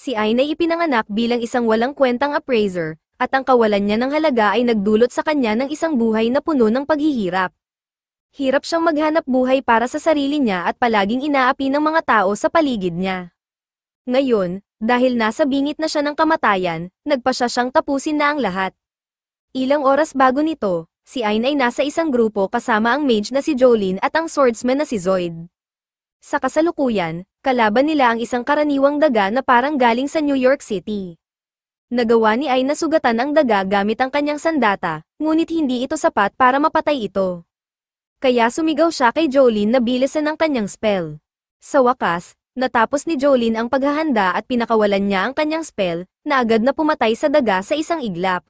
Si Ayn ay ipinanganak bilang isang walang kwentang appraiser, at ang kawalan niya ng halaga ay nagdulot sa kanya ng isang buhay na puno ng paghihirap. Hirap siyang maghanap buhay para sa sarili niya at palaging inaapi ng mga tao sa paligid niya. Ngayon, dahil nasa bingit na siya ng kamatayan, nagpasya siyang tapusin na ang lahat. Ilang oras bago nito, si Ayn ay nasa isang grupo kasama ang mage na si Jolene at ang swordsman na si Zoid. Sa kasalukuyan, kalaban nila ang isang karaniwang daga na parang galing sa New York City. Nagawa ni Ayn na sugatan ang daga gamit ang kanyang sandata, ngunit hindi ito sapat para mapatay ito. Kaya sumigaw siya kay Jolene na bilisan ang kanyang spell. Sa wakas, natapos ni Jolene ang paghahanda at pinakawalan niya ang kanyang spell, na agad na pumatay sa daga sa isang iglap.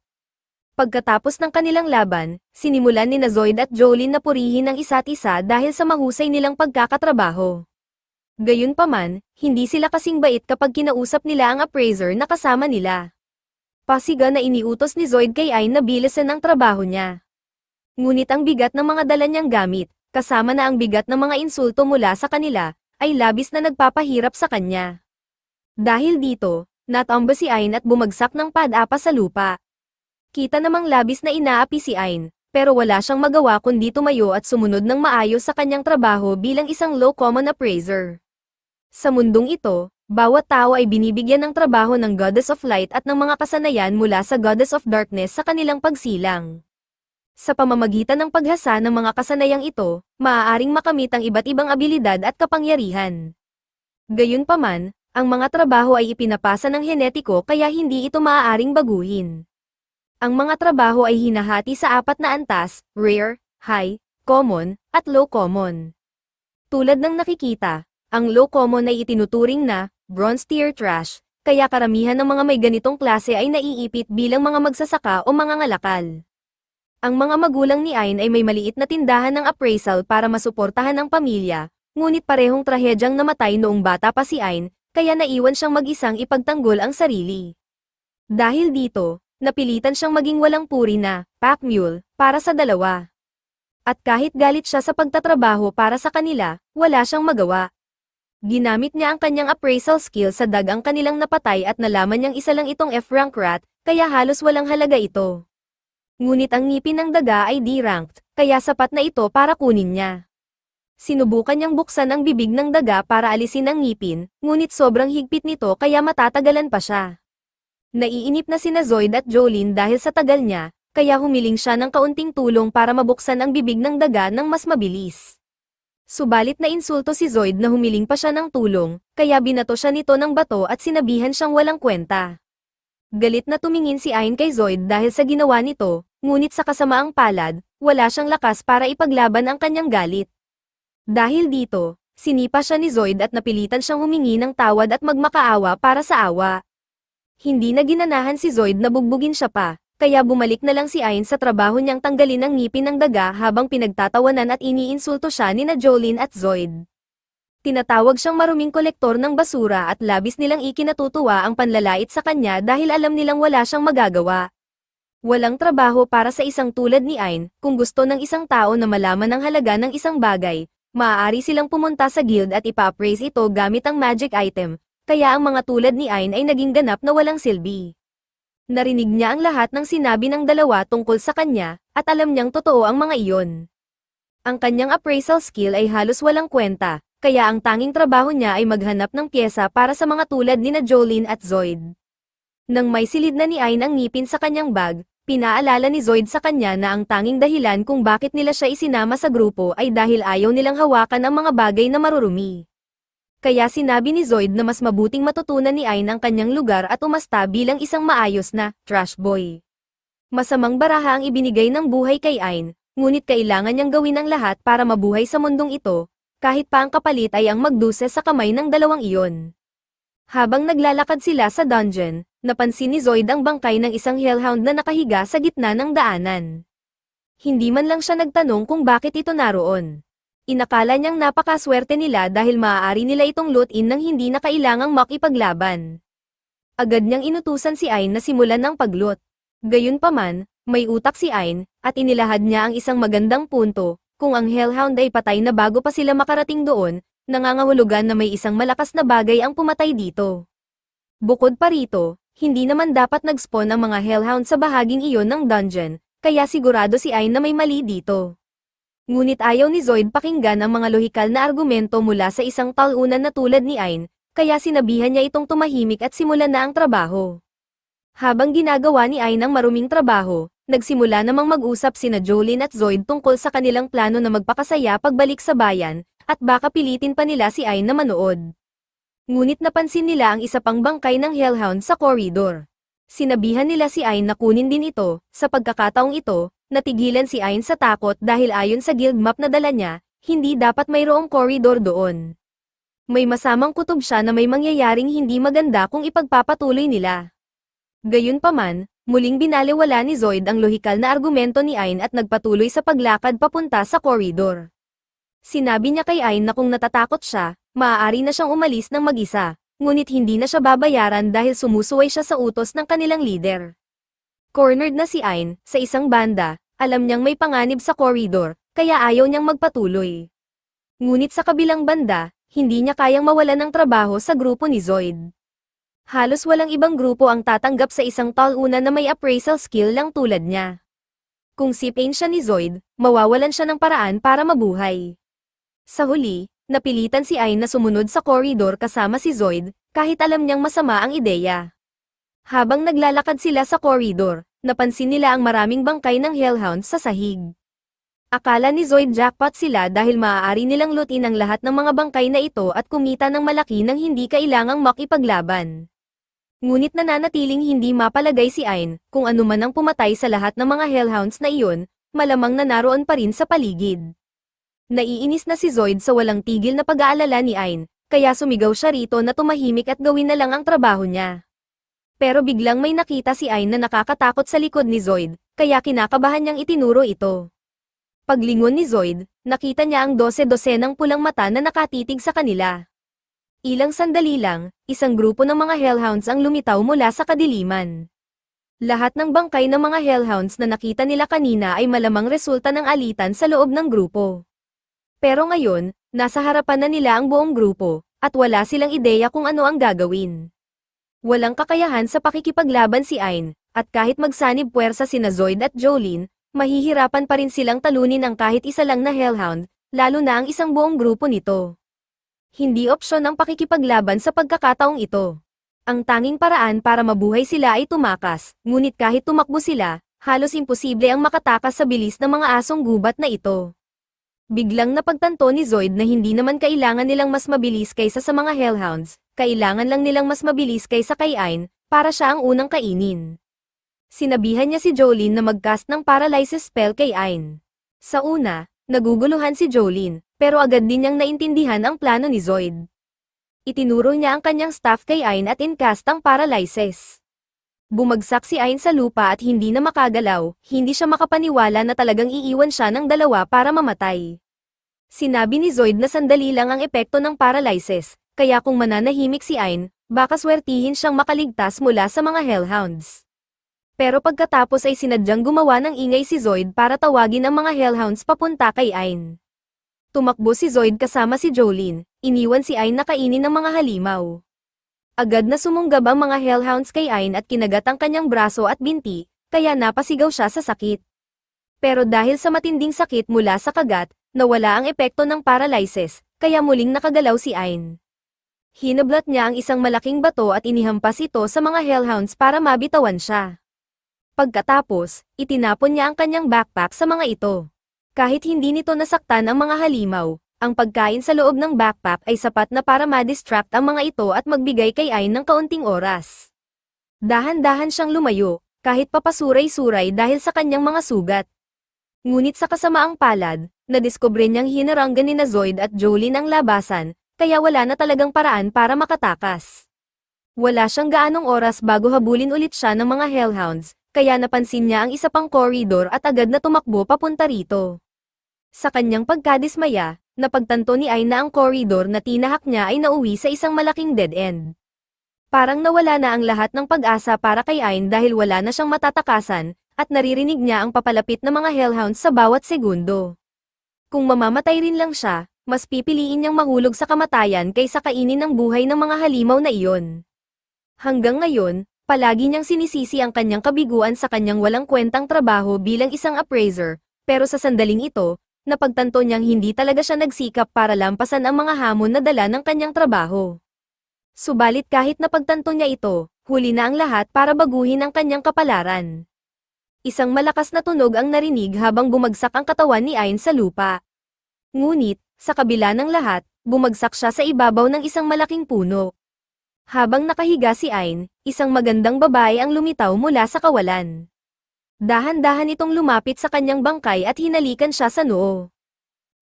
Pagkatapos ng kanilang laban, sinimulan ni Zoid at Jolene na purihin ang isa't isa dahil sa mahusay nilang pagkakatrabaho. Gayunpaman, hindi sila kasing bait kapag kinausap nila ang appraiser na kasama nila. Pasiga na iniutos ni Zoid kay Ayn na bilisan ang trabaho niya. Ngunit ang bigat ng mga dala niyang gamit, kasama na ang bigat ng mga insulto mula sa kanila, ay labis na nagpapahirap sa kanya. Dahil dito, natamba si Ayn at bumagsak ng padapa sa lupa. Kita namang labis na inaapi si Ayn, pero wala siyang magawa kundi tumayo at sumunod ng maayos sa kanyang trabaho bilang isang low common appraiser. Sa mundong ito, bawat tao ay binibigyan ng trabaho ng Goddess of Light at ng mga kasanayan mula sa Goddess of Darkness sa kanilang pagsilang. Sa pamamagitan ng paghasa ng mga kasanayang ito, maaaring makamit ang iba't ibang abilidad at kapangyarihan. Gayunpaman, ang mga trabaho ay ipinapasa ng henetiko kaya hindi ito maaaring baguhin. Ang mga trabaho ay hinahati sa 4 na antas, rare, high, common, at low common. Tulad ng nakikita, ang low common ay itinuturing na bronze tier trash, kaya karamihan ng mga may ganitong klase ay naiipit bilang mga magsasaka o mga ngalakal. Ang mga magulang ni Ayn ay may maliit na tindahan ng appraisal para masuportahan ang pamilya, ngunit parehong trahedyang namatay noong bata pa si Ayn, kaya naiwan siyang mag-isang ipagtanggol ang sarili. Dahil dito, napilitan siyang maging walang puri na pack mule para sa dalawa. At kahit galit siya sa pagtatrabaho para sa kanila, wala siyang magawa. Ginamit niya ang kanyang appraisal skill sa dagang kanilang napatay at nalaman niyang isa lang itong F-rank rat, kaya halos walang halaga ito. Ngunit ang ngipin ng daga ay D-ranked, kaya sapat na ito para kunin niya. Sinubukan niyang buksan ang bibig ng daga para alisin ang ngipin, ngunit sobrang higpit nito kaya matatagalan pa siya. Naiinip na sina Zoid at Jolene dahil sa tagal niya, kaya humiling siya ng kaunting tulong para mabuksan ang bibig ng daga ng mas mabilis. Subalit na insulto si Zoid na humiling pa siya ng tulong, kaya binato siya nito ng bato at sinabihan siyang walang kwenta. Galit na tumingin si Ayn kay Zoid dahil sa ginawa nito, ngunit sa kasamaang palad, wala siyang lakas para ipaglaban ang kanyang galit. Dahil dito, sinipa siya ni Zoid at napilitan siyang humingi ng tawad at magmakaawa para sa awa. Hindi na ginanahan si Zoid na bugbugin siya pa, kaya bumalik na lang si Ayn sa trabaho niyang tanggalin ang ngipin ng daga habang pinagtatawanan at iniinsulto siya ni na Jolene at Zoid. Tinatawag siyang maruming kolektor ng basura at labis nilang ikinatutuwa ang panlalait sa kanya dahil alam nilang wala siyang magagawa. Walang trabaho para sa isang tulad ni Ayn, kung gusto ng isang tao na malaman ang halaga ng isang bagay, maaari silang pumunta sa guild at ipa-appraise ito gamit ang magic item, kaya ang mga tulad ni Ayn ay naging ganap na walang silbi. Narinig niya ang lahat ng sinabi ng dalawa tungkol sa kanya, at alam niyang totoo ang mga iyon. Ang kanyang appraisal skill ay halos walang kwenta, kaya ang tanging trabaho niya ay maghanap ng pyesa para sa mga tulad ni na Jolene at Zoid. Nang may silid na ni Ayn ang ngipin sa kanyang bag, pinaalala ni Zoid sa kanya na ang tanging dahilan kung bakit nila siya isinama sa grupo ay dahil ayaw nilang hawakan ang mga bagay na marurumi. Kaya sinabi ni Zoid na mas mabuting matutunan ni Ayn ang kanyang lugar at umasta bilang isang maayos na trash boy. Masamang baraha ang ibinigay ng buhay kay Ayn, ngunit kailangan niyang gawin ang lahat para mabuhay sa mundong ito, kahit pa ang kapalit ay ang magduse sa kamay ng dalawang iyon. Habang naglalakad sila sa dungeon, napansin ni Zoid ang bangkay ng isang hellhound na nakahiga sa gitna ng daanan. Hindi man lang siya nagtanong kung bakit ito naroon. Inakala niyang napakaswerte nila dahil maaari nila itong loot-in nang hindi na kailangang makipaglaban. Agad niyang inutusan si Ayn na simulan ang pagloot. Gayunpaman, may utak si Ayn, at inilahad niya ang isang magandang punto, kung ang hellhound ay patay na bago pa sila makarating doon, nangangahulugan na may isang malakas na bagay ang pumatay dito. Bukod pa rito, hindi naman dapat nag-spawn ang mga hellhound sa bahaging iyon ng dungeon, kaya sigurado si Ain na may mali dito. Ngunit ayaw ni Zoid pakinggan ang mga lohikal na argumento mula sa isang talunan na tulad ni Ain, kaya sinabihan niya itong tumahimik at simulan na ang trabaho. Habang ginagawa ni Ain ang maruming trabaho, nagsimula namang mag-usap sina Jolene at Zoid tungkol sa kanilang plano na magpakasaya pagbalik sa bayan, at baka pilitin pa nila si Ain na manood. Ngunit napansin nila ang isa pang bangkay ng hellhound sa koridor. Sinabihan nila si Ain na kunin din ito, sa pagkakataong ito, natigilan si Ain sa takot dahil ayon sa guild map na dala niya, hindi dapat mayroong koridor doon. May masamang kutob siya na may mangyayaring hindi maganda kung ipagpapatuloy nila. Gayunpaman, muling binaliwala ni Zoid ang lohikal na argumento ni Ain at nagpatuloy sa paglakad papunta sa koridor. Sinabi niya kay Ain na kung natatakot siya, maaari na siyang umalis ng mag-isa, ngunit hindi na siya babayaran dahil sumusuway siya sa utos ng kanilang leader. Cornered na si Ain, sa isang banda, alam niyang may panganib sa koridor, kaya ayaw niyang magpatuloy. Ngunit sa kabilang banda, hindi niya kayang mawalan ng trabaho sa grupo ni Zoid. Halos walang ibang grupo ang tatanggap sa isang talunan na may appraisal skill lang tulad niya. Kung sipain siya ni Zoid, mawawalan siya ng paraan para mabuhay. Sa huli, napilitan si Ain na sumunod sa koridor kasama si Zoid, kahit alam niyang masama ang ideya. Habang naglalakad sila sa koridor, napansin nila ang maraming bangkay ng hellhound sa sahig. Akala ni Zoid jackpot sila dahil maaari nilang lutin ang lahat ng mga bangkay na ito at kumita ng malaki nang hindi kailangang makipaglaban. Ngunit nananatiling hindi mapalagay si Ain, kung ano man ang pumatay sa lahat ng mga hellhounds na iyon, malamang na naroon pa rin sa paligid. Naiinis na si Zoid sa walang tigil na pag-aalala ni Ain, kaya sumigaw siya rito na tumahimik at gawin na lang ang trabaho niya. Pero biglang may nakita si Ain na nakakatakot sa likod ni Zoid, kaya kinakabahan niyang itinuro ito. Paglingon ni Zoid, nakita niya ang 12-dosenang pulang mata na nakatitig sa kanila. Ilang sandali lang, isang grupo ng mga hellhounds ang lumitaw mula sa kadiliman. Lahat ng bangkay ng mga hellhounds na nakita nila kanina ay malamang resulta ng alitan sa loob ng grupo. Pero ngayon, nasa harapan na nila ang buong grupo, at wala silang ideya kung ano ang gagawin. Walang kakayahan sa pakikipaglaban si Ain, at kahit magsanib puwersa sina Zoid at Jolene, mahihirapan pa rin silang talunin ang kahit isa lang na hellhound, lalo na ang isang buong grupo nito. Hindi opsyon ang pakikipaglaban sa pagkakataong ito. Ang tanging paraan para mabuhay sila ay tumakas, ngunit kahit tumakbo sila, halos imposible ang makatakas sa bilis ng mga asong gubat na ito. Biglang napagtanto ni Zoid na hindi naman kailangan nilang mas mabilis kaysa sa mga hellhounds, kailangan lang nilang mas mabilis kaysa kay Ain, para siya ang unang kainin. Sinabihan niya si Jolene na mag-cast ng paralysis spell kay Ain. Sa una, naguguluhan si Jolene, pero agad din niyang naintindihan ang plano ni Zoid. Itinuro niya ang kanyang staff kay Ain at incast ang paralysis. Bumagsak si Ain sa lupa at hindi na makagalaw, hindi siya makapaniwala na talagang iiwan siya ng dalawa para mamatay. Sinabi ni Zoid na sandali lang ang epekto ng paralysis, kaya kung mananahimik si Ain, baka swertihin siyang makaligtas mula sa mga hellhounds. Pero pagkatapos ay sinadyang gumawa ng ingay si Zoid para tawagin ang mga hellhounds papunta kay Ain. Tumakbo si Zoid kasama si Jolene, iniwan si Ain na kainin ng mga halimaw. Agad na sumunggab ang mga hellhounds kay Ain at kinagat ang kanyang braso at binti, kaya napasigaw siya sa sakit. Pero dahil sa matinding sakit mula sa kagat, nawala ang epekto ng paralysis, kaya muling nakagalaw si Ain. Hinablat niya ang isang malaking bato at inihampas ito sa mga hellhounds para mabitawan siya. Pagkatapos, itinapon niya ang kanyang backpack sa mga ito. Kahit hindi nito nasaktan ang mga halimaw, ang pagkain sa loob ng backpack ay sapat na para ma-distract ang mga ito at magbigay kay Ain ng kaunting oras. Dahan-dahan siyang lumayo, kahit papasuray-suray dahil sa kanyang mga sugat. Ngunit sa kasamaang palad, nadiskubre niyang hinaranggan ni Zoid at Jolene ang labasan, kaya wala na talagang paraan para makatakas. Wala siyang gaanong oras bago habulin ulit siya ng mga hellhounds, kaya napansin niya ang isa pang koridor at agad na tumakbo papunta rito. Sa kanyang pagkadismaya, napagtanto ni Ain na ang koridor na tinahak niya ay nauwi sa isang malaking dead end. Parang nawala na ang lahat ng pag-asa para kay Ain dahil wala na siyang matatakasan, at naririnig niya ang papalapit na mga hellhounds sa bawat segundo. Kung mamamatay rin lang siya, mas pipiliin niyang mahulog sa kamatayan kaysa kainin ng buhay ng mga halimaw na iyon. Hanggang ngayon, palagi niyang sinisisi ang kanyang kabiguan sa kanyang walang kwentang trabaho bilang isang appraiser, pero sa sandaling ito, napagtanto niyang hindi talaga siya nagsikap para lampasan ang mga hamon na dala ng kanyang trabaho. Subalit kahit napagtanto niya ito, huli na ang lahat para baguhin ang kanyang kapalaran. Isang malakas na tunog ang narinig habang bumagsak ang katawan ni Ain sa lupa. Ngunit, sa kabila ng lahat, bumagsak siya sa ibabaw ng isang malaking puno. Habang nakahiga si Ain, isang magandang babae ang lumitaw mula sa kawalan. Dahan-dahan itong lumapit sa kanyang bangkay at hinalikan siya sa noo.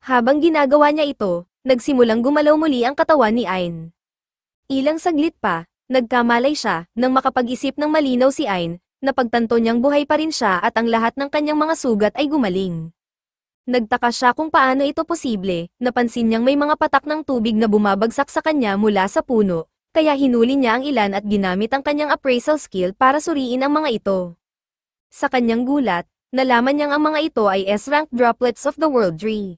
Habang ginagawa niya ito, nagsimulang gumalaw muli ang katawan ni Ain. Ilang saglit pa, nagkamalay siya, nang makapag-isip ng malinaw si Ain, napagtanto niyang buhay pa rin siya at ang lahat ng kanyang mga sugat ay gumaling. Nagtaka siya kung paano ito posible, napansin niyang may mga patak ng tubig na bumabagsak sa kanya mula sa puno, kaya hinuli niya ang ilan at ginamit ang kanyang appraisal skill para suriin ang mga ito. Sa kanyang gulat, nalaman niyang ang mga ito ay S-rank droplets of the world tree.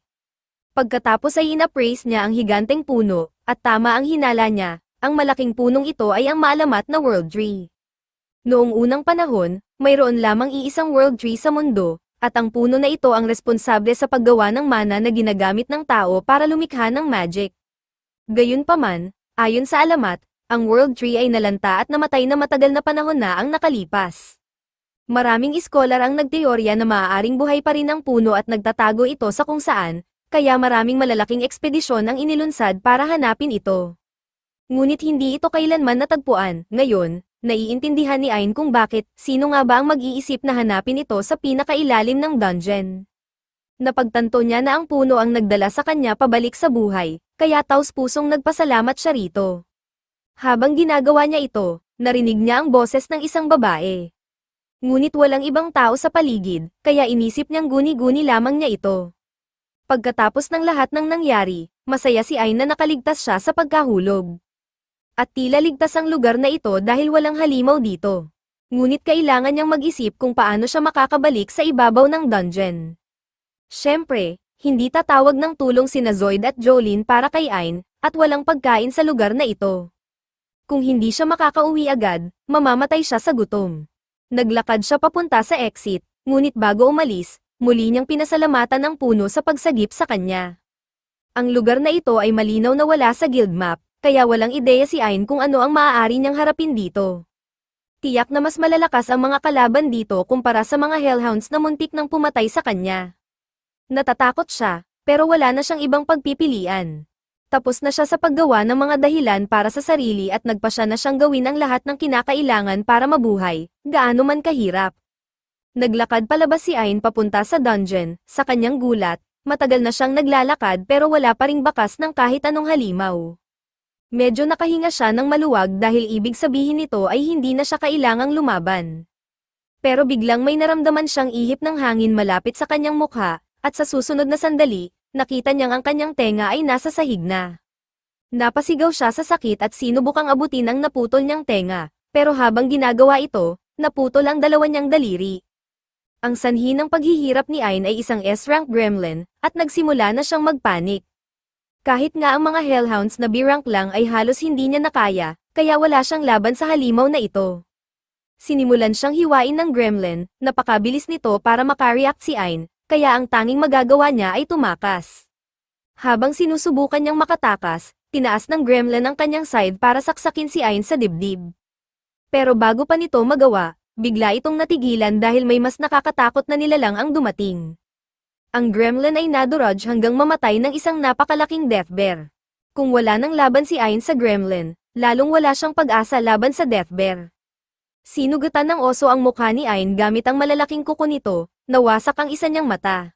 Pagkatapos ay inappraise niya ang higanteng puno, at tama ang hinala niya, ang malaking punong ito ay ang maalamat na world tree. Noong unang panahon, mayroon lamang iisang world tree sa mundo, at ang puno na ito ang responsable sa paggawa ng mana na ginagamit ng tao para lumikha ng magic. Gayunpaman, ayon sa alamat, ang World Tree ay nalanta at namatay na matagal na panahon na ang nakalipas. Maraming iskolar ang nagteorya na maaaring buhay pa rin ang puno at nagtatago ito sa kung saan, kaya maraming malalaking ekspedisyon ang inilunsad para hanapin ito. Ngunit hindi ito kailanman natagpuan. Ngayon, naiintindihan ni Ain kung bakit, sino nga ba ang mag-iisip na hanapin ito sa pinakailalim ng dungeon. Napagtanto niya na ang puno ang nagdala sa kanya pabalik sa buhay, kaya taos-pusong nagpasalamat siya rito. Habang ginagawa niya ito, narinig niya ang boses ng isang babae. Ngunit walang ibang tao sa paligid, kaya inisip niyang guni-guni lamang niya ito. Pagkatapos ng lahat ng nangyari, masaya si Ain na nakaligtas siya sa pagkahulog. At tila ligtas ang lugar na ito dahil walang halimaw dito. Ngunit kailangan niyang mag-isip kung paano siya makakabalik sa ibabaw ng dungeon. Siyempre, hindi tatawag ng tulong sina Zoid at Jolene para kay Ain, at walang pagkain sa lugar na ito. Kung hindi siya makakauwi agad, mamamatay siya sa gutom. Naglakad siya papunta sa exit, ngunit bago umalis, muli niyang pinasalamatan ang puno sa pagsagip sa kanya. Ang lugar na ito ay malinaw na wala sa guild map, kaya walang ideya si Ain kung ano ang maaari niyang harapin dito. Tiyak na mas malalakas ang mga kalaban dito kumpara sa mga hellhounds na muntik nang pumatay sa kanya. Natatakot siya, pero wala na siyang ibang pagpipilian. Tapos na siya sa paggawa ng mga dahilan para sa sarili at nagpasya na siyang gawin ang lahat ng kinakailangan para mabuhay, gaano man kahirap. Naglakad palabas si Ain papunta sa dungeon, sa kanyang gulat, matagal na siyang naglalakad pero wala pa ring bakas ng kahit anong halimaw. Medyo nakahinga siya ng maluwag dahil ibig sabihin nito ay hindi na siya kailangang lumaban. Pero biglang may naramdaman siyang ihip ng hangin malapit sa kanyang mukha, at sa susunod na sandali, nakita niyang ang kanyang tenga ay nasa sahig na. Napasigaw siya sa sakit at sinubukang abutin ang naputol niyang tenga, pero habang ginagawa ito, naputol ang dalawa niyang daliri. Ang sanhi ng paghihirap ni Ain ay isang S-rank gremlin, at nagsimula na siyang magpanik. Kahit nga ang mga hellhounds na B-rank lang ay halos hindi niya nakaya, kaya wala siyang laban sa halimaw na ito. Sinimulan siyang hiwain ng gremlin, napakabilis nito para makareact si Ain, kaya ang tanging magagawa niya ay tumakas. Habang sinusubukan niyang makatakas, tinaas ng gremlin ang kanyang side para saksakin si Ain sa dibdib. Pero bago pa nito magawa, bigla itong natigilan dahil may mas nakakatakot na nilalang ang dumating. Ang gremlin ay nadurage hanggang mamatay ng isang napakalaking death bear. Kung wala nang laban si Ain sa gremlin, lalong wala siyang pag-asa laban sa death bear. Sinugutan ng oso ang mukha ni Ain gamit ang malalaking kuko nito, nawasak ang isa niyang mata.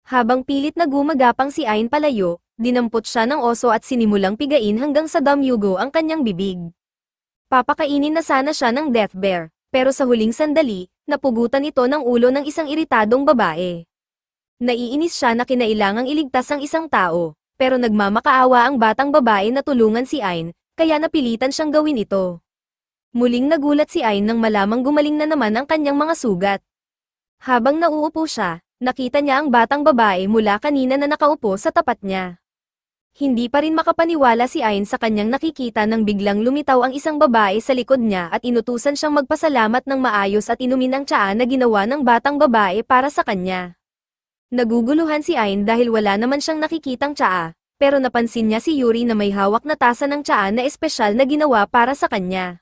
Habang pilit na gumagapang si Ain palayo, dinampot siya ng oso at sinimulang pigain hanggang sa damyugo ang kanyang bibig. Papakainin na sana siya ng death bear, pero sa huling sandali, napugutan ito ng ulo ng isang iritadong babae. Naiinis siya na kinailangang iligtas ang isang tao, pero nagmamakaawa ang batang babae na tulungan si Ain, kaya napilitan siyang gawin ito. Muling nagulat si Ain nang malamang gumaling na naman ang kanyang mga sugat. Habang nauupo siya, nakita niya ang batang babae mula kanina na nakaupo sa tapat niya. Hindi pa rin makapaniwala si Ain sa kanyang nakikita nang biglang lumitaw ang isang babae sa likod niya at inutusan siyang magpasalamat ng maayos at inumin ang tsaa na ginawa ng batang babae para sa kanya. Naguguluhan si Ain dahil wala naman siyang nakikitang tsaa, pero napansin niya si Yuri na may hawak na tasa ng tsaa na espesyal na ginawa para sa kanya.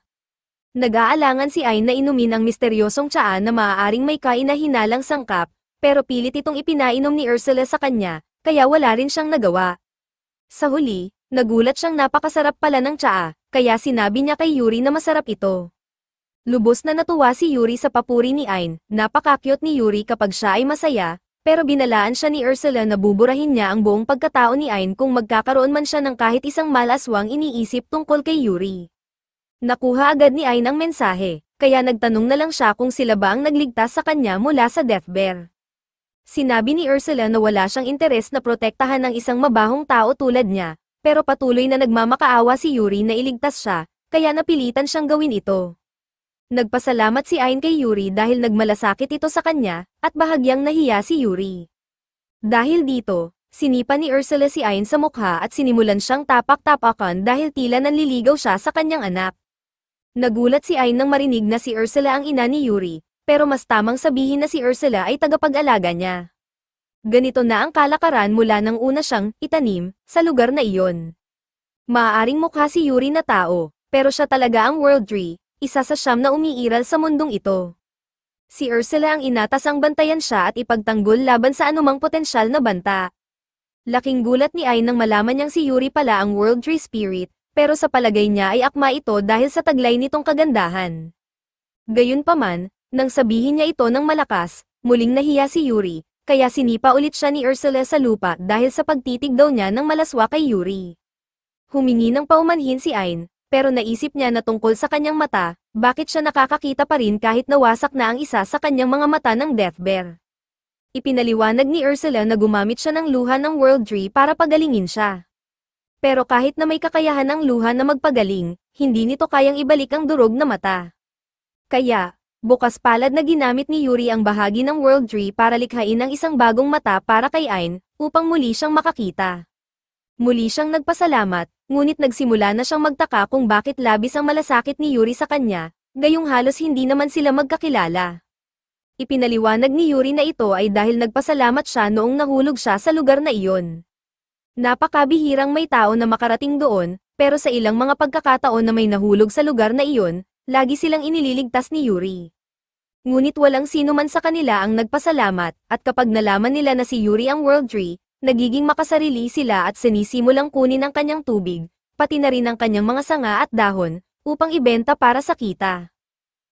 Nag-aalangan si Ain na inumin ang misteryosong tsaa na maaaring may kaina-hinalang sangkap, pero pilit itong ipinainom ni Ursula sa kanya, kaya wala rin siyang nagawa. Sa huli, nagulat siyang napakasarap pala ng tsaa, kaya sinabi niya kay Yuri na masarap ito. Lubos na natuwa si Yuri sa papuri ni Ain, napaka-cute ni Yuri kapag siya ay masaya, pero binalaan siya ni Ursula na buburahin niya ang buong pagkatao ni Ain kung magkakaroon man siya ng kahit isang malaswang iniisip tungkol kay Yuri. Nakuha agad ni Ain ang mensahe, kaya nagtanong na lang siya kung sila ba ang nagligtas sa kanya mula sa Death Bear. Sinabi ni Ursula na wala siyang interes na protektahan ng isang mabahong tao tulad niya, pero patuloy na nagmamakaawa si Yuri na iligtas siya, kaya napilitan siyang gawin ito. Nagpasalamat si Ain kay Yuri dahil nagmalasakit ito sa kanya, at bahagyang nahiya si Yuri. Dahil dito, sinipa ni Ursula si Ain sa mukha at sinimulan siyang tapak-tapakan dahil tila nanliligaw siya sa kanyang anak. Nagulat si Ain nang marinig na si Ursula ang ina ni Yuri, pero mas tamang sabihin na si Ursula ay tagapag-alaga niya. Ganito na ang kalakaran mula nang una siyang itanim sa lugar na iyon. Maaaring mukha si Yuri na tao, pero siya talaga ang World Tree, isa sa siyam na umiiral sa mundong ito. Si Ursula ang inatas ang bantayan siya at ipagtanggol laban sa anumang potensyal na banta. Laking gulat ni Ain nang malaman niyang si Yuri pala ang World Tree Spirit, pero sa palagay niya ay akma ito dahil sa taglay nitong kagandahan. Gayunpaman, nang sabihin niya ito ng malakas, muling nahiya si Yuri, kaya sinipa ulit siya ni Ursula sa lupa dahil sa pagtitig daw niya ng malaswa kay Yuri. Humingi ng paumanhin si Ain, pero naisip niya na tungkol sa kanyang mata, bakit siya nakakakita pa rin kahit nawasak na ang isa sa kanyang mga mata ng Death Bear. Ipinaliwanag ni Ursula na gumamit siya ng luha ng World Tree para pagalingin siya. Pero kahit na may kakayahan ng luha na magpagaling, hindi nito kayang ibalik ang durog na mata. Kaya, bukas palad na ginamit ni Yuri ang bahagi ng World Tree para likhain ang isang bagong mata para kay Ain, upang muli siyang makakita. Muli siyang nagpasalamat, ngunit nagsimula na siyang magtaka kung bakit labis ang malasakit ni Yuri sa kanya, gayong halos hindi naman sila magkakilala. Ipinaliwanag ni Yuri na ito ay dahil nagpasalamat siya noong nahulog siya sa lugar na iyon. Napakabihirang may tao na makarating doon, pero sa ilang mga pagkakataon na may nahulog sa lugar na iyon, lagi silang inililigtas ni Yuri. Ngunit walang sino man sa kanila ang nagpasalamat, at kapag nalaman nila na si Yuri ang World Tree, nagiging makasarili sila at sinisimulang kunin ang kanyang tubig, pati na rin ang kanyang mga sanga at dahon, upang ibenta para sa kita.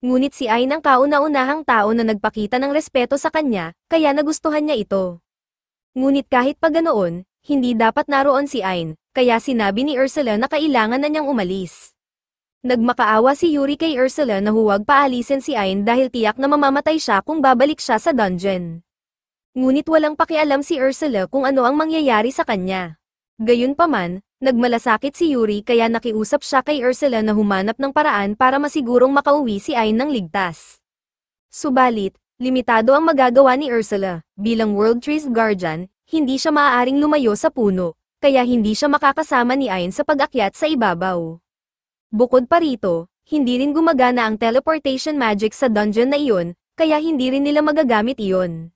Ngunit si Ain ang kauna-unahang tao na nagpakita ng respeto sa kanya, kaya nagustuhan niya ito. Ngunit kahit pa ganoon, hindi dapat naroon si Ain, kaya sinabi ni Ursula na kailangan na niyang umalis. Nagmakaawa si Yuri kay Ursula na huwag paalisin si Ain dahil tiyak na mamamatay siya kung babalik siya sa dungeon. Ngunit walang pakialam si Ursula kung ano ang mangyayari sa kanya. Gayunpaman, nagmalasakit si Yuri kaya nakiusap siya kay Ursula na humanap ng paraan para masigurong makauwi si Ain ng ligtas. Subalit, limitado ang magagawa ni Ursula, bilang World Tree's Guardian, hindi siya maaaring lumayo sa puno, kaya hindi siya makakasama ni Ain sa pag-akyat sa ibabaw. Bukod pa rito, hindi rin gumagana ang teleportation magic sa dungeon na iyon, kaya hindi rin nila magagamit iyon.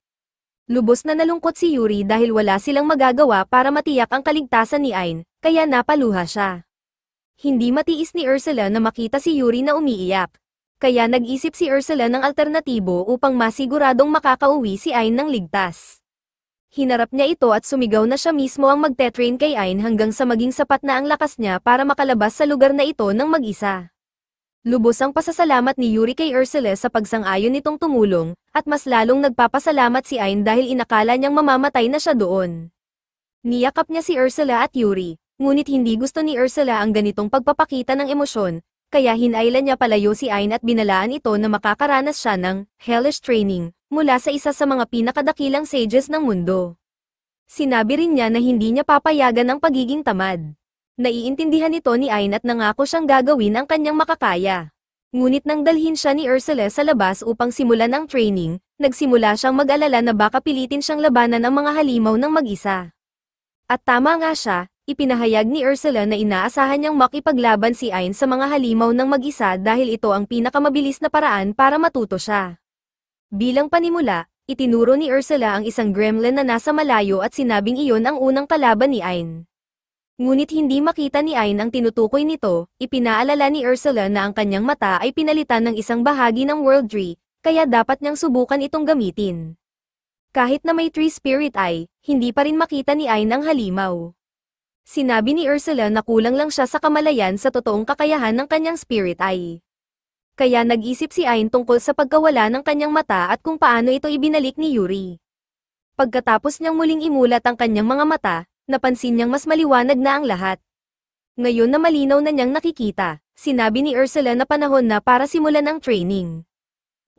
Lubos na nalungkot si Yuri dahil wala silang magagawa para matiyak ang kaligtasan ni Ain, kaya napaluha siya. Hindi matiis ni Ursula na makita si Yuri na umiiyak. Kaya nag-isip si Ursula ng alternatibo upang masiguradong makakauwi si Ain ng ligtas. Hinarap niya ito at sumigaw na siya mismo ang magte-train kay Ain hanggang sa maging sapat na ang lakas niya para makalabas sa lugar na ito ng mag-isa. Lubos ang pasasalamat ni Yuri kay Ursula sa pagsang-ayon nitong tumulong, at mas lalong nagpapasalamat si Ain dahil inakala niyang mamamatay na siya doon. Niyakap niya si Ursula at Yuri, ngunit hindi gusto ni Ursula ang ganitong pagpapakita ng emosyon, kaya hinailan niya palayo si Ain at binalaan ito na makakaranas siya ng hellish training mula sa isa sa mga pinakadakilang sages ng mundo. Sinabi rin niya na hindi niya papayagan ang pagiging tamad. Naiintindihan nito ni Ain at nangako siyang gagawin ang kanyang makakaya. Ngunit nang dalhin siya ni Ursula sa labas upang simulan ang training, nagsimula siyang mag-alala na baka pilitin siyang labanan ang mga halimaw ng mag-isa. At tama nga siya, Ipinahayag ni Ursula na inaasahan niyang makipaglaban si Ain sa mga halimaw ng mag-isa dahil ito ang pinakamabilis na paraan para matuto siya. Bilang panimula, itinuro ni Ursula ang isang gremlin na nasa malayo at sinabing iyon ang unang kalaban ni Ain. Ngunit hindi makita ni Ain ang tinutukoy nito, ipinaalala ni Ursula na ang kanyang mata ay pinalitan ng isang bahagi ng World Tree, kaya dapat niyang subukan itong gamitin. Kahit na may Tree Spirit Eye, hindi pa rin makita ni Ain ang halimaw. Sinabi ni Ursula na kulang lang siya sa kamalayan sa totoong kakayahan ng kanyang Spirit Eye. Kaya nag-isip si Ain tungkol sa pagkawala ng kanyang mata at kung paano ito ibinalik ni Yuri. Pagkatapos niyang muling imulat ang kanyang mga mata, napansin niyang mas maliwanag na ang lahat. Ngayon na malinaw na niyang nakikita, sinabi ni Ursula na panahon na para simulan ang training.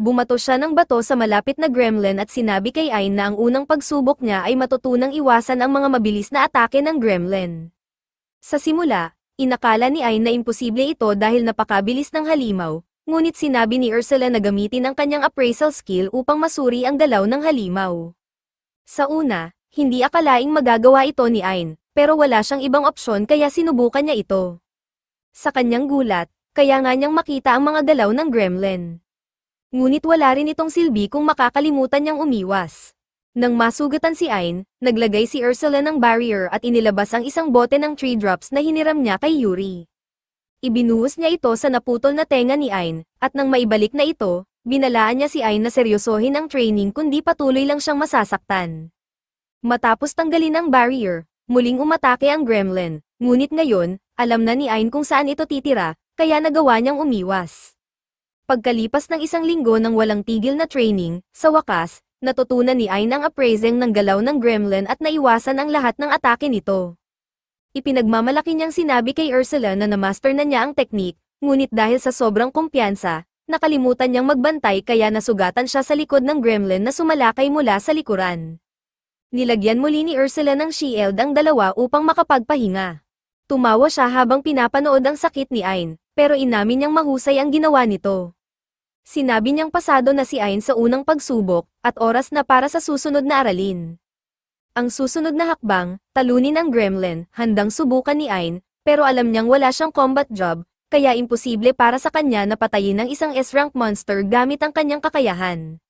Bumato siya ng bato sa malapit na gremlin at sinabi kay Ain na ang unang pagsubok niya ay matutunang iwasan ang mga mabilis na atake ng gremlin. Sa simula, inakala ni Ain na imposible ito dahil napakabilis ng halimaw, ngunit sinabi ni Ursula na gamitin ang kanyang appraisal skill upang masuri ang galaw ng halimaw. Sa una, hindi akalaing magagawa ito ni Ain, pero wala siyang ibang opsyon kaya sinubukan niya ito. Sa kanyang gulat, kaya nga niyang makita ang mga galaw ng gremlin. Ngunit wala rin itong silbi kung makakalimutan niyang umiwas. Nang masugatan si Ain, naglagay si Ursula ng barrier at inilabas ang isang bote ng 3 drops na hiniram niya kay Yuri. Ibinuhos niya ito sa naputol na tenga ni Ain, at nang maibalik na ito, binalaan niya si Ain na seryosohin ang training kundi patuloy lang siyang masasaktan. Matapos tanggalin ang barrier, muling umatake ang gremlin, ngunit ngayon, alam na ni Ain kung saan ito titira, kaya nagawa niyang umiwas. Pagkalipas ng isang linggo ng walang tigil na training, sa wakas, natutunan ni Ain ang appraising ng galaw ng gremlin at naiwasan ang lahat ng atake nito. Ipinagmamalaki niyang sinabi kay Ursula na namaster na niya ang teknik, ngunit dahil sa sobrang kumpiyansa, nakalimutan niyang magbantay kaya nasugatan siya sa likod ng gremlin na sumalakay mula sa likuran. Nilagyan muli ni Ursula ng shield ang dalawa upang makapagpahinga. Tumawa siya habang pinapanood ang sakit ni Ain, pero inamin niyang mahusay ang ginawa nito. Sinabi niyang pasado na si Ain sa unang pagsubok, at oras na para sa susunod na aralin. Ang susunod na hakbang, talunin ang gremlin, handang subukan ni Ain, pero alam niyang wala siyang combat job, kaya imposible para sa kanya na patayin ng isang S-rank monster gamit ang kanyang kakayahan.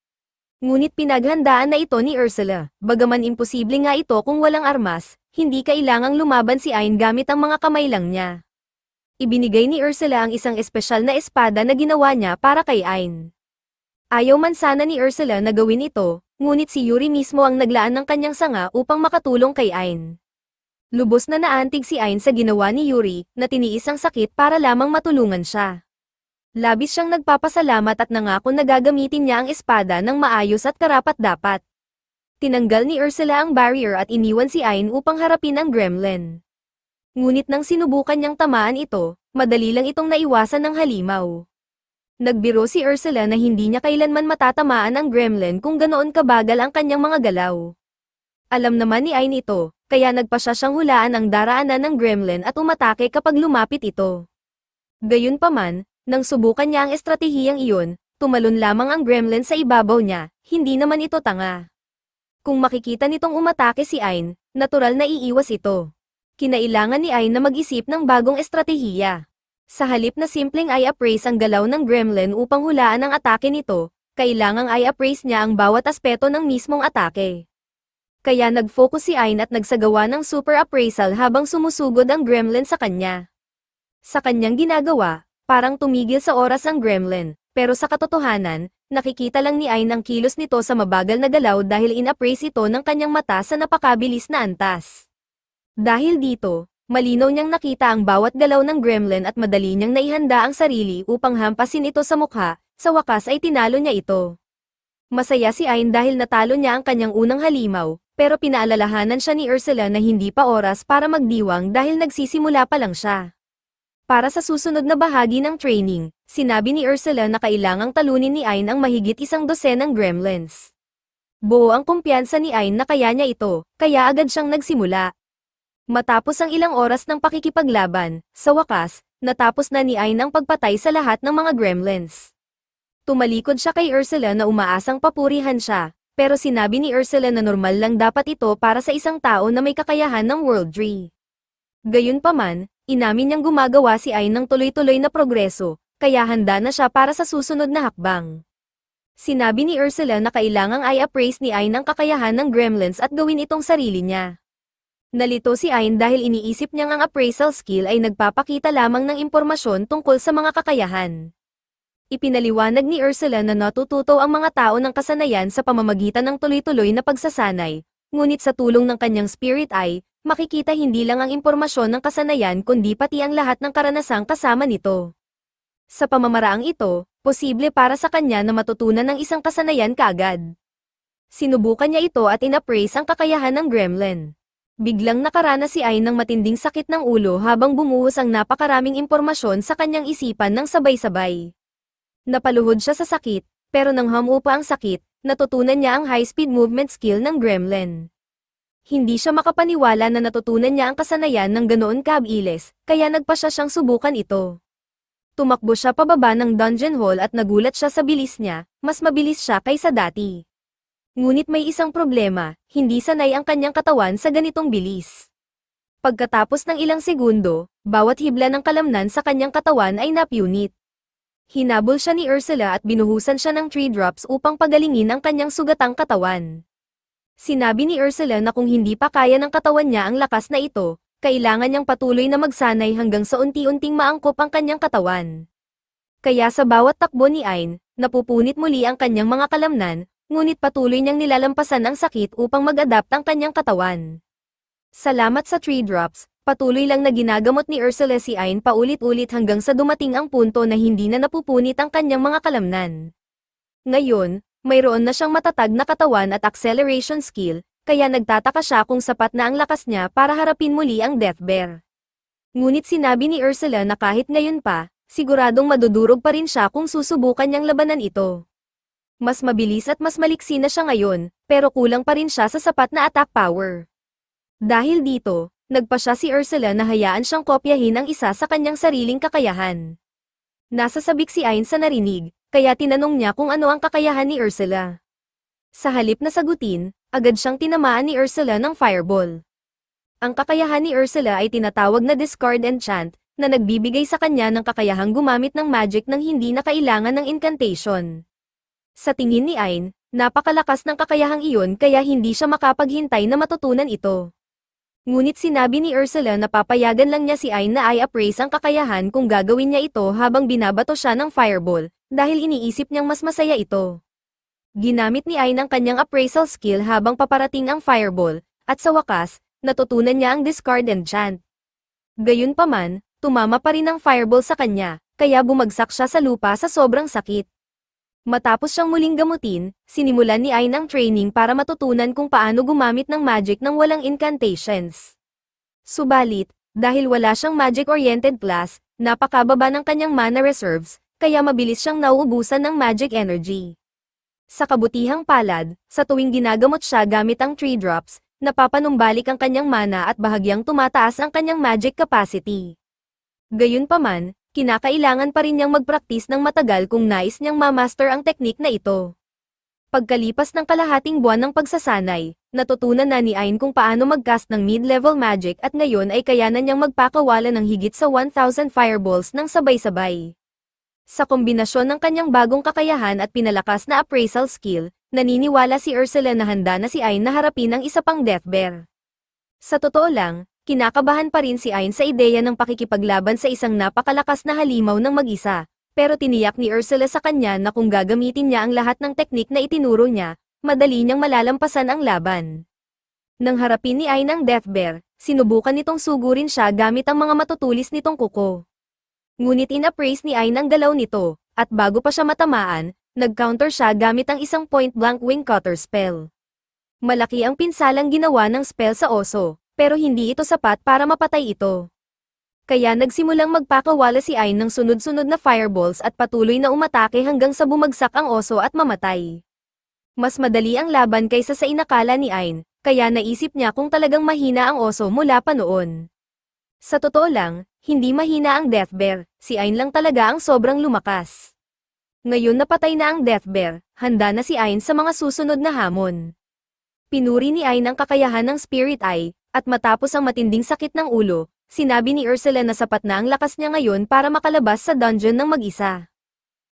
Ngunit pinaghandaan na ito ni Ursula, bagaman imposible nga ito kung walang armas, hindi kailangang lumaban si Ain gamit ang mga kamay lang niya. Ibinigay ni Ursula ang isang espesyal na espada na ginawa niya para kay Ain. Ayaw man sana ni Ursula na gawin ito, ngunit si Yuri mismo ang naglaan ng kanyang sanga upang makatulong kay Ain. Lubos na naantig si Ain sa ginawa ni Yuri, na tiniis ang sakit para lamang matulungan siya. Labis siyang nagpapasalamat at nangako na gagamitin niya ang espada ng maayos at karapat-dapat. Tinanggal ni Ursula ang barrier at iniwan si Ain upang harapin ang gremlin. Ngunit nang sinubukan niyang tamaan ito, madali lang itong naiwasan ng halimaw. Nagbiro si Ursula na hindi niya kailanman matatamaan ang gremlin kung ganoon kabagal ang kanyang mga galaw. Alam naman ni Ain ito, kaya nagpasya siyang hulaan ang daraanan ng gremlin at umatake kapag lumapit ito. Gayunpaman, nang subukan niya ang estratehiyang iyon, tumalon lamang ang gremlin sa ibabaw niya, hindi naman ito tanga. Kung makikita nitong umatake si Ain, natural na iiwas ito. Kinailangan ni Ain na mag-isip ng bagong estratehiya. Sa halip na simpleng i-appraise ang galaw ng gremlin upang hulaan ang atake nito, kailangang i-appraise niya ang bawat aspeto ng mismong atake. Kaya nag-focus si Ain at nagsagawa ng super appraisal habang sumusugod ang gremlin sa kanya. Sa kanyang ginagawa, parang tumigil sa oras ang gremlin, pero sa katotohanan, nakikita lang ni Ain ang kilos nito sa mabagal na galaw dahil in-appraise ito ng kanyang mata sa napakabilis na antas. Dahil dito, malinaw niyang nakita ang bawat galaw ng gremlin at madali niyang naihanda ang sarili upang hampasin ito sa mukha, sa wakas ay tinalo niya ito. Masaya si Ain dahil natalo niya ang kanyang unang halimaw, pero pinaalalahanan siya ni Ursula na hindi pa oras para magdiwang dahil nagsisimula pa lang siya. Para sa susunod na bahagi ng training, sinabi ni Ursula na kailangang talunin ni Ain ang mahigit 100 ng gremlins. Buo ang kumpiyansa ni Ain na kaya niya ito, kaya agad siyang nagsimula. Matapos ang ilang oras ng pakikipaglaban, sa wakas, natapos na ni Ain ang pagpatay sa lahat ng mga gremlins. Tumalikod siya kay Ursula na umaasang papurihan siya, pero sinabi ni Ursula na normal lang dapat ito para sa isang tao na may kakayahan ng World Tree. Gayunpaman, inamin niyang gumagawa si Ain ng tuloy-tuloy na progreso, kaya handa na siya para sa susunod na hakbang. Sinabi ni Ursula na kailangang i-appraise ni Ain ang kakayahan ng gremlins at gawin itong sarili niya. Nalito si Ain dahil iniisip niyang ang appraisal skill ay nagpapakita lamang ng impormasyon tungkol sa mga kakayahan. Ipinaliwanag ni Ursula na natututo ang mga tao ng kasanayan sa pamamagitan ng tuloy-tuloy na pagsasanay, ngunit sa tulong ng kanyang spirit eye, makikita hindi lang ang impormasyon ng kasanayan kundi pati ang lahat ng karanasang kasama nito. Sa pamamaraang ito, posible para sa kanya na matutunan ng isang kasanayan kaagad. Sinubukan niya ito at inappraise ang kakayahan ng gremlin. Biglang nakaranas si Ain ng matinding sakit ng ulo habang bumuhos ang napakaraming impormasyon sa kanyang isipan ng sabay-sabay. Napaluhod siya sa sakit, pero nang humupa ang sakit, natutunan niya ang high-speed movement skill ng gremlin. Hindi siya makapaniwala na natutunan niya ang kasanayan ng ganoon kabilis, kaya nagpasya siyang subukan ito. Tumakbo siya pababa ng dungeon hall at nagulat siya sa bilis niya, mas mabilis siya kaysa dati. Ngunit may isang problema, hindi sanay ang kanyang katawan sa ganitong bilis. Pagkatapos ng ilang segundo, bawat hibla ng kalamnan sa kanyang katawan ay napunit. Hinabol siya ni Ursula at binuhusan siya ng 3 drops upang pagalingin ang kanyang sugatang katawan. Sinabi ni Ursula na kung hindi pa kaya ng katawan niya ang lakas na ito, kailangan niyang patuloy na magsanay hanggang sa unti-unting maangkop ang kanyang katawan. Kaya sa bawat takbo ni Ain, napupunit muli ang kanyang mga kalamnan, ngunit patuloy niyang nilalampasan ang sakit upang mag-adapt ang kanyang katawan. Salamat sa 3 drops, patuloy lang na ginagamot ni Ursula si Ain paulit-ulit hanggang sa dumating ang punto na hindi na napupunit ang kanyang mga kalamnan. Ngayon, mayroon na siyang matatag na katawan at acceleration skill, kaya nagtataka siya kung sapat na ang lakas niya para harapin muli ang Death Bear. Ngunit sinabi ni Ursula na kahit ngayon pa, siguradong madudurog pa rin siya kung susubukan niyang labanan ito. Mas mabilis at mas maliksi na siya ngayon, pero kulang pa rin siya sa sapat na attack power. Dahil dito, nagpasya si Ursula na hayaan siyang kopyahin ang isa sa kanyang sariling kakayahan. Nasasabik si Ain sa narinig, kaya tinanong niya kung ano ang kakayahan ni Ursula. Sa halip na sagutin, agad siyang tinamaan ni Ursula ng fireball. Ang kakayahan ni Ursula ay tinatawag na Discard Enchant, na nagbibigay sa kanya ng kakayahang gumamit ng magic nang hindi na kailangan ng incantation. Sa tingin ni Ain, napakalakas ng kakayahang iyon kaya hindi siya makapaghintay na matutunan ito. Ngunit sinabi ni Ursula na papayagan lang niya si Ain na i-appraise ang kakayahan kung gagawin niya ito habang binabato siya ng fireball, dahil iniisip niyang mas masaya ito. Ginamit ni Ain ang kanyang appraisal skill habang paparating ang fireball, at sa wakas, natutunan niya ang Discard Enchant. Gayunpaman, tumama pa rin ang fireball sa kanya, kaya bumagsak siya sa lupa sa sobrang sakit. Matapos siyang muling gamutin, sinimulan ni Ain ang training para matutunan kung paano gumamit ng magic nang walang incantations. Subalit, dahil wala siyang magic-oriented class, napakababa ng kanyang mana reserves, kaya mabilis siyang nauubusan ng magic energy. Sa kabutihang palad, sa tuwing ginagamot siya gamit ang 3 drops, napapanumbalik ang kanyang mana at bahagyang tumataas ang kanyang magic capacity. Gayunpaman, kinakailangan pa rin niyang magpraktis ng matagal kung nais niyang ma-master ang teknik na ito. Pagkalipas ng kalahating buwan ng pagsasanay, natutunan na ni Ain kung paano mag-cast ng mid-level magic at ngayon ay kayanan niyang magpakawala ng higit sa 1,000 fireballs ng sabay-sabay. Sa kombinasyon ng kanyang bagong kakayahan at pinalakas na appraisal skill, naniniwala si Ursula na handa na si Ain na harapin ang isa pang Death Bear. Sa totoo lang, kinakabahan pa rin si Ain sa ideya ng pakikipaglaban sa isang napakalakas na halimaw ng mag-isa, pero tiniyak ni Ursula sa kanya na kung gagamitin niya ang lahat ng teknik na itinuro niya, madali niyang malalampasan ang laban. Nang harapin ni Ain ang Death Bear, sinubukan nitong sugurin siya gamit ang mga matutulis nitong kuko. Ngunit inappraise ni Ain ang galaw nito, at bago pa siya matamaan, nag-counter siya gamit ang isang point-blank wing cutter spell. Malaki ang pinsalang ginawa ng spell sa oso, pero hindi ito sapat para mapatay ito. Kaya nagsimulang magpakawala si Ain ng sunod-sunod na fireballs at patuloy na umatake hanggang sa bumagsak ang oso at mamatay. Mas madali ang laban kaysa sa inakala ni Ain, kaya naisip niya kung talagang mahina ang oso mula pa noon. Sa totoo lang, hindi mahina ang Death Bear, si Ain lang talaga ang sobrang lumakas. Ngayon napatay na ang Death Bear, handa na si Ain sa mga susunod na hamon. Pinuri ni Ain ang kakayahan ng Spirit Eye, at matapos ang matinding sakit ng ulo, sinabi ni Ursula na sapat na ang lakas niya ngayon para makalabas sa dungeon ng mag-isa.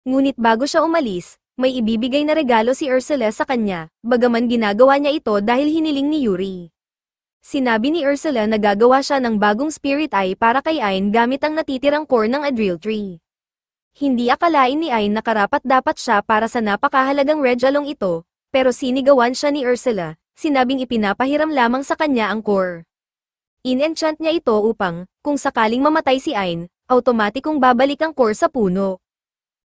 Ngunit bago siya umalis, may ibibigay na regalo si Ursula sa kanya, bagaman ginagawa niya ito dahil hiniling ni Yuri. Sinabi ni Ursula na gagawa siya ng bagong spirit eye para kay Ain gamit ang natitirang core ng Adril Tree. Hindi akalain ni Ain na karapat-dapat siya para sa napakahalagang regalong ito, pero sinigawan siya ni Ursula, sinabing ipinapahiram lamang sa kanya ang core. In-enchant niya ito upang, kung sakaling mamatay si Ain, automatikong babalik ang core sa puno.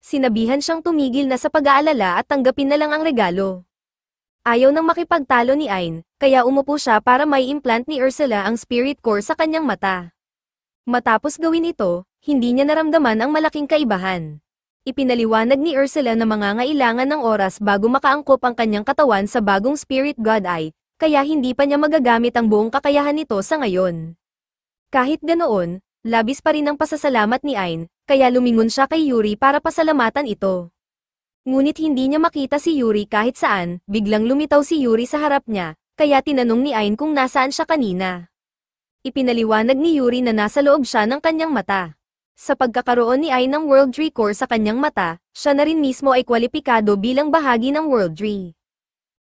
Sinabihan siyang tumigil na sa pag-aalala at tanggapin na lang ang regalo. Ayaw nang makipagtalo ni Ain, kaya umupo siya para may implant ni Ursula ang spirit core sa kanyang mata. Matapos gawin ito, hindi niya naramdaman ang malaking kaibahan. Ipinaliwanag ni Ursula na mangangailangan ng oras bago makaangkop ang kanyang katawan sa bagong spirit god eye, kaya hindi pa niya magagamit ang buong kakayahan nito sa ngayon. Kahit ganoon, labis pa rin ang pasasalamat ni Ain, kaya lumingon siya kay Yuri para pasalamatan ito. Ngunit hindi niya makita si Yuri kahit saan, biglang lumitaw si Yuri sa harap niya, kaya tinanong ni Ain kung nasaan siya kanina. Ipinaliwanag ni Yuri na nasa loob siya ng kanyang mata. Sa pagkakaroon ni Ain ng World Tree Core sa kanyang mata, siya na rin mismo ay kwalipikado bilang bahagi ng World Tree.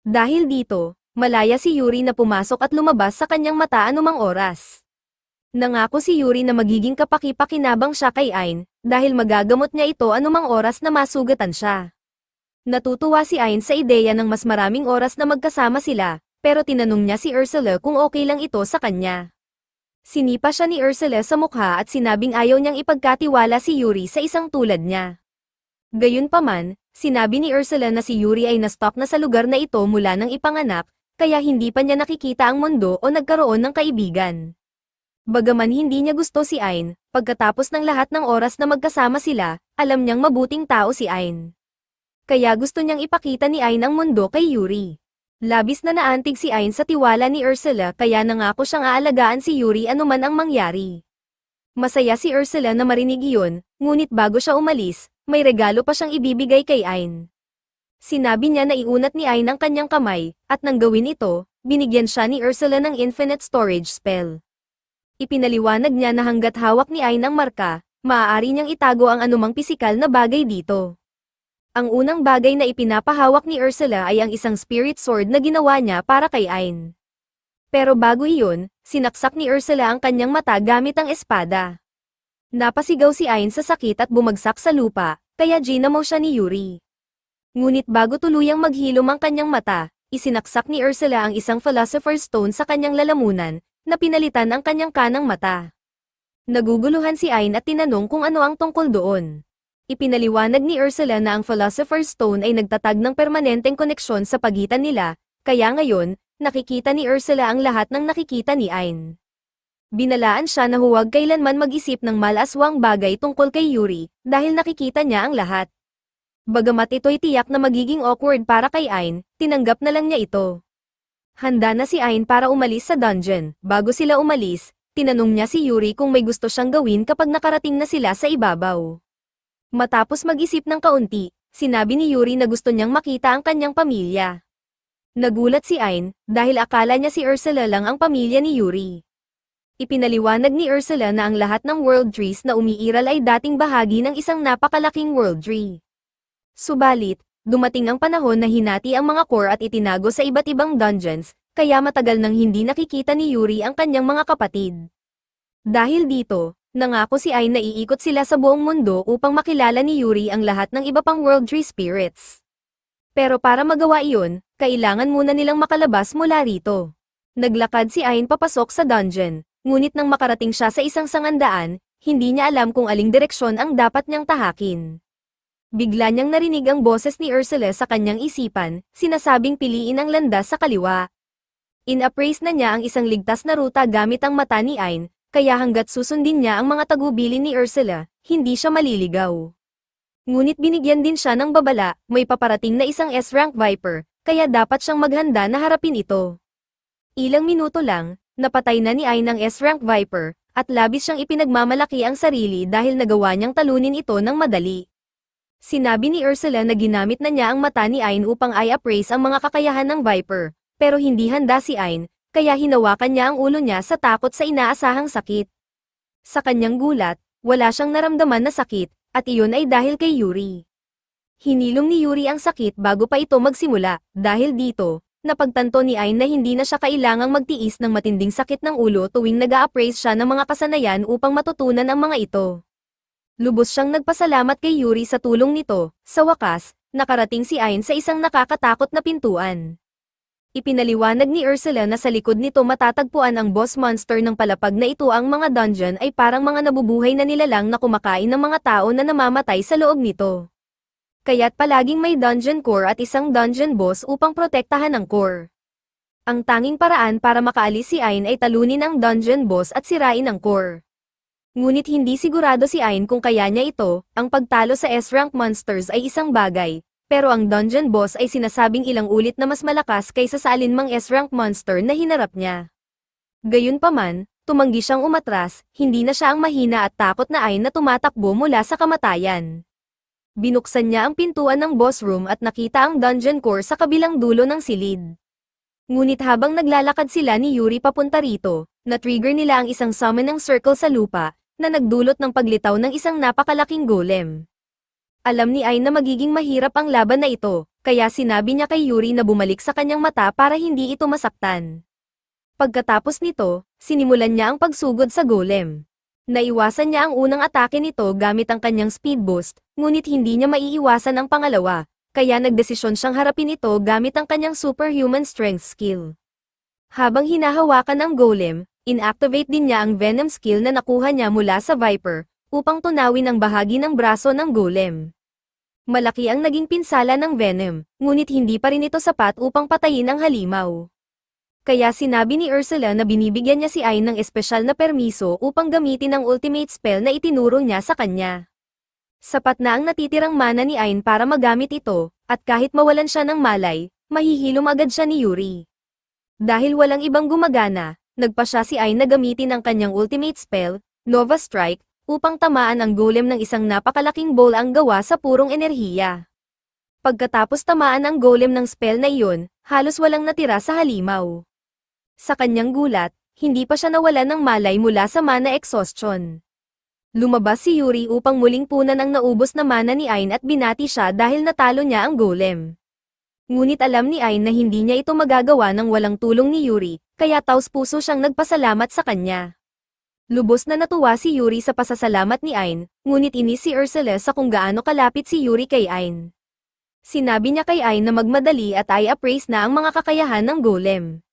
Dahil dito, malaya si Yuri na pumasok at lumabas sa kanyang mata anumang oras. Nangako si Yuri na magiging kapaki-pakinabang siya kay Ain, dahil magagamot niya ito anumang oras na masugatan siya. Natutuwa si Ain sa ideya ng mas maraming oras na magkasama sila, pero tinanong niya si Ursula kung okay lang ito sa kanya. Sinipa siya ni Ursula sa mukha at sinabing ayaw niyang ipagkatiwala si Yuri sa isang tulad niya. Gayunpaman, sinabi ni Ursula na si Yuri ay na-stuck na sa lugar na ito mula nang ipanganak, kaya hindi pa niya nakikita ang mundo o nagkaroon ng kaibigan. Bagaman hindi niya gusto si Ain, pagkatapos ng lahat ng oras na magkasama sila, alam niyang mabuting tao si Ain. Kaya gusto niyang ipakita ni Ain ang mundo kay Yuri. Labis na naantig si Ain sa tiwala ni Ursula kaya nangako siyang aalagaan si Yuri anuman ang mangyari. Masaya si Ursula na marinig iyon, ngunit bago siya umalis, may regalo pa siyang ibibigay kay Ain. Sinabi niya na iunat ni Ain ang kanyang kamay, at nang gawin ito, binigyan siya ni Ursula ng infinite storage spell. Ipinaliwanag niya na hanggat hawak ni Ain ang marka, maaari niyang itago ang anumang pisikal na bagay dito. Ang unang bagay na ipinapahawak ni Ursula ay ang isang spirit sword na ginawa niya para kay Ain. Pero bago iyon, sinaksak ni Ursula ang kanyang mata gamit ang espada. Napasigaw si Ain sa sakit at bumagsak sa lupa, kaya ginamo siya ni Yuri. Ngunit bago tuluyang maghilom ang kanyang mata, isinaksak ni Ursula ang isang Philosopher's Stone sa kanyang lalamunan, na pinalitan ang kanyang kanang mata. Naguguluhan si Ain at tinanong kung ano ang tungkol doon. Ipinaliwanag ni Ursula na ang Philosopher's Stone ay nagtatag ng permanenteng koneksyon sa pagitan nila, kaya ngayon, nakikita ni Ursula ang lahat ng nakikita ni Ain. Binalaan siya na huwag kailanman mag-isip ng malaswang bagay tungkol kay Yuri, dahil nakikita niya ang lahat. Bagamat ito'y tiyak na magiging awkward para kay Ain, tinanggap na lang niya ito. Handa na si Ain para umalis sa dungeon. Bago sila umalis, tinanong niya si Yuri kung may gusto siyang gawin kapag nakarating na sila sa ibabaw. Matapos mag-isip ng kaunti, sinabi ni Yuri na gusto niyang makita ang kanyang pamilya. Nagulat si Ain, dahil akala niya si Ursula lang ang pamilya ni Yuri. Ipinaliwanag ni Ursula na ang lahat ng world trees na umiiral ay dating bahagi ng isang napakalaking world tree. Subalit, dumating ang panahon na hinati ang mga core at itinago sa iba't ibang dungeons, kaya matagal nang hindi nakikita ni Yuri ang kanyang mga kapatid. Dahil dito, nangako si Ain na iikot sila sa buong mundo upang makilala ni Yuri ang lahat ng iba pang World Tree Spirits. Pero para magawa iyon, kailangan muna nilang makalabas mula rito. Naglakad si Ain papasok sa dungeon, ngunit nang makarating siya sa isang sangandaan, hindi niya alam kung aling direksyon ang dapat niyang tahakin. Bigla niyang narinig ang boses ni Ursula sa kanyang isipan, sinasabing piliin ang landas sa kaliwa. In-appraise na niya ang isang ligtas na ruta gamit ang mata ni Ain, kaya hanggat susundin niya ang mga tagubilin ni Ursula, hindi siya maliligaw. Ngunit binigyan din siya ng babala, may paparating na isang S-rank Viper, kaya dapat siyang maghanda na harapin ito. Ilang minuto lang, napatay na ni Ain ang S-rank Viper, at labis siyang ipinagmamalaki ang sarili dahil nagawa niyang talunin ito ng madali. Sinabi ni Ursula na ginamit na niya ang mata ni Ain upang i-appraise ang mga kakayahan ng Viper, pero hindi handa si Ain, kaya hinawakan niya ang ulo niya sa takot sa inaasahang sakit. Sa kanyang gulat, wala siyang naramdaman na sakit, at iyon ay dahil kay Yuri. Hinilom ni Yuri ang sakit bago pa ito magsimula, dahil dito, napagtanto ni Ain na hindi na siya kailangang magtiis ng matinding sakit ng ulo tuwing nag-a-appraise siya ng mga kasanayan upang matutunan ang mga ito. Lubos siyang nagpasalamat kay Yuri sa tulong nito. Sa wakas, nakarating si Ain sa isang nakakatakot na pintuan. Ipinaliwanag ni Ursula na sa likod nito matatagpuan ang boss monster ng palapag na ito. Ang mga dungeon ay parang mga nabubuhay na nilalang na kumakain ng mga tao na namamatay sa loob nito. Kaya't palaging may dungeon core at isang dungeon boss upang protektahan ang core. Ang tanging paraan para makaalis si Ain ay talunin ang dungeon boss at sirain ang core. Ngunit hindi sigurado si Ain kung kaya niya ito. Ang pagtalo sa S-rank monsters ay isang bagay, pero ang dungeon boss ay sinasabing ilang ulit na mas malakas kaysa sa alinmang S-rank monster na hinarap niya. Gayunpaman, tumanggi siyang umatras, hindi na siya ang mahina at takot na Ain na tumatakbo mula sa kamatayan. Binuksan niya ang pintuan ng boss room at nakita ang dungeon core sa kabilang dulo ng silid. Ngunit habang naglalakad sila ni Yuri papunta rito, na-trigger nila ang isang summoning circle sa lupa, na nagdulot ng paglitaw ng isang napakalaking golem. Alam ni Ain na magiging mahirap ang laban na ito, kaya sinabi niya kay Yuri na bumalik sa kanyang mata para hindi ito masaktan. Pagkatapos nito, sinimulan niya ang pagsugod sa golem. Naiwasan niya ang unang atake nito gamit ang kanyang speed boost, ngunit hindi niya maiiwasan ang pangalawa, kaya nagdesisyon siyang harapin ito gamit ang kanyang superhuman strength skill. Habang hinahawakan ang golem, inactivate din niya ang venom skill na nakuha niya mula sa Viper, upang tunawin ang bahagi ng braso ng golem. Malaki ang naging pinsala ng venom, ngunit hindi pa rin ito sapat upang patayin ang halimaw. Kaya sinabi ni Ursula na binibigyan niya si Ain ng espesyal na permiso upang gamitin ang ultimate spell na itinuro niya sa kanya. Sapat na ang natitirang mana ni Ain para magamit ito, at kahit mawalan siya ng malay, mahihilom agad siya ni Yuri. Dahil walang ibang gumagana, nagpa siya si Ain na gamitin ang kanyang ultimate spell, Nova Strike, upang tamaan ang golem ng isang napakalaking bowl ang gawa sa purong enerhiya. Pagkatapos tamaan ang golem ng spell na iyon, halos walang natira sa halimaw. Sa kanyang gulat, hindi pa siya nawalan ng malay mula sa mana exhaustion. Lumabas si Yuri upang muling punan ang naubos na mana ni Ain at binati siya dahil natalo niya ang golem. Ngunit alam ni Ain na hindi niya ito magagawa nang walang tulong ni Yuri, kaya taos-puso siyang nagpasalamat sa kanya. Lubos na natuwa si Yuri sa pasasalamat ni Ain, ngunit inis si Ursula sa kung gaano kalapit si Yuri kay Ain. Sinabi niya kay Ain na magmadali at i-appraise na ang mga kakayahan ng golem.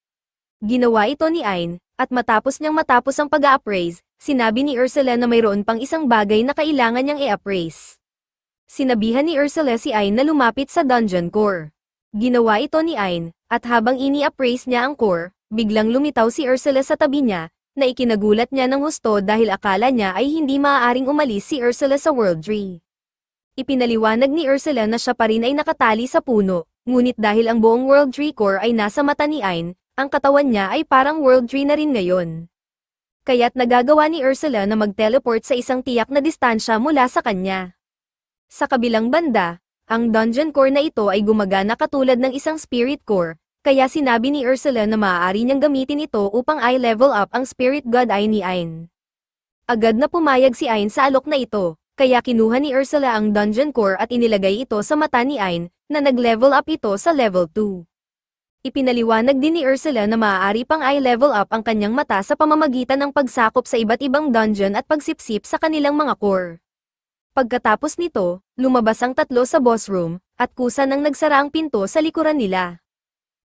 Ginawa ito ni Ain, at matapos ang pag-a-appraise, sinabi ni Ursula na mayroon pang isang bagay na kailangan niyang i-appraise. Sinabihan ni Ursula si Ain na lumapit sa dungeon core. Ginawa ito ni Ain, at habang ini-appraise niya ang core, biglang lumitaw si Ursula sa tabi niya, na ikinagulat niya ng husto dahil akala niya ay hindi maaaring umalis si Ursula sa World Tree. Ipinaliwanag ni Ursula na siya pa rin ay nakatali sa puno, ngunit dahil ang buong World Tree core ay nasa mata ni Ain, ang katawan niya ay parang World Tree na rin ngayon. Kaya't nagagawa ni Ursula na mag-teleport sa isang tiyak na distansya mula sa kanya. Sa kabilang banda, ang dungeon core na ito ay gumagana katulad ng isang spirit core, kaya sinabi ni Ursula na maaari niyang gamitin ito upang i-level up ang spirit god eye ni Ain. Agad na pumayag si Ain sa alok na ito, kaya kinuha ni Ursula ang dungeon core at inilagay ito sa mata ni Ain, na nag-level up ito sa level 2. Ipinaliwanag din ni Ursula na maaari pang i-level up ang kanyang mata sa pamamagitan ng pagsakop sa iba't ibang dungeon at pagsipsip sa kanilang mga core. Pagkatapos nito, lumabas ang tatlo sa boss room, at kusa nang nagsara ang pinto sa likuran nila.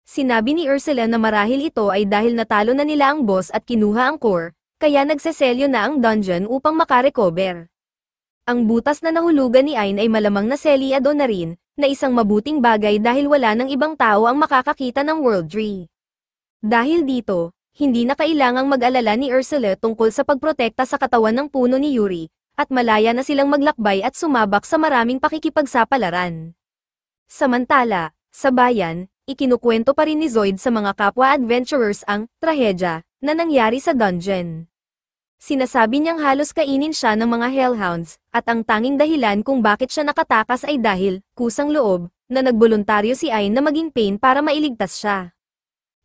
Sinabi ni Ursula na marahil ito ay dahil natalo na nila ang boss at kinuha ang core, kaya nagseselyo na ang dungeon upang makarecover. Ang butas na nahulugan ni Ain ay malamang na selyado na rin, na isang mabuting bagay dahil wala ng ibang tao ang makakakita ng World Tree. Dahil dito, hindi na kailangang mag-alala ni Ursula tungkol sa pagprotekta sa katawan ng puno ni Yuri, at malaya na silang maglakbay at sumabak sa maraming pakikipagsapalaran. Samantala, sa bayan, ikinukwento pa rin ni Zoid sa mga kapwa adventurers ang trahedya na nangyari sa dungeon. Sinasabi niyang halos kainin siya ng mga hellhounds, at ang tanging dahilan kung bakit siya nakatakas ay dahil, kusang loob, na nagboluntaryo si Ain na maging pain para mailigtas siya.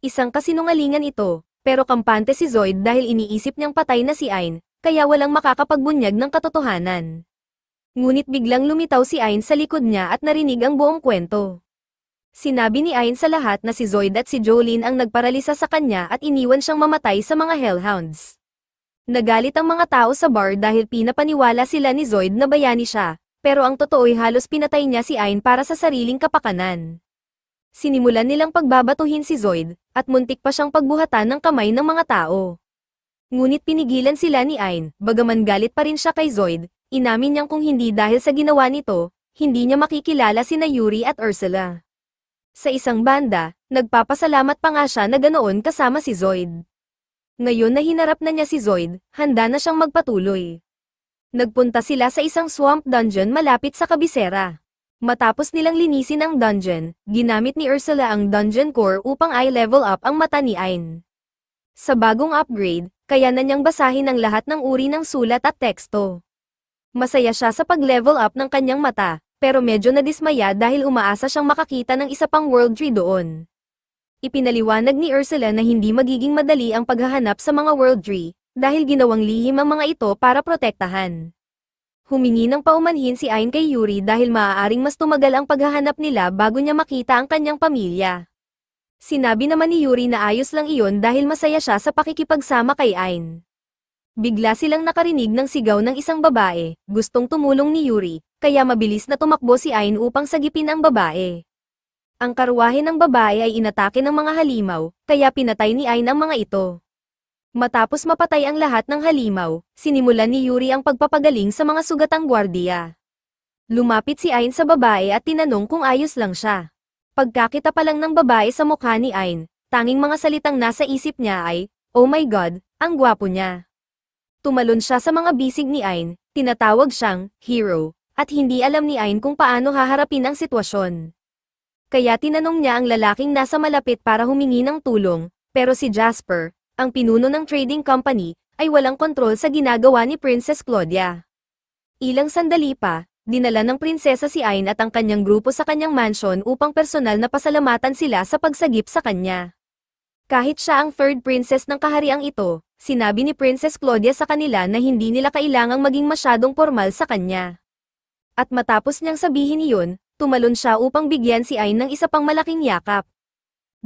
Isang kasinungalingan ito, pero kampante si Zoid dahil iniisip niyang patay na si Ain, kaya walang makakapagbunyag ng katotohanan. Ngunit biglang lumitaw si Ain sa likod niya at narinig ang buong kwento. Sinabi ni Ain sa lahat na si Zoid at si Jolene ang nagparalisa sa kanya at iniwan siyang mamatay sa mga Hellhounds. Nagalit ang mga tao sa bar dahil pinapaniwala sila ni Zoid na bayani siya, pero ang totoo'y halos pinatay niya si Ain para sa sariling kapakanan. Sinimulan nilang pagbabatuhin si Zoid, at muntik pa siyang pagbuhatan ng kamay ng mga tao. Ngunit pinigilan sila ni Ain, bagaman galit pa rin siya kay Zoid, inamin niyang kung hindi dahil sa ginawa nito, hindi niya makikilala sina Yuri at Ursula. Sa isang banda, nagpapasalamat pa nga siya na ganoon kasama si Zoid. Ngayon na hinarap na niya si Zoid, handa na siyang magpatuloy. Nagpunta sila sa isang swamp dungeon malapit sa kabisera. Matapos nilang linisin ang dungeon, ginamit ni Ursula ang dungeon core upang i-level up ang mata ni Ain. Sa bagong upgrade, kaya na niyang basahin ang lahat ng uri ng sulat at teksto. Masaya siya sa pag-level up ng kanyang mata, pero medyo nadismaya dahil umaasa siyang makakita ng isa pang world tree doon. Ipinaliwanag ni Ursula na hindi magiging madali ang paghahanap sa mga world tree, dahil ginawang lihim ang mga ito para protektahan. Humingi ng paumanhin si Ain kay Yuri dahil maaaring mas tumagal ang paghahanap nila bago niya makita ang kanyang pamilya. Sinabi naman ni Yuri na ayos lang iyon dahil masaya siya sa pakikipagsama kay Ain. Bigla silang nakarinig ng sigaw ng isang babae, gustong tumulong ni Yuri, kaya mabilis na tumakbo si Ain upang sagipin ang babae. Ang karwahe ng babae ay inatake ng mga halimaw, kaya pinatay ni Ain ang mga ito. Matapos mapatay ang lahat ng halimaw, sinimulan ni Yuri ang pagpapagaling sa mga sugatang gwardiya. Lumapit si Ain sa babae at tinanong kung ayos lang siya. Pagkakita pa lang ng babae sa mukha ni Ain, tanging mga salitang nasa isip niya ay, "Oh my God, ang gwapo niya." Tumalon siya sa mga bisig ni Ain, tinatawag siyang hero, at hindi alam ni Ain kung paano haharapin ang sitwasyon. Kaya tinanong niya ang lalaking nasa malapit para humingi ng tulong, pero si Jasper, ang pinuno ng trading company, ay walang kontrol sa ginagawa ni Princess Claudia. Ilang sandali pa, dinala ng prinsesa si Ain at ang kanyang grupo sa kanyang mansion upang personal na pasalamatan sila sa pagsagip sa kanya. Kahit siya ang third princess ng kahariang ito, sinabi ni Princess Claudia sa kanila na hindi nila kailangang maging masyadong formal sa kanya. At matapos niyang sabihin iyon, tumalon siya upang bigyan si Ain ng isa pang malaking yakap.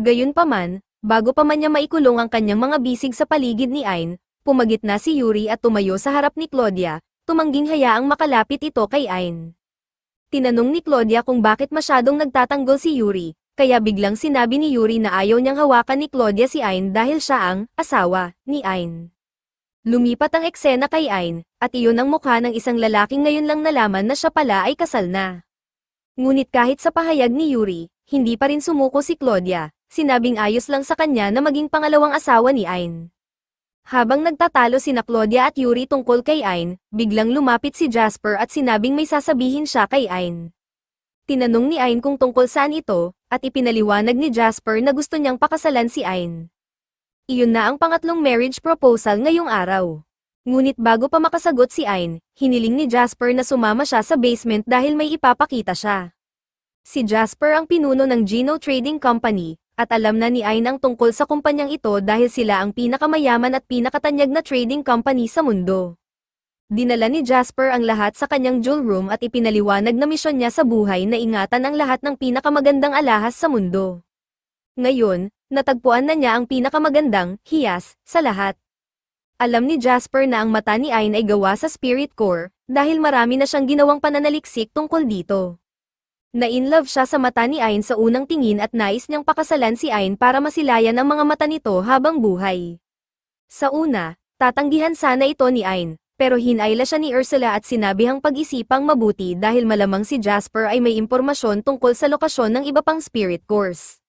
Gayunpaman, bago pa man niya maikulong ang kanyang mga bisig sa paligid ni Ain, pumagitna si Yuri at tumayo sa harap ni Claudia, tumangging hayaang makalapit ito kay Ain. Tinanong ni Claudia kung bakit masyadong nagtatanggol si Yuri, kaya biglang sinabi ni Yuri na ayaw niyang hawakan ni Claudia si Ain dahil siya ang asawa ni Ain. Lumipat ang eksena kay Ain, at iyon ang mukha ng isang lalaking ngayon lang nalaman na siya pala ay kasal na. Ngunit kahit sa pahayag ni Yuri, hindi pa rin sumuko si Claudia, sinabing ayos lang sa kanya na maging pangalawang asawa ni Ain. Habang nagtatalo sina Claudia at Yuri tungkol kay Ain, biglang lumapit si Jasper at sinabing may sasabihin siya kay Ain. Tinanong ni Ain kung tungkol saan ito, at ipinaliwanag ni Jasper na gusto niyang pakasalan si Ain. Iyon na ang pangatlong marriage proposal ngayong araw. Ngunit bago pa makasagot si Ain, hiniling ni Jasper na sumama siya sa basement dahil may ipapakita siya. Si Jasper ang pinuno ng Geno Trading Company, at alam na ni Ain ang tungkol sa kumpanyang ito dahil sila ang pinakamayaman at pinakatanyag na trading company sa mundo. Dinala ni Jasper ang lahat sa kanyang jewel room at ipinaliwanag na misyon niya sa buhay na ingatan ang lahat ng pinakamagandang alahas sa mundo. Ngayon, natagpuan na niya ang pinakamagandang hiyas sa lahat. Alam ni Jasper na ang mata ni Ain ay gawa sa spirit core, dahil marami na siyang ginawang pananaliksik tungkol dito. Na-inlove siya sa mata ni Ain sa unang tingin at nais niyang pakasalan si Ain para masilayan ang mga mata nito habang buhay. Sa una, tatanggihan sana ito ni Ain, pero hinayla siya ni Ursula at sinabihang pag-isipang mabuti dahil malamang si Jasper ay may impormasyon tungkol sa lokasyon ng iba pang spirit cores.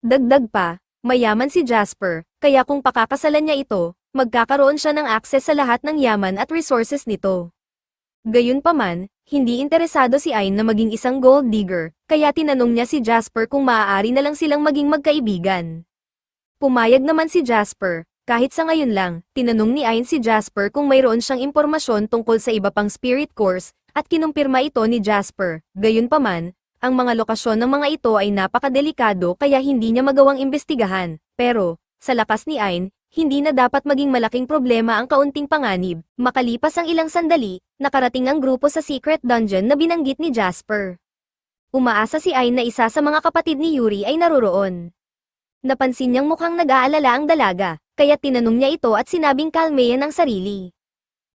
Dagdag pa, mayaman si Jasper, kaya kung pakakasalan niya ito, magkakaroon siya ng access sa lahat ng yaman at resources nito. Gayunpaman, hindi interesado si Ain na maging isang gold digger, kaya tinanong niya si Jasper kung maaari na lang silang maging magkaibigan. Pumayag naman si Jasper, kahit sa ngayon lang, tinanong ni Ain si Jasper kung mayroon siyang impormasyon tungkol sa iba pang spirit cores, at kinumpirma ito ni Jasper. Gayunpaman, ang mga lokasyon ng mga ito ay napakadelikado kaya hindi niya magawang imbestigahan, pero, sa lakas ni Ain, hindi na dapat maging malaking problema ang kaunting panganib. Makalipas ang ilang sandali, nakarating ang grupo sa secret dungeon na binanggit ni Jasper. Umaasa si Ain na isa sa mga kapatid ni Yuri ay naroroon. Napansin niyang mukhang nag-aalala ang dalaga, kaya tinanong niya ito at sinabing kalmayan ang sarili.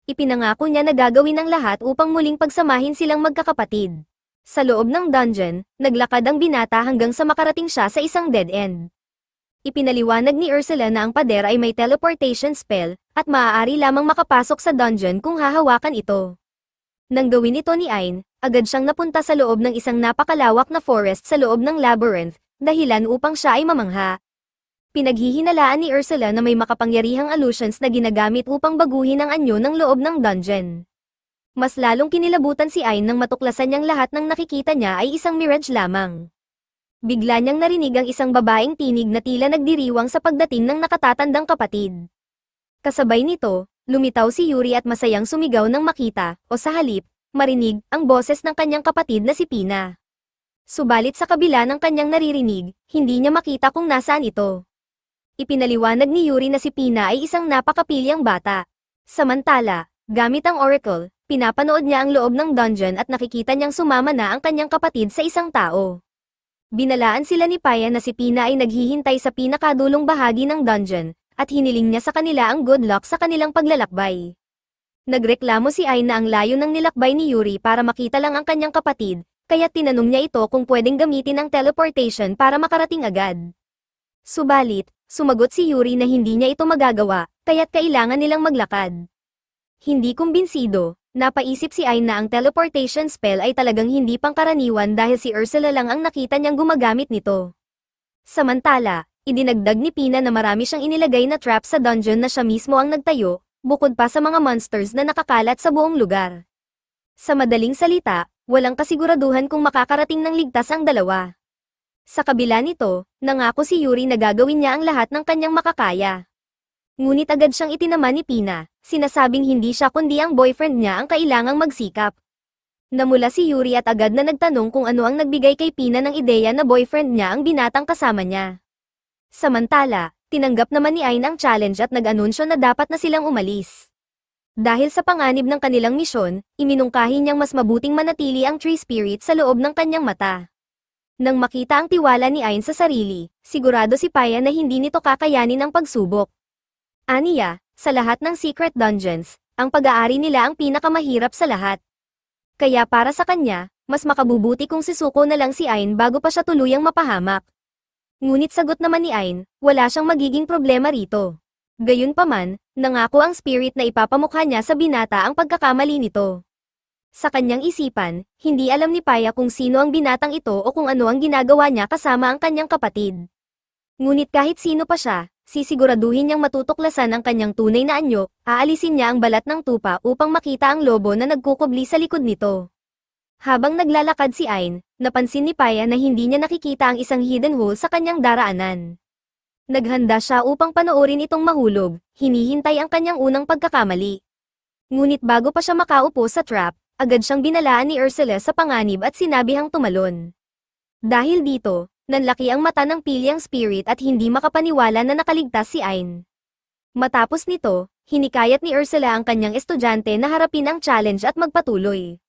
Ipinangako niya na gagawin ang lahat upang muling pagsamahin silang magkakapatid. Sa loob ng dungeon, naglakad ang binata hanggang sa makarating siya sa isang dead end. Ipinaliwanag ni Ursula na ang pader ay may teleportation spell, at maaari lamang makapasok sa dungeon kung hahawakan ito. Nang gawin ito ni Ain, agad siyang napunta sa loob ng isang napakalawak na forest sa loob ng labyrinth, dahilan upang siya ay mamangha. Pinaghihinalaan ni Ursula na may makapangyarihang illusions na ginagamit upang baguhin ang anyo ng loob ng dungeon. Mas lalong kinilabutan si Ain nang matuklasan niyang lahat ng nakikita niya ay isang mirage lamang. Bigla niyang narinig ang isang babaeng tinig na tila nagdiriwang sa pagdating ng nakatatandang kapatid. Kasabay nito, lumitaw si Yuri at masayang sumigaw nang makita, o sa halip, marinig, ang boses ng kanyang kapatid na si Pina. Subalit sa kabila ng kanyang naririnig, hindi niya makita kung nasaan ito. Ipinaliwanag ni Yuri na si Pina ay isang napakapilyang bata. Samantala, gamit ang oracle, pinapanood niya ang loob ng dungeon at nakikita niyang sumama na ang kanyang kapatid sa isang tao. Binalaan sila ni Paya na si Pina ay naghihintay sa pinakadulong bahagi ng dungeon, at hiniling niya sa kanila ang good luck sa kanilang paglalakbay. Nagreklamo si Ain na ang layo ng nilakbay ni Yuri para makita lang ang kanyang kapatid, kaya tinanong niya ito kung pwedeng gamitin ang teleportation para makarating agad. Subalit, sumagot si Yuri na hindi niya ito magagawa, kaya't kailangan nilang maglakad. Hindi kumbinsido, napaisip si Ain na ang teleportation spell ay talagang hindi pangkaraniwan dahil si Ursula lang ang nakita niyang gumagamit nito. Samantala, idinagdag ni Pina na marami siyang inilagay na trap sa dungeon na siya mismo ang nagtayo, bukod pa sa mga monsters na nakakalat sa buong lugar. Sa madaling salita, walang kasiguraduhan kung makakarating ng ligtas ang dalawa. Sa kabila nito, nangako si Yuri na gagawin niya ang lahat ng kanyang makakaya. Ngunit agad siyang itinama ni Pina, sinasabing hindi siya kundi ang boyfriend niya ang kailangang magsikap. Namula si Yuri at agad na nagtanong kung ano ang nagbigay kay Pina ng ideya na boyfriend niya ang binatang kasama niya. Samantala, tinanggap naman ni Ain ang challenge at nag-anunsyo na dapat na silang umalis. Dahil sa panganib ng kanilang misyon, iminungkahi niyang mas mabuting manatili ang tree spirit sa loob ng kanyang mata. Nang makita ang tiwala ni Ain sa sarili, sigurado si Paya na hindi nito kakayanin ang pagsubok. Aniya, sa lahat ng secret dungeons, ang pag-aari nila ang pinakamahirap sa lahat. Kaya para sa kanya, mas makabubuti kung sisuko na lang si Ain bago pa siya tuluyang mapahamak. Ngunit sagot naman ni Ain, wala siyang magiging problema rito. Gayunpaman, nangako ang spirit na ipapamukha niya sa binata ang pagkakamali nito. Sa kanyang isipan, hindi alam ni Paya kung sino ang binatang ito o kung ano ang ginagawa niya kasama ang kanyang kapatid. Ngunit kahit sino pa siya, sisiguraduhin niyang matutuklasan ang kanyang tunay na anyo, aalisin niya ang balat ng tupa upang makita ang lobo na nagkukubli sa likod nito. Habang naglalakad si Ain, napansin ni Paya na hindi niya nakikita ang isang hidden hole sa kanyang daraanan. Naghanda siya upang panoorin itong mahulog, hinihintay ang kanyang unang pagkakamali. Ngunit bago pa siya makaupo sa trap, agad siyang binalaan ni Ursula sa panganib at sinabihang tumalon. Dahil dito, nanlaki ang mata ng pilyang spirit at hindi makapaniwala na nakaligtas si Ain. Matapos nito, hinikayat ni Ursula ang kanyang estudyante na harapin ang challenge at magpatuloy.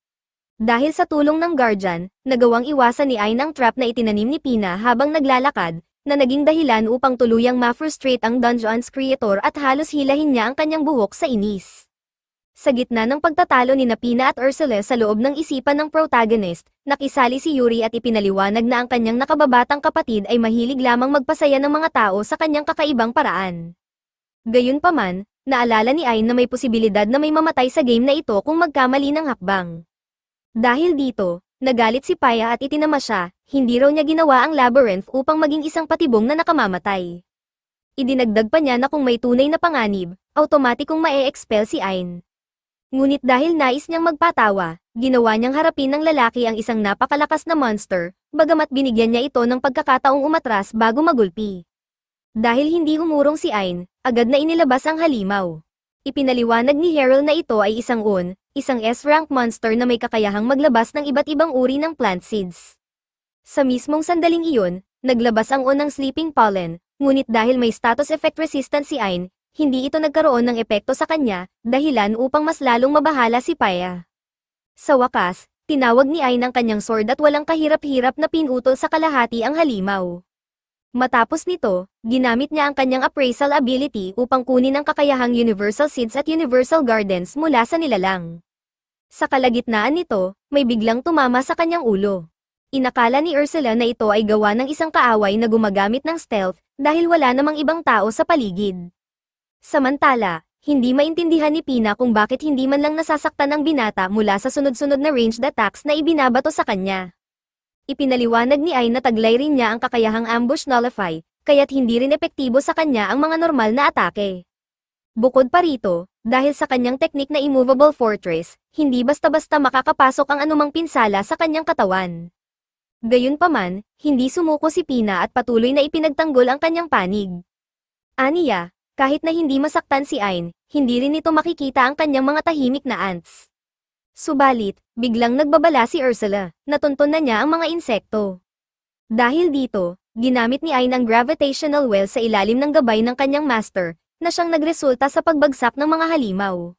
Dahil sa tulong ng guardian, nagawang iwasan ni Ain ang trap na itinanim ni Pina habang naglalakad, na naging dahilan upang tuluyang ma-frustrate ang dungeon's creator at halos hilahin niya ang kanyang buhok sa inis. Sa gitna ng pagtatalo ni Pina at Ursula sa loob ng isipan ng protagonist, nakisali si Yuri at ipinaliwanag na ang kanyang nakababatang kapatid ay mahilig lamang magpasaya ng mga tao sa kanyang kakaibang paraan. Gayunpaman, naalala ni Ain na may posibilidad na may mamatay sa game na ito kung magkamali ng hakbang. Dahil dito, nagalit si Paya at itinama siya, hindi raw niya ginawa ang labyrinth upang maging isang patibong na nakamamatay. Idinagdag pa niya na kung may tunay na panganib, automatikong mae-expel si Ain. Ngunit dahil nais niyang magpatawa, ginawa niyang harapin ng lalaki ang isang napakalakas na monster, bagamat binigyan niya ito ng pagkakataong umatras bago magulpi. Dahil hindi umurong si Ain, agad na inilabas ang halimaw. Ipinaliwanag ni Harold na ito ay isang S-rank monster na may kakayahang maglabas ng iba't ibang uri ng plant seeds. Sa mismong sandaling iyon, naglabas ang unang sleeping pollen, ngunit dahil may status effect resistant si Ain, hindi ito nagkaroon ng epekto sa kanya, dahilan upang mas lalong mabahala si Paya. Sa wakas, tinawag ni Ain ang kanyang sword at walang kahirap-hirap na pinutol sa kalahati ang halimaw. Matapos nito, ginamit niya ang kanyang appraisal ability upang kunin ang kakayahang Universal Seeds at Universal Gardens mula sa nilalang. Sa kalagitnaan nito, may biglang tumama sa kanyang ulo. Inakala ni Ursula na ito ay gawa ng isang kaaway na gumagamit ng stealth dahil wala namang ibang tao sa paligid. Samantala, hindi maintindihan ni Pina kung bakit hindi man lang nasasaktan ang binata mula sa sunod-sunod na ranged attacks na ibinabato sa kanya. Ipinaliwanag ni Ain na taglay rin niya ang kakayahang ambush nullify, kaya't hindi rin epektibo sa kanya ang mga normal na atake. Bukod pa rito, dahil sa kanyang teknik na immovable fortress, hindi basta-basta makakapasok ang anumang pinsala sa kanyang katawan. Gayunpaman, hindi sumuko si Pina at patuloy na ipinagtanggol ang kanyang panig. Aniya, kahit na hindi masaktan si Ain, hindi rin ito makikita ang kanyang mga tahimik na ants. Subalit, biglang nagbabala si Ursula, natunton na niya ang mga insekto. Dahil dito, ginamit ni Ain ang gravitational well sa ilalim ng gabay ng kanyang master, na siyang nagresulta sa pagbagsak ng mga halimaw.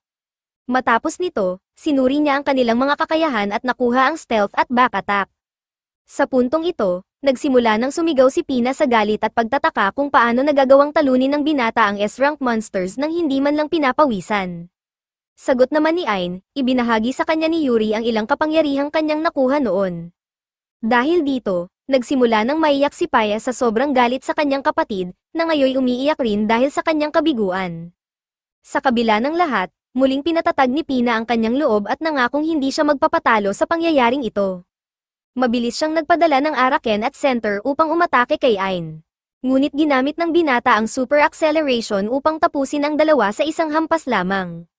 Matapos nito, sinuri niya ang kanilang mga kakayahan at nakuha ang stealth at back attack. Sa puntong ito, nagsimula nang sumigaw si Pina sa galit at pagtataka kung paano nagagawang talunin ng binata ang S-rank monsters nang hindi man lang pinapawisan. Sagot naman ni Ain, ibinahagi sa kanya ni Yuri ang ilang kapangyarihang kanyang nakuha noon. Dahil dito, nagsimula nang maiyak si Paya sa sobrang galit sa kanyang kapatid, na ngayoy umiiyak rin dahil sa kanyang kabiguan. Sa kabila ng lahat, muling pinatatag ni Pina ang kanyang loob at nangakong hindi siya magpapatalo sa pangyayaring ito. Mabilis siyang nagpadala ng Araken at Center upang umatake kay Ain. Ngunit ginamit ng binata ang Super Acceleration upang tapusin ang dalawa sa isang hampas lamang.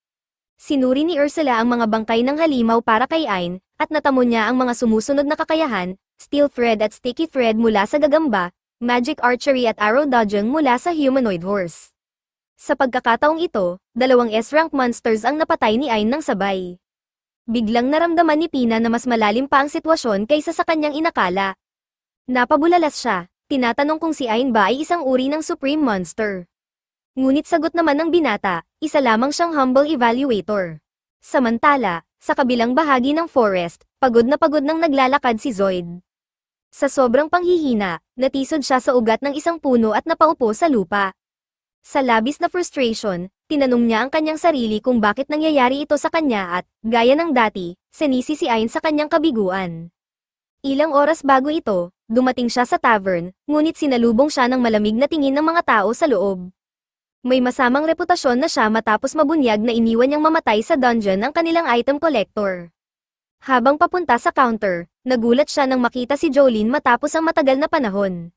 Sinuri ni Ursula ang mga bangkay ng halimaw para kay Ain, at natamo niya ang mga sumusunod na kakayahan, Steel Thread at Sticky Thread mula sa gagamba, Magic Archery at Arrow Dodging mula sa Humanoid Horse. Sa pagkakataong ito, dalawang S-rank monsters ang napatay ni Ain ng sabay. Biglang naramdaman ni Pina na mas malalim pa ang sitwasyon kaysa sa kanyang inakala. Napabulalas siya, tinatanong kung si Ain ba ay isang uri ng Supreme Monster. Ngunit sagot naman ng binata, isa lamang siyang humble evaluator. Samantala, sa kabilang bahagi ng forest, pagod nang naglalakad si Zoid. Sa sobrang panghihina, natisod siya sa ugat ng isang puno at napaupo sa lupa. Sa labis na frustration, tinanong niya ang kanyang sarili kung bakit nangyayari ito sa kanya at, gaya ng dati, sinisi si Ain sa kanyang kabiguan. Ilang oras bago ito, dumating siya sa tavern, ngunit sinalubong siya ng malamig na tingin ng mga tao sa loob. May masamang reputasyon na siya matapos mabunyag na iniwan niyang mamatay sa dungeon ang kanilang item collector. Habang papunta sa counter, nagulat siya nang makita si Jolene matapos ang matagal na panahon.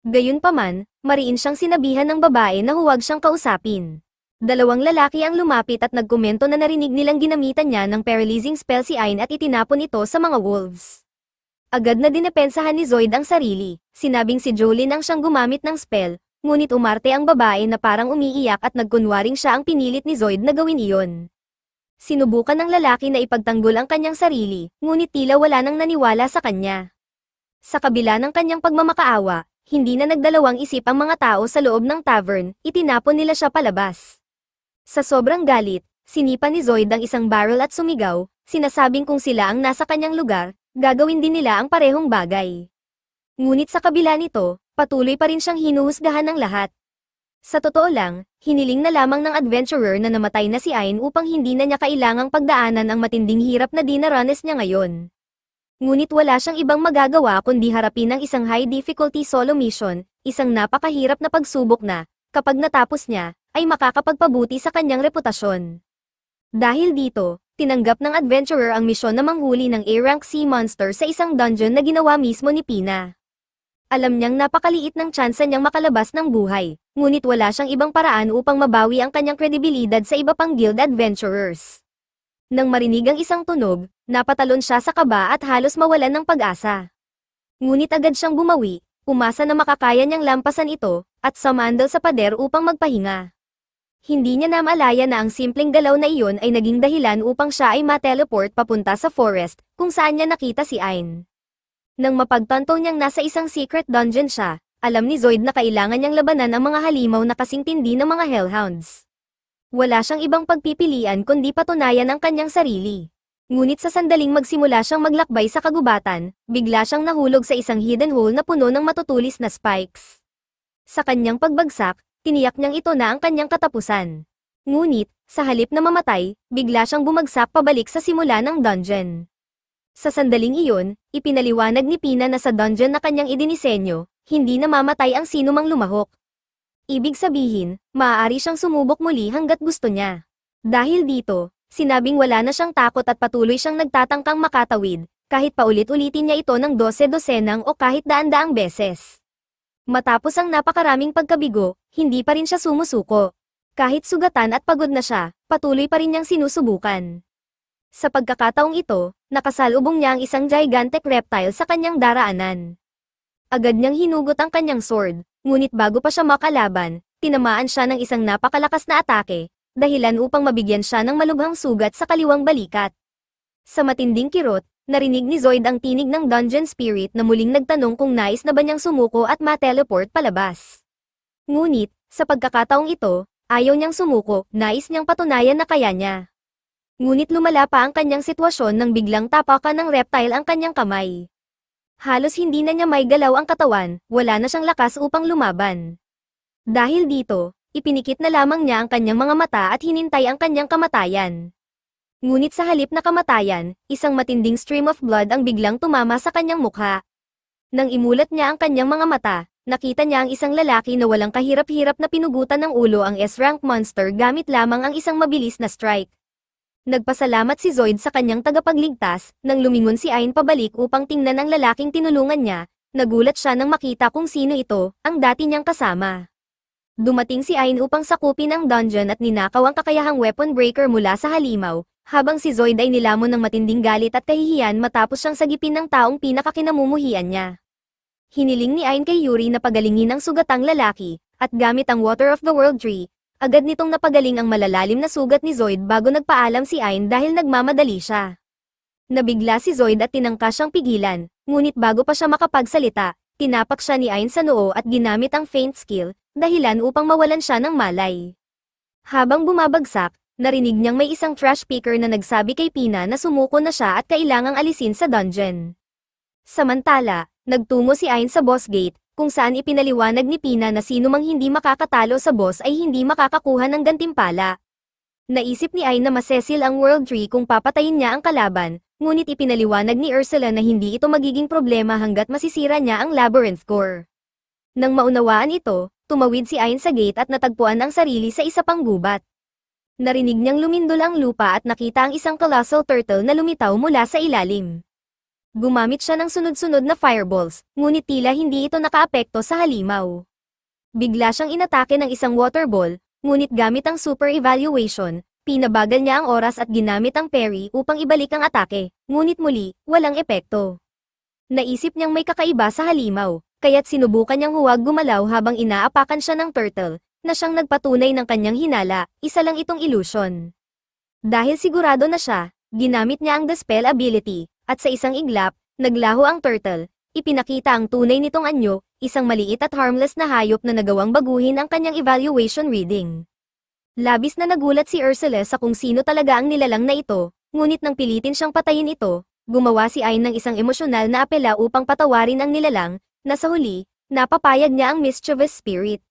Gayunpaman, mariin siyang sinabihan ng babae na huwag siyang kausapin. Dalawang lalaki ang lumapit at nagkomento na narinig nilang ginamitan niya ng paralyzing spell si Ain at itinapon ito sa mga wolves. Agad na dinepensahan ni Zoid ang sarili, sinabing si Jolene ang siyang gumamit ng spell, ngunit umarte ang babae na parang umiiyak at nagkunwaring siya ang pinilit ni Zoid na gawin iyon. Sinubukan ng lalaki na ipagtanggol ang kanyang sarili, ngunit tila wala nang naniwala sa kanya. Sa kabila ng kanyang pagmamakaawa, hindi na nagdalawang isip ang mga tao sa loob ng tavern, itinapon nila siya palabas. Sa sobrang galit, sinipa ni Zoid ang isang barrel at sumigaw, sinasabing kung sila ang nasa kanyang lugar, gagawin din nila ang parehong bagay. Ngunit sa kabila nito, patuloy pa rin siyang hinuhusgahan ng lahat. Sa totoo lang, hiniling na lamang ng adventurer na namatay na si Ain upang hindi na niya kailangang pagdaanan ang matinding hirap na dinaranas niya ngayon. Ngunit wala siyang ibang magagawa kundi harapin ang isang high-difficulty solo mission, isang napakahirap na pagsubok na, kapag natapos niya, ay makakapagpabuti sa kanyang reputasyon. Dahil dito, tinanggap ng adventurer ang misyon na manghuli ng A-rank sea monster sa isang dungeon na ginawa mismo ni Pina. Alam niyang napakaliit ng tsansa niyang makalabas ng buhay, ngunit wala siyang ibang paraan upang mabawi ang kanyang kredibilidad sa iba pang guild adventurers. Nang marinig ang isang tunog, napatalon siya sa kaba at halos mawalan ng pag-asa. Ngunit agad siyang bumawi, umasa na makakaya niyang lampasan ito, at sumandal sa pader upang magpahinga. Hindi niya namalaya na ang simpleng galaw na iyon ay naging dahilan upang siya ay ma-teleport papunta sa forest, kung saan niya nakita si Ain. Nang mapagtanto niyang nasa isang secret dungeon siya, alam ni Zoid na kailangan niyang labanan ang mga halimaw na kasing tindi ng mga Hellhounds. Wala siyang ibang pagpipilian kundi patunayan ang kanyang sarili. Ngunit sa sandaling magsimula siyang maglakbay sa kagubatan, bigla siyang nahulog sa isang hidden hole na puno ng matutulis na spikes. Sa kanyang pagbagsak, tiniyak niyang ito na ang kanyang katapusan. Ngunit, sa halip na mamatay, bigla siyang bumagsak pabalik sa simula ng dungeon. Sa sandaling iyon, ipinaliwanag ni Pina na sa dungeon na kanyang idinisenyo, hindi namamatay ang sinumang lumahok. Ibig sabihin, maaari siyang sumubok muli hanggat gusto niya. Dahil dito, sinabing wala na siyang takot at patuloy siyang nagtatangkang makatawid, kahit paulit-ulitin niya ito ng 12 o kahit daan-daang beses. Matapos ang napakaraming pagkabigo, hindi pa rin siya sumusuko. Kahit sugatan at pagod na siya, patuloy pa rin niyang sinusubukan. Sa pagkakataong ito, nakasalubong niya ang isang gigantic reptile sa kanyang daraanan. Agad niyang hinugot ang kanyang sword, ngunit bago pa siya makalaban, tinamaan siya ng isang napakalakas na atake, dahilan upang mabigyan siya ng malubhang sugat sa kaliwang balikat. Sa matinding kirot, narinig ni Zoid ang tinig ng dungeon spirit na muling nagtanong kung nais na ba niyang sumuko at ma-teleport palabas. Ngunit, sa pagkakataong ito, ayaw niyang sumuko, nais niyang patunayan na kaya niya. Ngunit lumala pa ang kanyang sitwasyon nang biglang tapakan ng reptile ang kanyang kamay. Halos hindi na niya maigalaw ang katawan, wala na siyang lakas upang lumaban. Dahil dito, ipinikit na lamang niya ang kanyang mga mata at hinintay ang kanyang kamatayan. Ngunit sa halip na kamatayan, isang matinding stream of blood ang biglang tumama sa kanyang mukha. Nang imulat niya ang kanyang mga mata, nakita niya ang isang lalaki na walang kahirap-hirap na pinugutan ng ulo ang S-rank monster gamit lamang ang isang mabilis na strike. Nagpasalamat si Zoid sa kanyang tagapagligtas, nang lumingon si Ain pabalik upang tingnan ang lalaking tinulungan niya, nagulat siya nang makita kung sino ito, ang dati niyang kasama. Dumating si Ain upang sakupin ang dungeon at ninakaw ang kakayahang weapon breaker mula sa halimaw, habang si Zoid ay nilamon ng matinding galit at kahihiyan matapos siyang sagipin ng taong pinakakinamumuhian niya. Hiniling ni Ain kay Yuri na pagalingin ang sugatang lalaki, at gamit ang Water of the World Tree, agad nitong napagaling ang malalalim na sugat ni Zoid bago nagpaalam si Ain dahil nagmamadali siya. Nabigla si Zoid at tinangka siyang pigilan, ngunit bago pa siya makapagsalita, tinapak siya ni Ain sa noo at ginamit ang feint skill, dahilan upang mawalan siya ng malay. Habang bumabagsak, narinig niyang may isang trash picker na nagsabi kay Pina na sumuko na siya at kailangang alisin sa dungeon. Samantala, nagtungo si Ain sa boss gate, kung saan ipinaliwanag ni Pina na sino mang hindi makakatalo sa boss ay hindi makakakuha ng gantimpala. Naisip ni Ain na masesil ang World Tree kung papatayin niya ang kalaban, ngunit ipinaliwanag ni Ursula na hindi ito magiging problema hanggat masisira niya ang Labyrinth Core. Nang maunawaan ito, tumawid si Ain sa gate at natagpuan ang sarili sa isa pang gubat. Narinig niyang lumindol ang lupa at nakita ang isang colossal turtle na lumitaw mula sa ilalim. Gumamit siya ng sunod-sunod na fireballs, ngunit tila hindi ito nakaapekto sa halimaw. Bigla siyang inatake ng isang water ball, ngunit gamit ang super evaluation, pinabagal niya ang oras at ginamit ang parry upang ibalik ang atake, ngunit muli, walang epekto. Naisip niyang may kakaiba sa halimaw, kaya't sinubukan niyang huwag gumalaw habang inaapakan siya ng turtle, na siyang nagpatunay ng kanyang hinala, isa lang itong illusion. Dahil sigurado na siya, ginamit niya ang dispel ability, at sa isang iglap, naglaho ang turtle, ipinakita ang tunay nitong anyo, isang maliit at harmless na hayop na nagawang baguhin ang kanyang evaluation reading. Labis na nagulat si Ursula sa kung sino talaga ang nilalang na ito, ngunit nang pilitin siyang patayin ito, gumawa si Ain ng isang emosyonal na apela upang patawarin ang nilalang, na sa huli, napapayag niya ang mischievous spirit.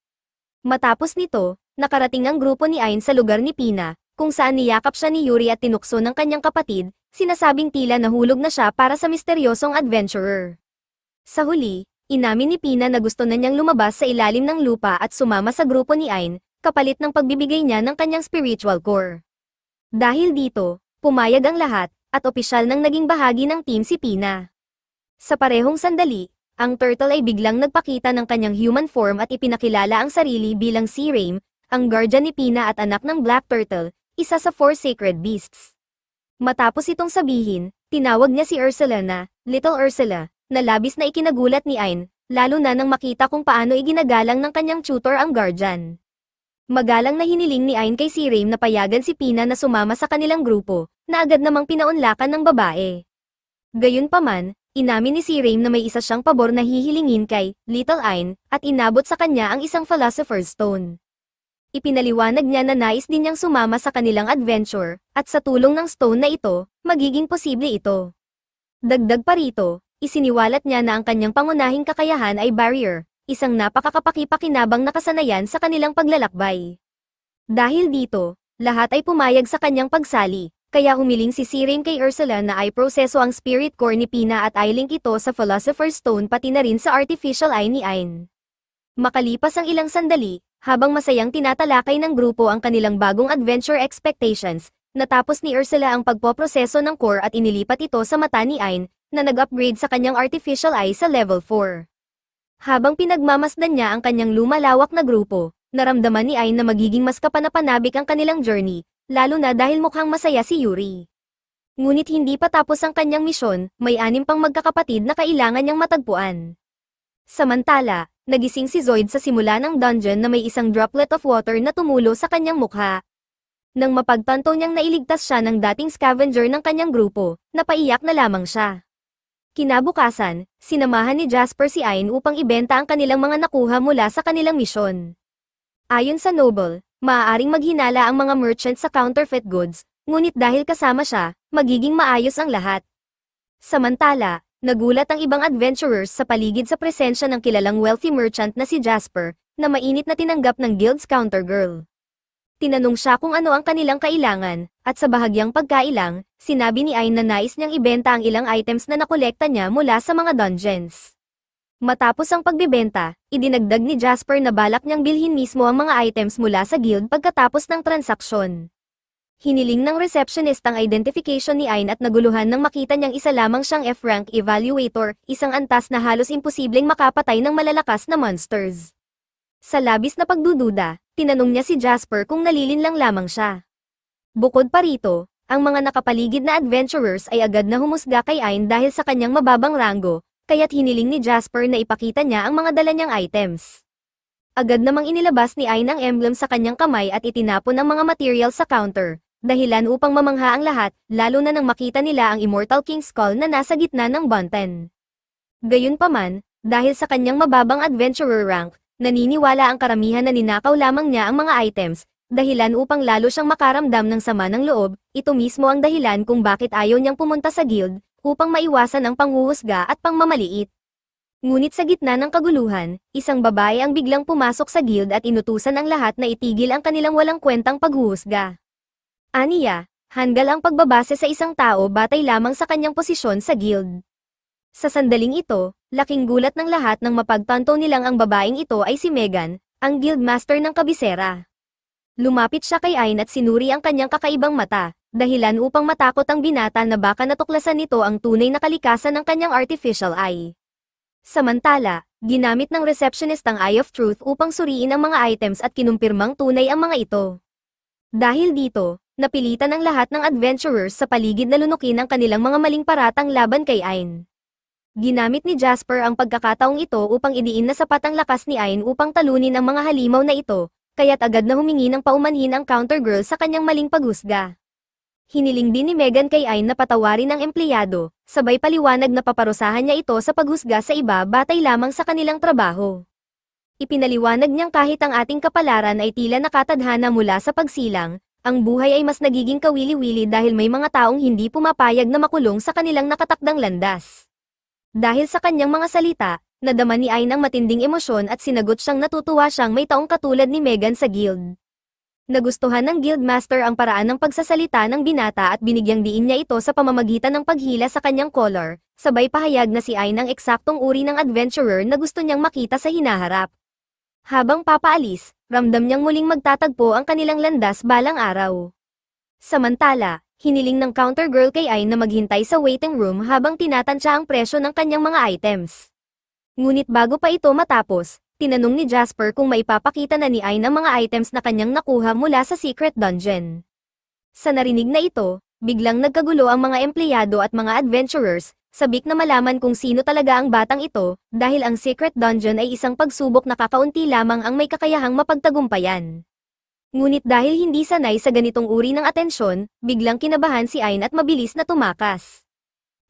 Matapos nito, nakarating ang grupo ni Ain sa lugar ni Pina, kung saan niyakap siya ni Yuri at tinukso ng kanyang kapatid, sinasabing tila nahulog na siya para sa misteryosong adventurer. Sa huli, inamin ni Pina na gusto na niyang lumabas sa ilalim ng lupa at sumama sa grupo ni Ain, kapalit ng pagbibigay niya ng kanyang spiritual core. Dahil dito, pumayag ang lahat, at opisyal nang naging bahagi ng team si Pina. Sa parehong sandali, ang turtle ay biglang nagpakita ng kanyang human form at ipinakilala ang sarili bilang si Raim, ang guardian ni Pina at anak ng Black Turtle, isa sa 4 sacred beasts. Matapos itong sabihin, tinawag niya si Ursula na, Little Ursula, na labis na ikinagulat ni Ain, lalo na nang makita kung paano iginagalang ng kanyang tutor ang guardian. Magalang na hiniling ni Ain kay si Raim na payagan si Pina na sumama sa kanilang grupo, na agad namang pinaunlakan ng babae. Gayunpaman, Inamin ni si Rain na may isa siyang pabor na hihilingin kay Little Ain, at inabot sa kanya ang isang Philosopher's Stone. Ipinaliwanag niya na nais din niyang sumama sa kanilang adventure, at sa tulong ng stone na ito, magiging posible ito. Dagdag pa rito, isiniwalat niya na ang kanyang pangunahing kakayahan ay barrier, isang napakakapaki-pakinabang na kasanayan sa kanilang paglalakbay. Dahil dito, lahat ay pumayag sa kanyang pagsali, kaya humiling si Siren kay Ursula na ay proseso ang spirit core ni Pina at i-link ito sa Philosopher's Stone pati na rin sa artificial eye ni Ain. Makalipas ang ilang sandali, habang masayang tinatalakay ng grupo ang kanilang bagong adventure expectations, natapos ni Ursula ang pagpoproseso ng core at inilipat ito sa mata ni Ain, na nag-upgrade sa kanyang artificial eye sa level 4. Habang pinagmamasdan niya ang kanyang lumalawak na grupo, naramdaman ni Ain na magiging mas kapanapanabik ang kanilang journey, lalo na dahil mukhang masaya si Yuri. Ngunit hindi pa tapos ang kanyang misyon, may 6 pang magkakapatid na kailangan niyang matagpuan. Samantala, nagising si Zoid sa simula ng dungeon na may isang droplet of water na tumulo sa kanyang mukha. Nang mapagtanto niyang nailigtas siya ng dating scavenger ng kanyang grupo, napaiyak na lamang siya. Kinabukasan, sinamahan ni Jasper si Ain upang ibenta ang kanilang mga nakuha mula sa kanilang misyon. Ayon sa Noble, maaaring maghinala ang mga merchant sa counterfeit goods, ngunit dahil kasama siya, magiging maayos ang lahat. Samantala, nagulat ang ibang adventurers sa paligid sa presensya ng kilalang wealthy merchant na si Jasper, na mainit na tinanggap ng guild's countergirl. Tinanong siya kung ano ang kanilang kailangan, at sa bahagyang pagkailang, sinabi ni Ain na nais niyang ibenta ang ilang items na nakolekta niya mula sa mga dungeons. Matapos ang pagbebenta, idinagdag ni Jasper na balak niyang bilhin mismo ang mga items mula sa guild pagkatapos ng transaksyon. Hiniling ng receptionist ang identification ni Ain at naguluhan nang makita niyang isa lamang siyang F-rank evaluator, isang antas na halos imposibleng makapatay ng malalakas na monsters. Sa labis na pagdududa, tinanong niya si Jasper kung nalilinlang lamang siya. Bukod pa rito, ang mga nakapaligid na adventurers ay agad na humusga kay Ain dahil sa kanyang mababang ranggo, kaya't hiniling ni Jasper na ipakita niya ang mga dala niyang items. Agad namang inilabas ni Ain ang emblem sa kanyang kamay at itinapon ang mga material sa counter, dahilan upang mamangha ang lahat, lalo na nang makita nila ang Immortal King's Skull na nasa gitna ng bunten. Gayunpaman, dahil sa kanyang mababang adventurer rank, naniniwala ang karamihan na ninakaw lamang niya ang mga items, dahilan upang lalo siyang makaramdam ng sama ng loob. Ito mismo ang dahilan kung bakit ayaw niyang pumunta sa guild, upang maiwasan ang panghuhusga at pangmamaliit. Ngunit sa gitna ng kaguluhan, isang babae ang biglang pumasok sa guild at inutusan ang lahat na itigil ang kanilang walang kwentang paghuhusga. Aniya, hanggal ang pagbabase sa isang tao batay lamang sa kanyang posisyon sa guild. Sa sandaling ito, laking gulat ng lahat nang mapagtanto nilang ang babaeng ito ay si Megan, ang guildmaster ng kabisera. Lumapit siya kay Ain at sinuri ang kanyang kakaibang mata, dahilan upang matakot ang binata na baka natuklasan nito ang tunay na kalikasan ng kanyang artificial eye. Samantala, ginamit ng receptionist ang Eye of Truth upang suriin ang mga items at kinumpirmang tunay ang mga ito. Dahil dito, napilitan ang lahat ng adventurers sa paligid na lunukin ang kanilang mga maling paratang laban kay Ain. Ginamit ni Jasper ang pagkakataong ito upang idiin na sapat ang lakas ni Ain upang talunin ang mga halimaw na ito, kaya't agad na humingi ng paumanhin ang countergirl sa kanyang maling paghusga. Hiniling din ni Megan kay Ain na patawarin ang empleyado, sabay paliwanag na paparusahan niya ito sa paghusga sa iba batay lamang sa kanilang trabaho. Ipinaliwanag niyang kahit ang ating kapalaran ay tila nakatadhana mula sa pagsilang, ang buhay ay mas nagiging kawili-wili dahil may mga taong hindi pumapayag na makulong sa kanilang nakatakdang landas. Dahil sa kanyang mga salita, nadama ni Ain ang matinding emosyon at sinagot siyang natutuwa siyang may taong katulad ni Megan sa guild. Nagustuhan ng guildmaster ang paraan ng pagsasalita ng binata at binigyang diin niya ito sa pamamagitan ng paghila sa kanyang collar, sabay pahayag na si Ain ang eksaktong uri ng adventurer na gusto niyang makita sa hinaharap. Habang papaalis, ramdam niyang muling magtatagpo ang kanilang landas balang araw. Samantala, hiniling ng countergirl kay Ain na maghintay sa waiting room habang tinatansya ang presyo ng kanyang mga items. Ngunit bago pa ito matapos, tinanong ni Jasper kung maipapakita na ni Ain ang mga items na kanyang nakuha mula sa secret dungeon. Sa narinig na ito, biglang nagkagulo ang mga empleyado at mga adventurers, sabik na malaman kung sino talaga ang batang ito, dahil ang secret dungeon ay isang pagsubok na kakaunti lamang ang may kakayahang mapagtagumpayan. Ngunit dahil hindi sanay sa ganitong uri ng atensyon, biglang kinabahan si Ain at mabilis na tumakas.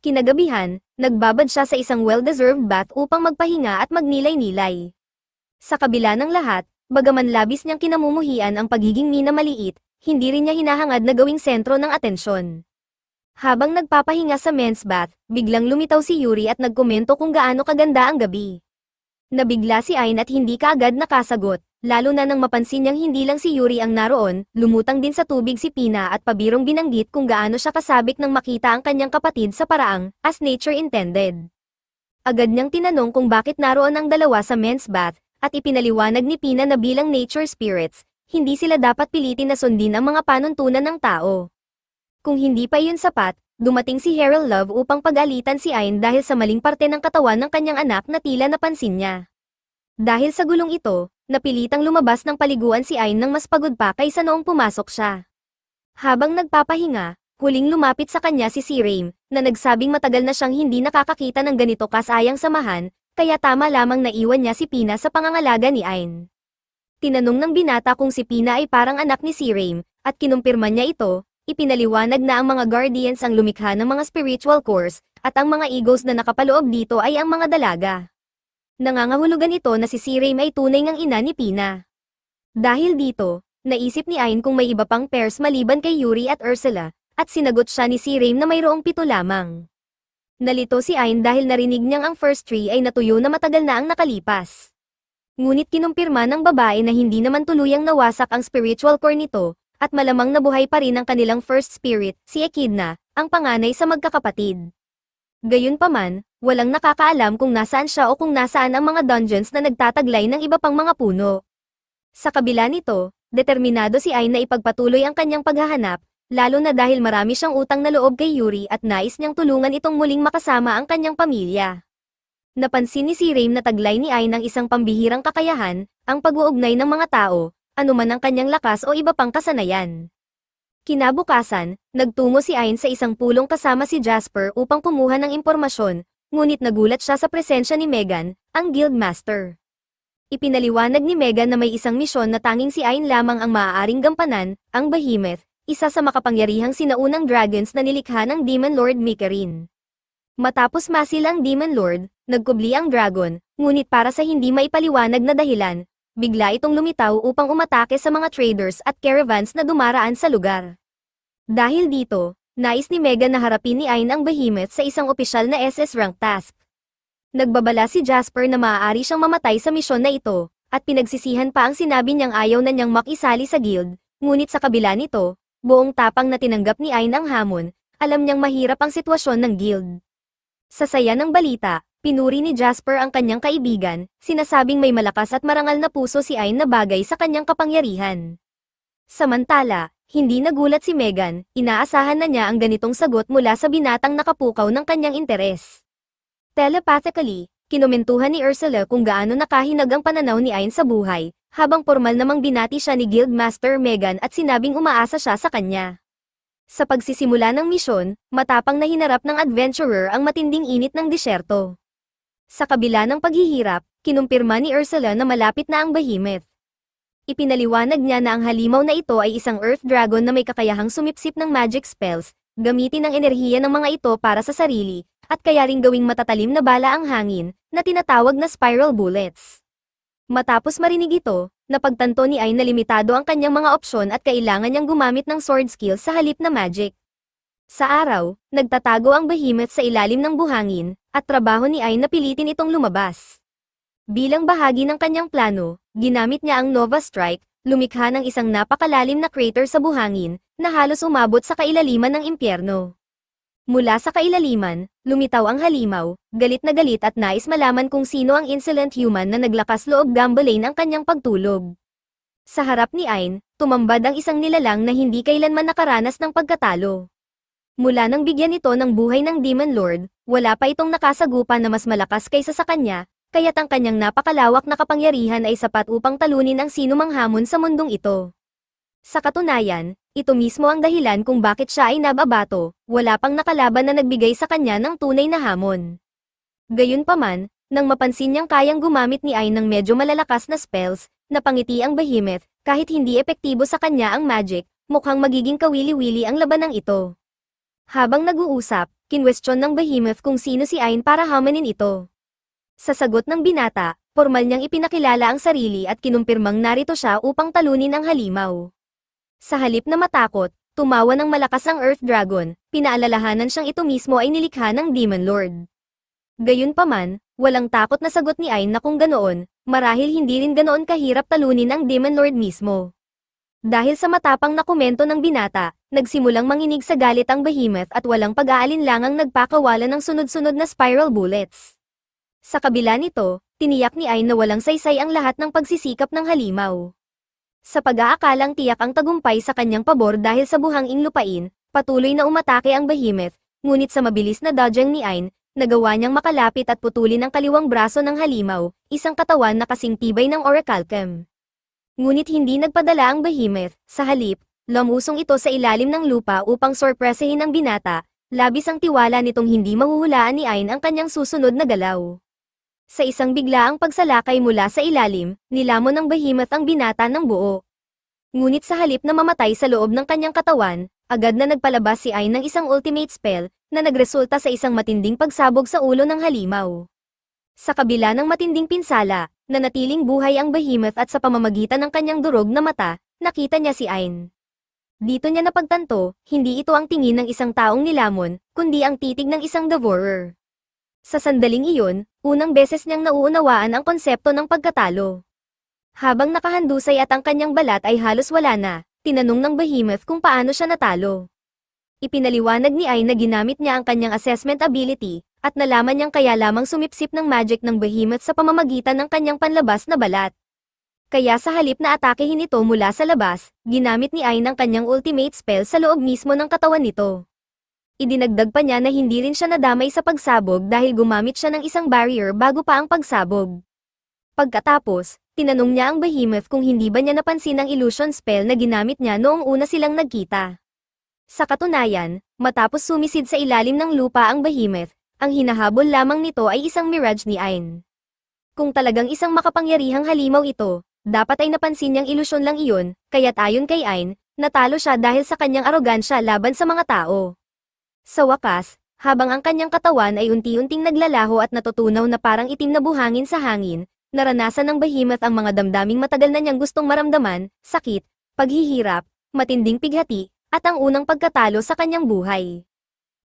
Kinagabihan, nagbabad siya sa isang well-deserved bath upang magpahinga at magnilay-nilay. Sa kabila ng lahat, bagaman labis niyang kinamumuhian ang pagiging minamaliit, hindi rin niya hinahangad na gawing sentro ng atensyon. Habang nagpapahinga sa men's bath, biglang lumitaw si Yuri at nagkomento kung gaano kaganda ang gabi. Nabigla si Ain at hindi kaagad nakasagot, lalo na nang mapansin niyang hindi lang si Yuri ang naroon, lumutang din sa tubig si Pina at pabirong binanggit kung gaano siya kasabik nang makita ang kanyang kapatid sa paraang, as nature intended. Agad niyang tinanong kung bakit naroon ang dalawa sa men's bath, at ipinaliwanag ni Pina na bilang nature spirits, hindi sila dapat pilitin na sundin ang mga panuntunan ng tao. Kung hindi pa yun sapat, dumating si Harold Love upang pag-alitan si Ain dahil sa maling parte ng katawan ng kanyang anak na tila napansin niya. Dahil sa gulong ito, napilitang lumabas ng paliguan si Ain nang mas pagod pa kaysa noong pumasok siya. Habang nagpapahinga, huling lumapit sa kanya si Raim, na nagsabing matagal na siyang hindi nakakakita ng ganito kasayang samahan, kaya tama lamang naiwan niya si Pina sa pangangalaga ni Ain. Tinanong ng binata kung si Pina ay parang anak ni Raim, at kinumpirma niya ito. Ipinaliwanag na ang mga guardians ang lumikha ng mga spiritual cores, at ang mga egos na nakapaloob dito ay ang mga dalaga. Nangangahulugan ito na si Raim ay tunay ngang ina ni Pina. Dahil dito, naisip ni Ain kung may iba pang pairs maliban kay Yuri at Ursula, at sinagot siya ni Raim na mayroong 7 lamang. Nalito si Ain dahil narinig niyang ang first 3 ay natuyo na matagal na ang nakalipas. Ngunit kinumpirma ng babae na hindi naman tuluyang nawasak ang spiritual core nito, at malamang nabuhay pa rin ang kanilang first spirit, si Echidna, ang panganay sa magkakapatid. Gayunpaman, walang nakakaalam kung nasaan siya o kung nasaan ang mga dungeons na nagtataglay ng iba pang mga puno. Sa kabila nito, determinado si Ain na ipagpatuloy ang kanyang paghahanap, lalo na dahil marami siyang utang na loob kay Yuri at nais niyang tulungan itong muling makasama ang kanyang pamilya. Napansin ni Raim na taglay ni Ain ang isang pambihirang kakayahan, ang pag-uugnay ng mga tao, anuman ang kanyang lakas o iba pang kasanayan. Kinabukasan, nagtungo si Ain sa isang pulong kasama si Jasper upang kumuha ng impormasyon, ngunit nagulat siya sa presensya ni Megan, ang Guildmaster. Ipinaliwanag ni Megan na may isang misyon na tanging si Ain lamang ang maaaring gampanan, ang Behemoth, isa sa makapangyarihang sinaunang dragons na nilikha ng Demon Lord Mikarin. Matapos masil ang Demon Lord, nagkubli ang dragon, ngunit para sa hindi maipaliwanag na dahilan, bigla itong lumitaw upang umatake sa mga traders at caravans na dumaraan sa lugar. Dahil dito, nais ni Megan na harapin ni Ain ang Behemoth sa isang opisyal na SS rank task. Nagbabala si Jasper na maaari siyang mamatay sa misyon na ito, at pinagsisihan pa ang sinabi niyang ayaw na niyang makisali sa guild, ngunit sa kabila nito, buong tapang na tinanggap ni Ain ang hamon, alam niyang mahirap ang sitwasyon ng guild. Sa saya ng balita, pinuri ni Jasper ang kanyang kaibigan, sinasabing may malakas at marangal na puso si Ain na bagay sa kanyang kapangyarihan. Samantala, hindi nagulat si Megan, inaasahan na niya ang ganitong sagot mula sa binatang nakapukaw ng kanyang interes. Telepathically, kinomentuhan ni Ursula kung gaano nakahinag ang pananaw ni Ain sa buhay, habang formal namang binati siya ni Guildmaster Megan at sinabing umaasa siya sa kanya. Sa pagsisimula ng misyon, matapang na hinarap ng adventurer ang matinding init ng disyerto. Sa kabila ng paghihirap, kinumpirma ni Ursula na malapit na ang Behemoth. Ipinaliwanag niya na ang halimaw na ito ay isang Earth Dragon na may kakayahang sumipsip ng magic spells, gamitin ang enerhiya ng mga ito para sa sarili, at kaya ring gawing matatalim na bala ang hangin, na tinatawag na spiral bullets. Matapos marinig ito, napagtanto ni Ain na limitado ang kanyang mga opsyon at kailangan niyang gumamit ng sword skills sa halip na magic. Sa araw, nagtatago ang Behemoth sa ilalim ng buhangin, at trabaho ni Ain na pilitin itong lumabas. Bilang bahagi ng kanyang plano, ginamit niya ang Nova Strike, lumikha ng isang napakalalim na crater sa buhangin, na halos umabot sa kailaliman ng impyerno. Mula sa kailaliman, lumitaw ang halimaw, galit na galit at nais malaman kung sino ang insolent human na naglakas loob gambalain ang kanyang pagtulog. Sa harap ni Ain, tumambad ang isang nilalang na hindi kailanman nakaranas ng pagkatalo. Mula nang bigyan ito ng buhay ng Demon Lord, wala pa itong nakasagupa na mas malakas kaysa sa kanya, kaya't ang kanyang napakalawak na kapangyarihan ay sapat upang talunin ang sinumang hamon sa mundong ito. Sa katunayan, ito mismo ang dahilan kung bakit siya ay nababato, wala pang nakalaban na nagbigay sa kanya ng tunay na hamon. Gayunpaman, nang mapansin niyang kayang gumamit ni Ain ng medyo malalakas na spells, napangiti ang Behemoth, kahit hindi epektibo sa kanya ang magic, mukhang magiging kawili-wili ang labanang ito. Habang nag-uusap, kinwestiyon ng Behemoth kung sino si Ain para hamanin ito. Sa sagot ng binata, formal niyang ipinakilala ang sarili at kinumpirmang narito siya upang talunin ang halimaw. Sa halip na matakot, tumawa ng malakas ang Earth Dragon, pinaalalahanan siyang ito mismo ay nilikha ng Demon Lord. Gayunpaman, walang takot na sagot ni Ain na kung ganoon, marahil hindi rin ganoon kahirap talunin ang Demon Lord mismo. Dahil sa matapang na komento ng binata, nagsimulang manginig sa galit ang Behemoth at walang pag-aalinlangang nagpakawala ng sunod-sunod na spiral bullets. Sa kabila nito, tiniyak ni Ain na walang saysay ang lahat ng pagsisikap ng halimaw. Sa pag-aakalang tiyak ang tagumpay sa kanyang pabor dahil sa buhanging lupain, patuloy na umatake ang Behemoth, ngunit sa mabilis na dodging ni Ain, nagawa niyang makalapit at putulin ang kaliwang braso ng halimaw, isang katawan na kasing tibay ng orichalcum. Ngunit hindi nagpadala ang Behemoth, sa halip, lumusong ito sa ilalim ng lupa upang sorpresahin ang binata, labis ang tiwala nitong hindi mahuhulaan ni Ain ang kanyang susunod na galaw. Sa isang biglaang pagsalakay mula sa ilalim, nilamon ng Behemoth ang binata ng buo. Ngunit sa halip na mamatay sa loob ng kanyang katawan, agad na nagpalabas si Ain ng isang ultimate spell, na nagresulta sa isang matinding pagsabog sa ulo ng halimaw. Sa kabila ng matinding pinsala, nanatiling buhay ang Behemoth at sa pamamagitan ng kanyang durog na mata, nakita niya si Ain. Dito niya napagtanto, hindi ito ang tingin ng isang taong nilamon, kundi ang titig ng isang devourer. Sa sandaling iyon, unang beses niyang nauunawaan ang konsepto ng pagkatalo. Habang nakahandusay at ang kanyang balat ay halos wala na, tinanong ng Behemoth kung paano siya natalo. Ipinaliwanag ni Ain na ginamit niya ang kanyang assessment ability, at nalaman niyang kaya lamang sumipsip ng magic ng Behemoth sa pamamagitan ng kanyang panlabas na balat. Kaya sa halip na atakehin ito mula sa labas, ginamit ni Ain ang kanyang ultimate spell sa loob mismo ng katawan nito. Idinagdag pa niya na hindi rin siya nadamay sa pagsabog dahil gumamit siya ng isang barrier bago pa ang pagsabog. Pagkatapos, tinanong niya ang Behemoth kung hindi ba niya napansin ang illusion spell na ginamit niya noong una silang nagkita. Sa katunayan, matapos sumisid sa ilalim ng lupa ang Behemoth, ang hinahabol lamang nito ay isang mirage ni Ain. Kung talagang isang makapangyarihang halimaw ito, dapat ay napansin niyang ilusyon lang iyon, kaya't ayon kay Ain, natalo siya dahil sa kanyang arogansya laban sa mga tao. Sa wakas, habang ang kanyang katawan ay unti-unting naglalaho at natutunaw na parang itim na buhangin sa hangin, naranasan ng Behemoth ang mga damdaming matagal na niyang gustong maramdaman, sakit, paghihirap, matinding pighati, at ang unang pagkatalo sa kanyang buhay.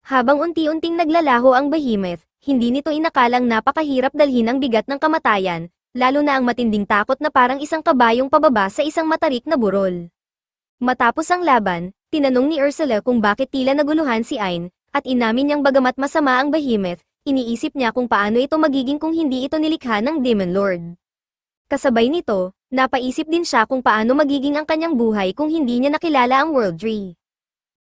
Habang unti-unting naglalaho ang Behemoth, hindi nito inakalang napakahirap dalhin ang bigat ng kamatayan, lalo na ang matinding takot na parang isang kabayong pababa sa isang matarik na burol. Matapos ang laban, tinanong ni Ursula kung bakit tila naguluhan si Ain, at inamin niyang bagamat masama ang Behemoth, iniisip niya kung paano ito magiging kung hindi ito nilikha ng Demon Lord. Kasabay nito, napaisip din siya kung paano magiging ang kanyang buhay kung hindi niya nakilala ang World Tree.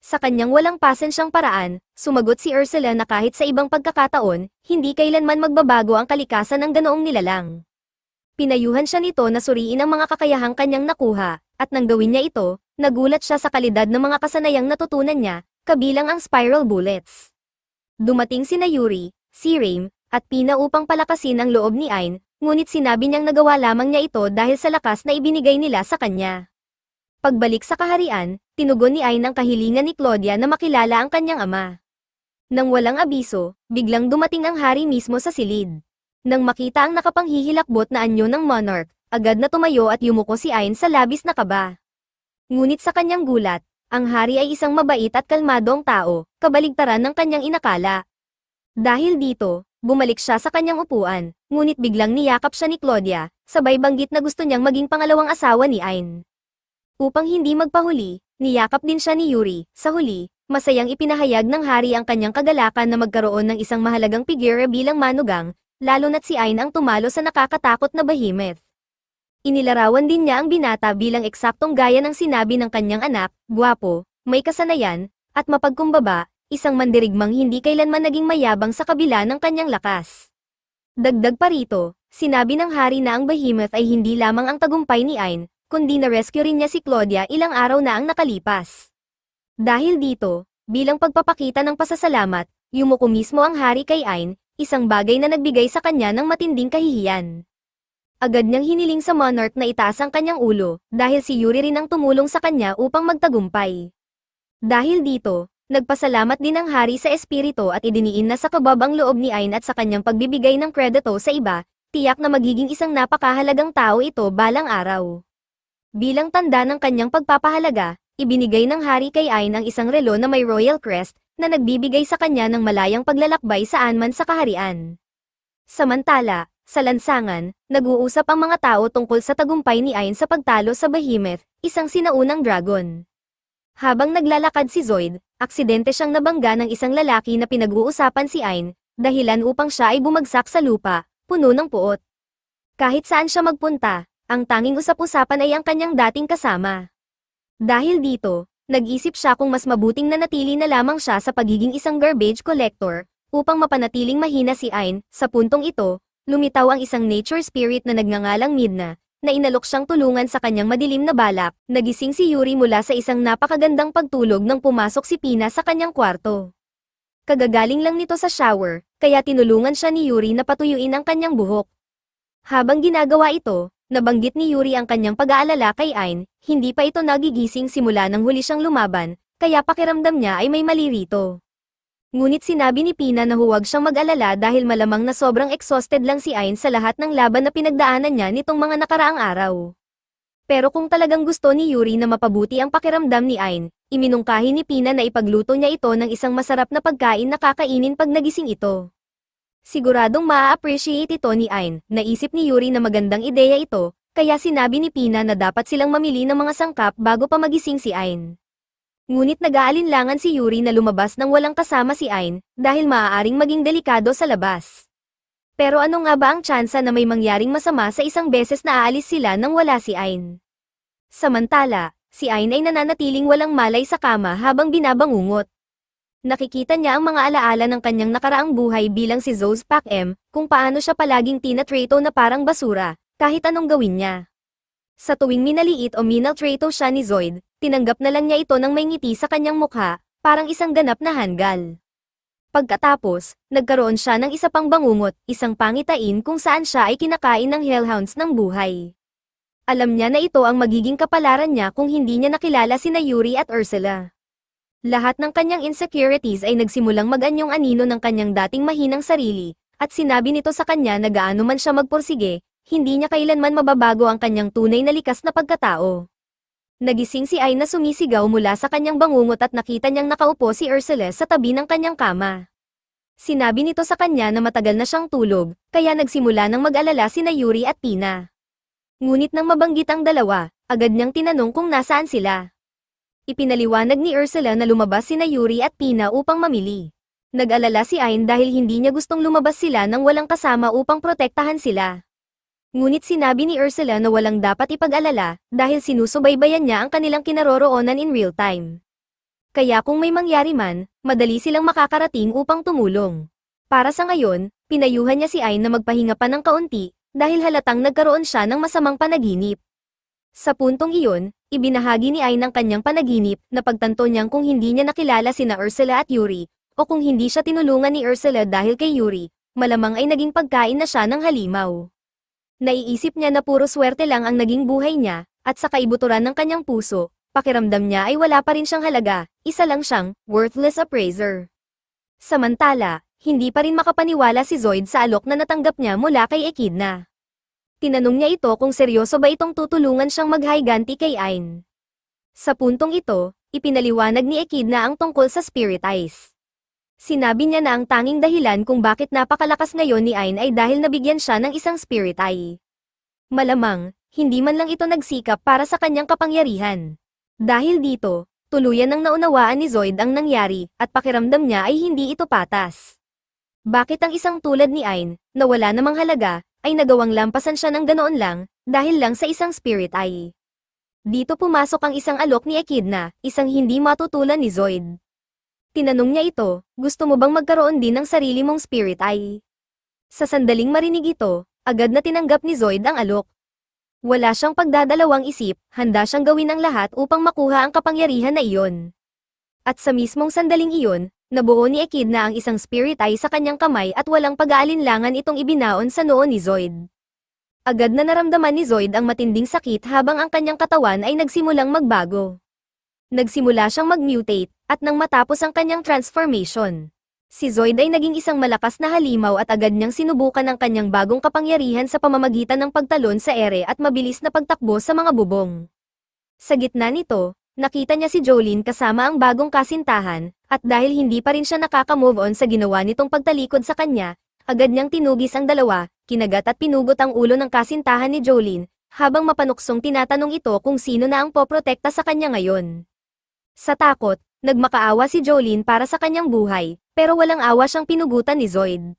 Sa kanyang walang pasensyang paraan, sumagot si Ursula na kahit sa ibang pagkakataon, hindi kailanman magbabago ang kalikasan ng ganoong nilalang. Pinayuhan siya nito na suriin ang mga kakayahang kanyang nakuha, at nang gawin niya ito, nagulat siya sa kalidad ng mga kasanayang natutunan niya, kabilang ang spiral bullets. Dumating sina Yuri, si Raim, at Pina upang palakasin ang loob ni Ain, ngunit sinabi niyang nagawa lamang niya ito dahil sa lakas na ibinigay nila sa kanya. Pagbalik sa kaharian, tinugon ni Ain ang kahilingan ni Claudia na makilala ang kanyang ama. Nang walang abiso, biglang dumating ang hari mismo sa silid. Nang makita ang nakapanghihilakbot na anyo ng monarch, agad na tumayo at yumuko si Ain sa labis na kaba. Ngunit sa kanyang gulat, ang hari ay isang mabait at kalmadong tao, kabaligtaran ng kanyang inakala. Dahil dito, bumalik siya sa kanyang upuan, ngunit biglang niyakap siya ni Claudia, sabay banggit na gusto niyang maging pangalawang asawa ni Ain. Upang hindi magpahuli, niyakap din siya ni Yuri. Sa huli, masayang ipinahayag ng hari ang kanyang kagalakan na magkaroon ng isang mahalagang figure bilang manugang, lalo na't si Ain ang tumalo sa nakakatakot na Behemoth. Inilarawan din niya ang binata bilang eksaktong gaya ng sinabi ng kanyang anak, gwapo, may kasanayan, at mapagkumbaba, isang mandirigmang hindi kailanman naging mayabang sa kabila ng kanyang lakas. Dagdag pa rito, sinabi ng hari na ang Behemoth ay hindi lamang ang tagumpay ni Ain, kundi na-rescue rin niya si Claudia ilang araw na ang nakalipas. Dahil dito, bilang pagpapakita ng pasasalamat, yumuko mismo ang hari kay Ain, isang bagay na nagbigay sa kanya ng matinding kahihiyan. Agad niyang hiniling sa monarch na itaas ang kanyang ulo, dahil si Yuri rin ang tumulong sa kanya upang magtagumpay. Dahil dito, Nagpasalamat din ang hari sa espiritu at idiniin na sa kabab ang loob ni Ayn at sa kanyang pagbibigay ng kredito sa iba, tiyak na magiging isang napakahalagang tao ito balang araw. Bilang tanda ng kanyang pagpapahalaga, ibinigay ng hari kay Ayn ang isang relo na may royal crest, na nagbibigay sa kanya ng malayang paglalakbay saan man sa kaharian. Samantala, sa lansangan, nag-uusap ang mga tao tungkol sa tagumpay ni Ayn sa pagtalo sa Behemoth, isang sinaunang dragon. Habang naglalakad si Zoid, aksidente siyang nabangga ng isang lalaki na pinag-uusapan si Ayn, dahilan upang siya ay bumagsak sa lupa, puno ng puot. Kahit saan siya magpunta, ang tanging usap-usapan ay ang kanyang dating kasama. Dahil dito, nag-isip siya kung mas mabuting nanatili na lamang siya sa pagiging isang garbage collector, upang mapanatiling mahina si Ayn. Sa puntong ito, lumitaw ang isang nature spirit na nagngangalang Midna, na inalok siyang tulungan sa kanyang madilim na balak. Nagising si Yuri mula sa isang napakagandang pagtulog nang pumasok si Pina sa kanyang kwarto. Kagagaling lang nito sa shower, kaya tinulungan siya ni Yuri na patuyuin ang kanyang buhok. Habang ginagawa ito, nabanggit ni Yuri ang kanyang pag-aalala kay Ayn, hindi pa ito nagigising simula nang huli siyang lumaban, kaya pakiramdam niya ay may mali rito. Ngunit sinabi ni Pina na huwag siyang mag-alala dahil malamang na sobrang exhausted lang si Ayn sa lahat ng laban na pinagdaanan niya nitong mga nakaraang araw. Pero kung talagang gusto ni Yuri na mapabuti ang pakiramdam ni Ayn, iminungkahi ni Pina na ipagluto niya ito ng isang masarap na pagkain na kakainin pag nagising ito. Siguradong maa-appreciate ito ni Ayn. Naisip ni Yuri na magandang ideya ito, kaya sinabi ni Pina na dapat silang mamili ng mga sangkap bago pa magising si Ayn. Ngunit nag-aalinlangan si Yuri na lumabas nang walang kasama si Ayn, dahil maaaring maging delikado sa labas. Pero ano nga ba ang tsansa na may mangyaring masama sa isang beses na aalis sila nang wala si Ayn? Samantala, si Ayn ay nananatiling walang malay sa kama habang binabangungot. Nakikita niya ang mga alaala ng kanyang nakaraang buhay bilang si Zos Pak M, kung paano siya palaging tinatrato na parang basura, kahit anong gawin niya. Sa tuwing minaliit o minaltrato siya ni Zoid, tinanggap na lang niya ito ng may ngiti sa kanyang mukha, parang isang ganap na hanggal. Pagkatapos, nagkaroon siya ng isa pang bangungot, isang pangitain kung saan siya ay kinakain ng hellhounds ng buhay. Alam niya na ito ang magiging kapalaran niya kung hindi niya nakilala sina Yuri at Ursula. Lahat ng kanyang insecurities ay nagsimulang mag-anyong anino ng kanyang dating mahinang sarili, at sinabi nito sa kanya na gaano man siya magpursige, hindi niya kailanman mababago ang kanyang tunay na likas na pagkatao. Nagising si Ayn na sumisigaw mula sa kanyang bangungot at nakita niyang nakaupo si Ursula sa tabi ng kanyang kama. Sinabi nito sa kanya na matagal na siyang tulog, kaya nagsimula ng mag-alala sina Yuri at Pina. Ngunit nang mabanggit ang dalawa, agad niyang tinanong kung nasaan sila. Ipinaliwanag ni Ursula na lumabas sina Yuri at Pina upang mamili. Nag-alala si Ayn dahil hindi niya gustong lumabas sila nang walang kasama upang protektahan sila. Ngunit sinabi ni Ursula na walang dapat ipag-alala, dahil sinusubaybayan niya ang kanilang kinaroroonan in real time. Kaya kung may mangyari man, madali silang makakarating upang tumulong. Para sa ngayon, pinayuhan niya si Ayn na magpahinga pa ng kaunti, dahil halatang nagkaroon siya ng masamang panaginip. Sa puntong iyon, ibinahagi ni Ayn ang kanyang panaginip, na pagtanto niyang kung hindi niya nakilala sina Ursula at Yuri, o kung hindi siya tinulungan ni Ursula dahil kay Yuri, malamang ay naging pagkain na siya ng halimaw. Naiisip niya na puro swerte lang ang naging buhay niya, at sa kaibuturan ng kanyang puso, pakiramdam niya ay wala pa rin siyang halaga, isa lang siyang worthless appraiser. Samantala, hindi pa rin makapaniwala si Zoid sa alok na natanggap niya mula kay Echidna. Tinanong niya ito kung seryoso ba itong tutulungan siyang maghiganti kay Ayn. Sa puntong ito, ipinaliwanag ni Echidna ang tungkol sa Spirit Eyes. Sinabi niya na ang tanging dahilan kung bakit napakalakas ngayon ni Ayn ay dahil nabigyan siya ng isang Spirit Eye. Malamang, hindi man lang ito nagsikap para sa kanyang kapangyarihan. Dahil dito, tuluyan ang naunawaan ni Zoid ang nangyari, at pakiramdam niya ay hindi ito patas. Bakit ang isang tulad ni Ayn, na wala namang halaga, ay nagawang lampasan siya ng ganoon lang, dahil lang sa isang Spirit Eye? Dito pumasok ang isang alok ni Echidna, isang hindi matutulan ni Zoid. Tinanong niya ito, gusto mo bang magkaroon din ng sarili mong Spirit Eye? Sa sandaling marinig ito, agad na tinanggap ni Zoid ang alok. Wala siyang pagdadalawang isip, handa siyang gawin ang lahat upang makuha ang kapangyarihan na iyon. At sa mismong sandaling iyon, nabuo ni Echidna ang isang Spirit Eye sa kanyang kamay at walang pag-aalinlangan itong ibinaon sa noo ni Zoid. Agad na naramdaman ni Zoid ang matinding sakit habang ang kanyang katawan ay nagsimulang magbago. Nagsimula siyang mag-mutate, at nang matapos ang kanyang transformation, si Zoid ay naging isang malakas na halimaw at agad niyang sinubukan ang kanyang bagong kapangyarihan sa pamamagitan ng pagtalon sa ere at mabilis na pagtakbo sa mga bubong. Sa gitna nito, nakita niya si Jolene kasama ang bagong kasintahan, at dahil hindi pa rin siya nakaka-move on sa ginawa nitong pagtalikod sa kanya, agad niyang tinugis ang dalawa, kinagat at pinugot ang ulo ng kasintahan ni Jolene, habang mapanuksong tinatanong ito kung sino na ang poprotekta sa kanya ngayon. Sa takot, nagmakaawa si Jolene para sa kanyang buhay, pero walang awa siyang pinugutan ni Zoid.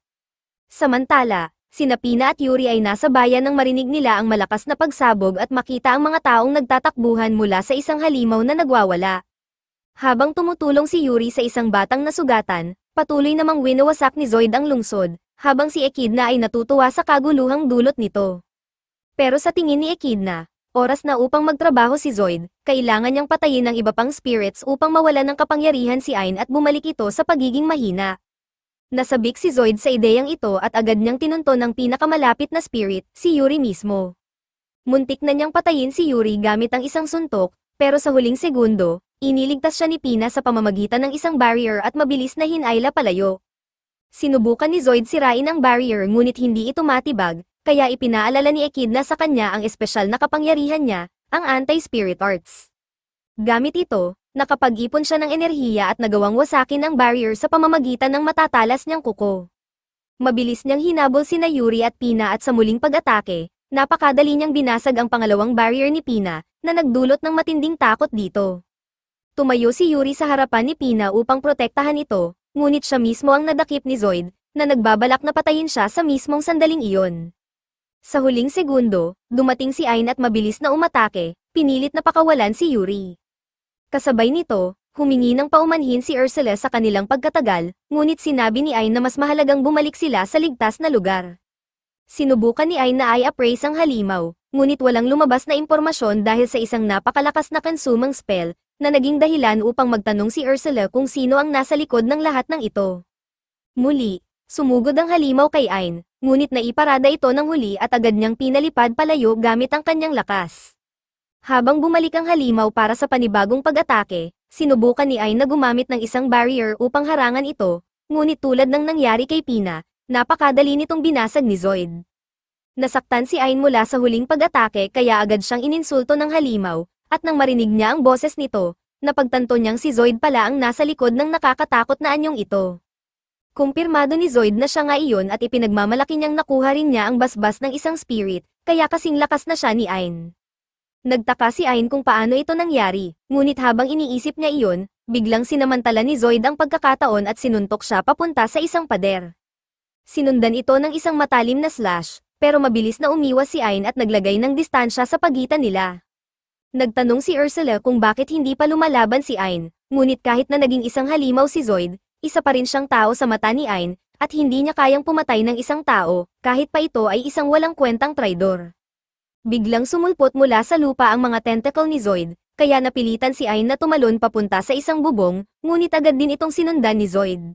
Samantala, sina Pina at Yuri ay nasa bayan nang marinig nila ang malakas na pagsabog at makita ang mga taong nagtatakbuhan mula sa isang halimaw na nagwawala. Habang tumutulong si Yuri sa isang batang nasugatan, patuloy namang winawasak ni Zoid ang lungsod, habang si Echidna ay natutuwa sa kaguluhang dulot nito. Pero sa tingin ni Echidna, oras na upang magtrabaho si Zoid, kailangan niyang patayin ang iba pang spirits upang mawalan ng kapangyarihan si Ain at bumalik ito sa pagiging mahina. Nasabik si Zoid sa ideyang ito at agad niyang tinunton ang pinakamalapit na spirit, si Yuri mismo. Muntik na niyang patayin si Yuri gamit ang isang suntok, pero sa huling segundo, iniligtas siya ni Pina sa pamamagitan ng isang barrier at mabilis na hinayla palayo. Sinubukan ni Zoid sirain ang barrier ngunit hindi ito matibag, kaya ipinaalala ni Echidna sa kanya ang espesyal na kapangyarihan niya, ang anti-spirit arts. Gamit ito, nakapag-ipon siya ng enerhiya at nagawang wasakin ang barrier sa pamamagitan ng matatalas niyang kuko. Mabilis niyang hinabol sina Yuri at Pina at sa muling pag-atake, napakadali niyang binasag ang pangalawang barrier ni Pina, na nagdulot ng matinding takot dito. Tumayo si Yuri sa harapan ni Pina upang protektahan ito, ngunit siya mismo ang nadakip ni Zoid, na nagbabalak na patayin siya sa mismong sandaling iyon. Sa huling segundo, dumating si Ain at mabilis na umatake, pinilit na pakawalan si Yuri. Kasabay nito, humingi ng paumanhin si Ursula sa kanilang pagkatagal, ngunit sinabi ni Ain na mas mahalagang bumalik sila sa ligtas na lugar. Sinubukan ni Ain na i-appraise ang halimaw, ngunit walang lumabas na impormasyon dahil sa isang napakalakas na consuming spell, na naging dahilan upang magtanong si Ursula kung sino ang nasa likod ng lahat ng ito. Muli, sumugod ang halimaw kay Ain, ngunit naiparada ito ng huli at agad niyang pinalipad palayo gamit ang kanyang lakas. Habang bumalik ang halimaw para sa panibagong pag-atake, sinubukan ni Ain na gumamit ng isang barrier upang harangan ito, ngunit tulad ng nangyari kay Pina, napakadali nitong binasag ni Zoid. Nasaktan si Ain mula sa huling pag-atake kaya agad siyang ininsulto ng halimaw, at nang marinig niya ang boses nito, napagtanto niyang si Zoid pala ang nasa likod ng nakakatakot na anyong ito. Kumpirmado ni Zoid na siya nga iyon at ipinagmamalaki niyang nakuha rin niya ang basbas ng isang spirit, kaya kasing lakas na siya ni Ain. Nagtaka si Ain kung paano ito nangyari, ngunit habang iniisip niya iyon, biglang sinamantala ni Zoid ang pagkakataon at sinuntok siya papunta sa isang pader. Sinundan ito ng isang matalim na slash, pero mabilis na umiwas si Ain at naglagay ng distansya sa pagitan nila. Nagtanong si Ursula kung bakit hindi pa lumalaban si Ain, ngunit kahit na naging isang halimaw si Zoid, isa pa rin siyang tao sa mata ni Ain, at hindi niya kayang pumatay ng isang tao, kahit pa ito ay isang walang kwentang traidor. Biglang sumulpot mula sa lupa ang mga tentacle ni Zoid, kaya napilitan si Ain na tumalon papunta sa isang bubong, ngunit agad din itong sinundan ni Zoid.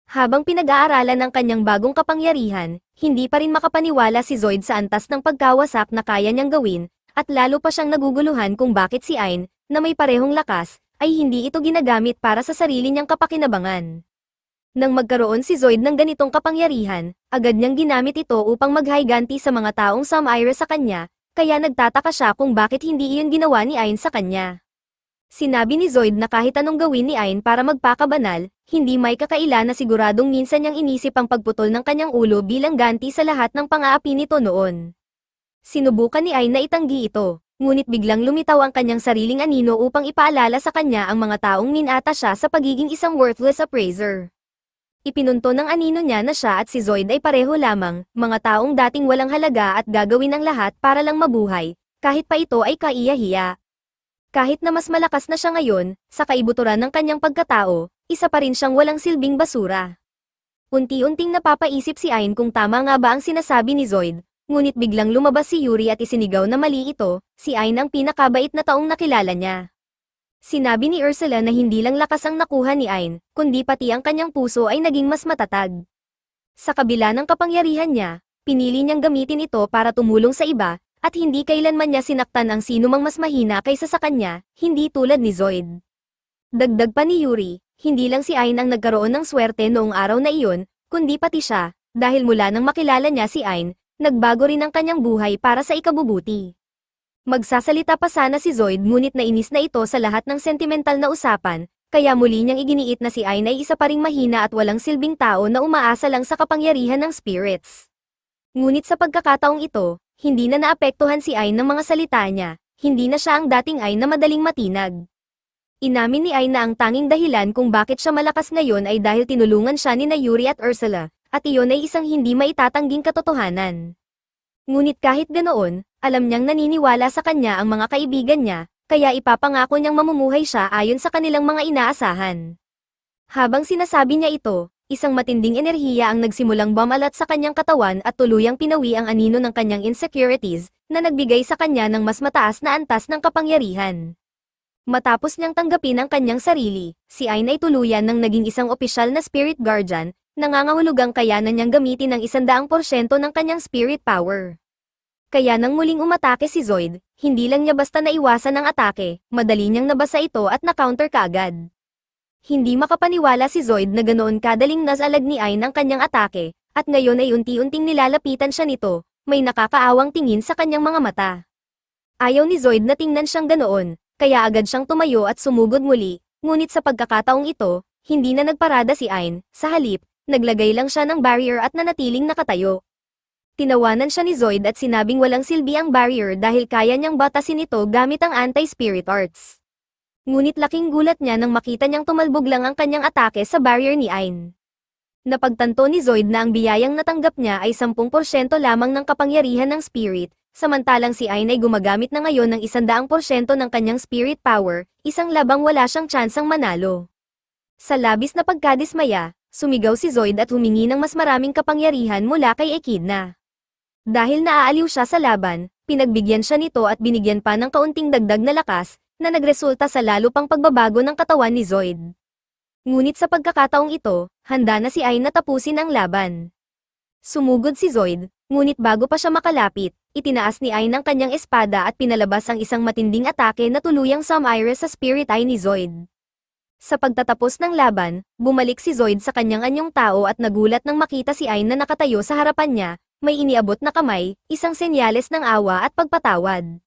Habang pinag-aaralan ng kanyang bagong kapangyarihan, hindi pa rin makapaniwala si Zoid sa antas ng pagkawasak na kaya niyang gawin, at lalo pa siyang naguguluhan kung bakit si Ain, na may parehong lakas, ay hindi ito ginagamit para sa sarili niyang kapakinabangan. Nang magkaroon si Zoid ng ganitong kapangyarihan, agad niyang ginamit ito upang maghayganti sa mga taong sumire sa kanya, kaya nagtataka siya kung bakit hindi iyon ginawa ni Ain sa kanya. Sinabi ni Zoid na kahit anong gawin ni Ain para magpakabanal, hindi may kakaila na siguradong minsan niyang inisip ang pagputol ng kanyang ulo bilang ganti sa lahat ng pang-aapi nito noon. Sinubukan ni Ain na itanggi ito, ngunit biglang lumitaw ang kanyang sariling anino upang ipaalala sa kanya ang mga taong minata siya sa pagiging isang worthless appraiser. Ipinunto ng anino niya na siya at si Zoid ay pareho lamang, mga taong dating walang halaga at gagawin ang lahat para lang mabuhay, kahit pa ito ay kaiya-hiya. Kahit na mas malakas na siya ngayon, sa kaibuturan ng kanyang pagkatao, isa pa rin siyang walang silbing basura. Unti-unting napapaisip si Ain kung tama nga ba ang sinasabi ni Zoid, ngunit biglang lumabas si Yuri at isinigaw na mali ito, si Ain ang pinakabait na taong nakilala niya. Sinabi ni Ursula na hindi lang lakas ang nakuha ni Ain, kundi pati ang kanyang puso ay naging mas matatag. Sa kabila ng kapangyarihan niya, pinili niyang gamitin ito para tumulong sa iba, at hindi kailanman niya sinaktan ang sinumang mas mahina kaysa sa kanya, hindi tulad ni Zoid. Dagdag pa ni Yuri, hindi lang si Ain ang nagkaroon ng swerte noong araw na iyon, kundi pati siya, dahil mula nang makilala niya si Ain, nagbago rin ang kanyang buhay para sa ikabubuti. Magsasalita pa sana si Zoid ngunit nainis na ito sa lahat ng sentimental na usapan, kaya muli niyang iginiit na si Ain ay isa pa ring mahina at walang silbing tao na umaasa lang sa kapangyarihan ng spirits. Ngunit sa pagkakataong ito, hindi na naapektuhan si Ain ng mga salita niya, hindi na siya ang dating Ain na madaling matinag. Inamin ni Ain na ang tanging dahilan kung bakit siya malakas ngayon ay dahil tinulungan siya ni Yuri at Ursula, at iyon ay isang hindi maitatangging katotohanan. Ngunit kahit ganoon, alam niyang naniniwala sa kanya ang mga kaibigan niya, kaya ipapangako niyang mamumuhay siya ayon sa kanilang mga inaasahan. Habang sinasabi niya ito, isang matinding enerhiya ang nagsimulang bumalat sa kanyang katawan at tuluyang pinawi ang anino ng kanyang insecurities, na nagbigay sa kanya ng mas mataas na antas ng kapangyarihan. Matapos niyang tanggapin ang kanyang sarili, si Ain ay tuluyan ng naging isang opisyal na spirit guardian, nangangahulugang kayanan niyang gamitin ang 100% ng kanyang spirit power. Kaya nang muling umatake si Zoid, hindi lang niya basta naiwasan ang atake, madali niyang nabasa ito at na-counter kaagad. Hindi makapaniwala si Zoid na ganoon kadaling nasalag ni Ain ang kanyang atake, at ngayon ay unti-unting nilalapitan siya nito, may nakakaawang tingin sa kanyang mga mata. Ayaw ni Zoid na tingnan siyang ganoon, kaya agad siyang tumayo at sumugod muli, ngunit sa pagkakataong ito, hindi na nagparada si Ain, sa halip, naglagay lang siya ng barrier at nanatiling nakatayo. Tinawanan siya ni Zoid at sinabing walang silbi ang barrier dahil kaya niyang batasin ito gamit ang anti-spirit arts. Ngunit laking gulat niya nang makita niyang tumalbog lang ang kanyang atake sa barrier ni Ain. Napagtanto ni Zoid na ang biyayang natanggap niya ay 10% lamang ng kapangyarihan ng spirit, samantalang si Ain ay gumagamit na ngayon ng 100% ng kanyang spirit power, isang labang wala siyang tsansang manalo. Sa labis na pagkadismaya, sumigaw si Zoid at humingi ng mas maraming kapangyarihan mula kay Echidna. Dahil naaaliw siya sa laban, pinagbigyan siya nito at binigyan pa ng kaunting dagdag na lakas, na nagresulta sa lalo pang pagbabago ng katawan ni Zoid. Ngunit sa pagkakataong ito, handa na si Ain na tapusin ang laban. Sumugod si Zoid, ngunit bago pa siya makalapit, itinaas ni Ain ang kanyang espada at pinalabas ang isang matinding atake na tuluyang sumire sa spirit eye ni Zoid. Sa pagtatapos ng laban, bumalik si Zoid sa kanyang anyong tao at nagulat nang makita si Ain na nakatayo sa harapan niya, may iniabot na kamay, isang senyales ng awa at pagpatawad.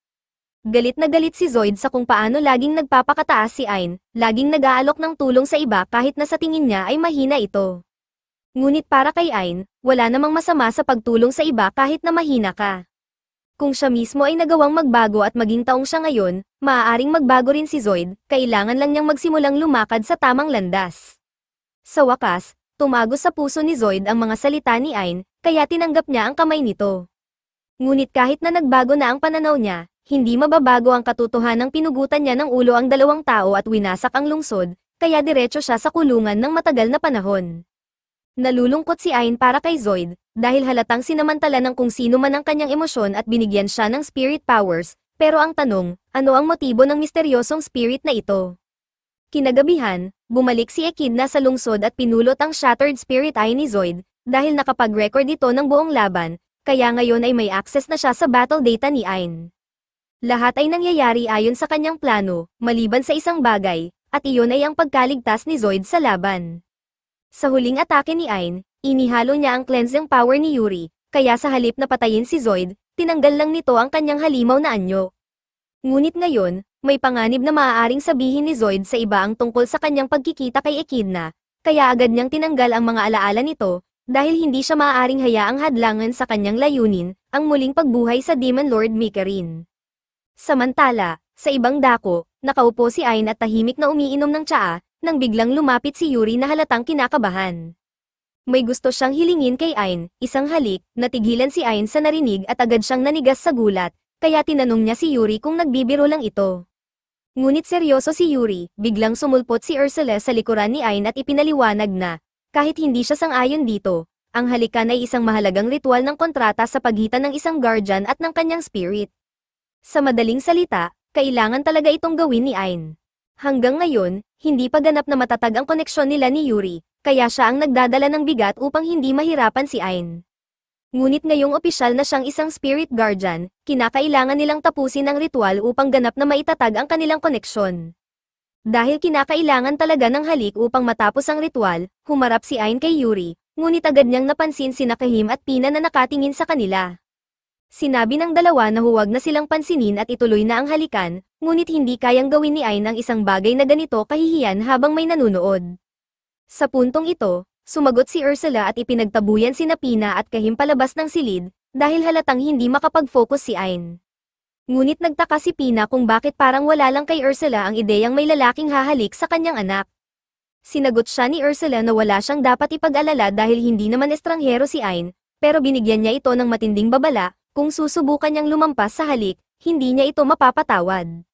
Galit na galit si Zoid sa kung paano laging nagpapakataas si Ain, laging nag-aalok ng tulong sa iba kahit na sa tingin niya ay mahina ito. Ngunit para kay Ain, wala namang masama sa pagtulong sa iba kahit na mahina ka. Kung siya mismo ay nagawang magbago at maging taong siya ngayon, maaaring magbago rin si Zoid, kailangan lang niyang magsimulang lumakad sa tamang landas. Sa wakas, tumagos sa puso ni Zoid ang mga salita ni Ain, kaya tinanggap niya ang kamay nito. Ngunit kahit na nagbago na ang pananaw niya, hindi mababago ang katotohanang pinugutan niya ng ulo ang 2 tao at winasak ang lungsod, kaya diretso siya sa kulungan ng matagal na panahon. Nalulungkot si Ain para kay Zoid, dahil halatang sinamantala ng kung sino man ang kanyang emosyon at binigyan siya ng spirit powers, pero ang tanong, ano ang motibo ng misteryosong spirit na ito? Kinagabihan, bumalik si Echidna sa lungsod at pinulot ang shattered spirit eye ni Zoid, dahil nakapag-record ito ng buong laban, kaya ngayon ay may access na siya sa battle data ni Ain. Lahat ay nangyayari ayon sa kanyang plano, maliban sa isang bagay, at iyon ay ang pagkaligtas ni Zoid sa laban. Sa huling atake ni Ain, inihalo niya ang cleansing power ni Yuri, kaya sa halip na patayin si Zoid, tinanggal lang nito ang kanyang halimaw na anyo. Ngunit ngayon, may panganib na maaaring sabihin ni Zoid sa iba ang tungkol sa kanyang pagkikita kay Echidna, kaya agad niyang tinanggal ang mga alaala nito, dahil hindi siya maaaring hayaang hadlangan sa kanyang layunin, ang muling pagbuhay sa Demon Lord Mikarin. Samantala, sa ibang dako, nakaupo si Ain at tahimik na umiinom ng tsaa, nang biglang lumapit si Yuri na halatang kinakabahan. May gusto siyang hilingin kay Ain, isang halik, natigilan si Ain sa narinig at agad siyang nanigas sa gulat, kaya tinanong niya si Yuri kung nagbibiro lang ito. Ngunit seryoso si Yuri, biglang sumulpot si Ursula sa likuran ni Ain at ipinaliwanag na, kahit hindi siya sang-ayon dito, ang halikan ay isang mahalagang ritual ng kontrata sa pagitan ng isang guardian at ng kanyang spirit. Sa madaling salita, kailangan talaga itong gawin ni Ain. Hanggang ngayon, hindi pa ganap na matatag ang koneksyon nila ni Yuri, kaya siya ang nagdadala ng bigat upang hindi mahirapan si Ain. Ngunit ngayong opisyal na siyang isang spirit guardian, kinakailangan nilang tapusin ang ritual upang ganap na maitatag ang kanilang koneksyon. Dahil kinakailangan talaga ng halik upang matapos ang ritual, humarap si Ain kay Yuri, ngunit agad niyang napansin sina Kahim at Pina na nakatingin sa kanila. Sinabi ng dalawa na huwag na silang pansinin at ituloy na ang halikan, ngunit hindi kayang gawin ni Ain ang isang bagay na ganito kahihiyan habang may nanunood. Sa puntong ito, sumagot si Ursula at ipinagtabuyan sina Pina at Kahim palabas ng silid, dahil halatang hindi makapag-focus si Ain. Ngunit nagtaka si Pina kung bakit parang wala lang kay Ursula ang ideyang may lalaking hahalik sa kanyang anak. Sinagot siya ni Ursula na wala siyang dapat ipag-alala dahil hindi naman estranghero si Ain, pero binigyan niya ito ng matinding babala, kung susubukan niyang lumampas sa halik, hindi niya ito mapapatawad.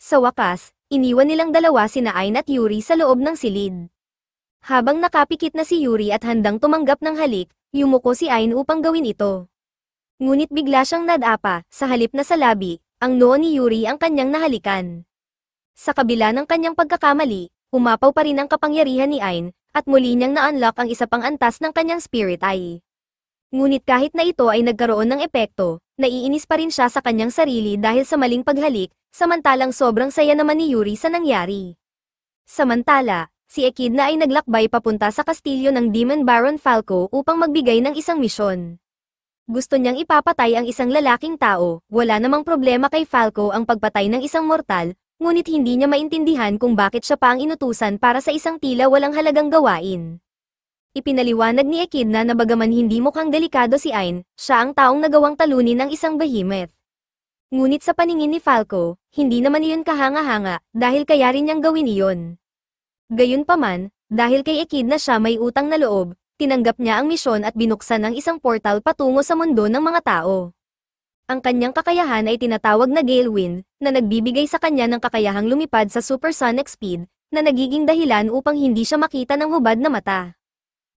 Sa wakas, iniwan nilang dalawa sina Ain at Yuri sa loob ng silid. Habang nakapikit na si Yuri at handang tumanggap ng halik, yumuko si Ain upang gawin ito. Ngunit bigla siyang nadapa, sa halip na sa labi, ang noo ni Yuri ang kanyang nahalikan. Sa kabila ng kanyang pagkakamali, umapaw pa rin ang kapangyarihan ni Ain, at muli niyang na-unlock ang isa pang antas ng kanyang spirit eye. Ngunit kahit na ito ay nagkaroon ng epekto, naiinis pa rin siya sa kanyang sarili dahil sa maling paghalik, samantalang sobrang saya naman ni Yuri sa nangyari. Samantala, si Echidna ay naglakbay papunta sa kastilyo ng Demon Baron Falco upang magbigay ng isang misyon. Gusto niyang ipapatay ang isang lalaking tao, wala namang problema kay Falco ang pagpatay ng isang mortal, ngunit hindi niya maintindihan kung bakit siya pa ang inutusan para sa isang tila walang halagang gawain. Ipinaliwanag ni Echidna na bagaman hindi mukhang delikado si Ain, siya ang taong nagawang talunin ng isang behemoth. Ngunit sa paningin ni Falco, hindi naman iyon kahanga-hanga, dahil kaya rin niyang gawin iyon. Gayunpaman, dahil kay Echidna siya may utang na loob, tinanggap niya ang misyon at binuksan ang isang portal patungo sa mundo ng mga tao. Ang kanyang kakayahan ay tinatawag na Gale Wind, na nagbibigay sa kanya ng kakayahang lumipad sa supersonic speed, na nagiging dahilan upang hindi siya makita ng hubad na mata.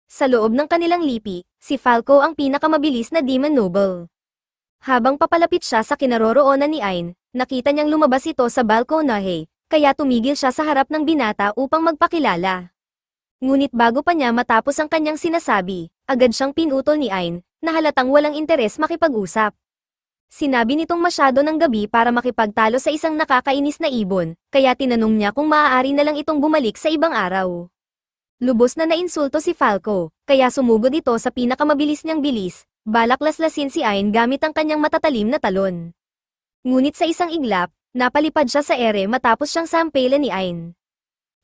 Sa loob ng kanilang lipi, si Falco ang pinakamabilis na Demon Noble. Habang papalapit siya sa kinaroroonan ni Ain, nakita niyang lumabas ito sa balkonahe, kaya tumigil siya sa harap ng binata upang magpakilala. Ngunit bago pa niya matapos ang kanyang sinasabi, agad siyang pinutol ni Ain, na halatang walang interes makipag-usap. Sinabi nitong masyado ng gabi para makipagtalo sa isang nakakainis na ibon, kaya tinanong niya kung maaari na lang itong bumalik sa ibang araw. Lubos na nainsulto si Falco, kaya sumugod ito sa pinakamabilis niyang bilis, balak laslasin si Ain gamit ang kanyang matatalim na talon. Ngunit sa isang iglap, napalipad siya sa ere matapos siyang sampelan ni Ain.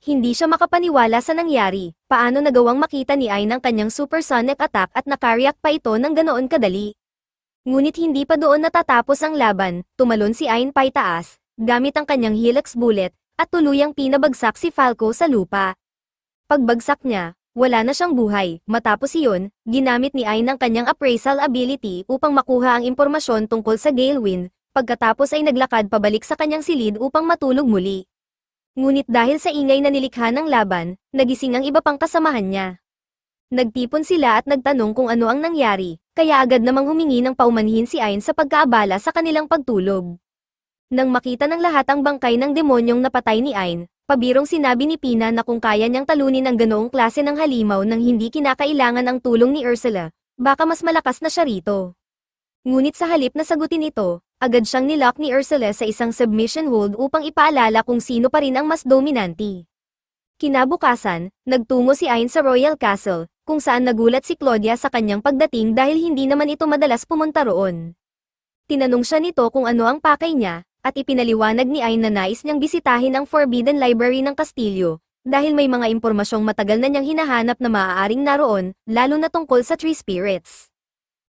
Hindi siya makapaniwala sa nangyari, paano nagawang makita ni Ain ang kanyang supersonic attack at nakareact pa ito ng ganoon kadali. Ngunit hindi pa doon natatapos ang laban, tumalon si Ain paitaas, gamit ang kanyang helix bullet, at tuluyang pinabagsak si Falco sa lupa. Pagbagsak niya, wala na siyang buhay. Matapos iyon, ginamit ni Ain ang kanyang appraisal ability upang makuha ang impormasyon tungkol sa Gale Wind, pagkatapos ay naglakad pabalik sa kanyang silid upang matulog muli. Ngunit dahil sa ingay na nilikha ng laban, nagising ang iba pang kasamahan niya. Nagtipon sila at nagtanong kung ano ang nangyari, kaya agad namang humingi ng paumanhin si Ain sa pagkaabala sa kanilang pagtulog. Nang makita ng lahat ang bangkay ng demonyong napatay ni Ain, pabirong sinabi ni Pina na kung kaya niyang talunin ang ganoong klase ng halimaw nang hindi kinakailangan ang tulong ni Ursula, baka mas malakas na siya rito. Ngunit sa halip na sagutin ito, agad siyang nilock ni Ursula sa isang submission hold upang ipaalala kung sino pa rin ang mas dominante. Kinabukasan, nagtungo si Ain sa Royal Castle, kung saan nagulat si Claudia sa kanyang pagdating dahil hindi naman ito madalas pumunta roon. Tinanong siya nito kung ano ang pakay niya, at ipinaliwanag ni Ain na nais niyang bisitahin ang Forbidden Library ng kastilyo, dahil may mga impormasyong matagal na niyang hinahanap na maaaring naroon, lalo na tungkol sa Tree Spirits.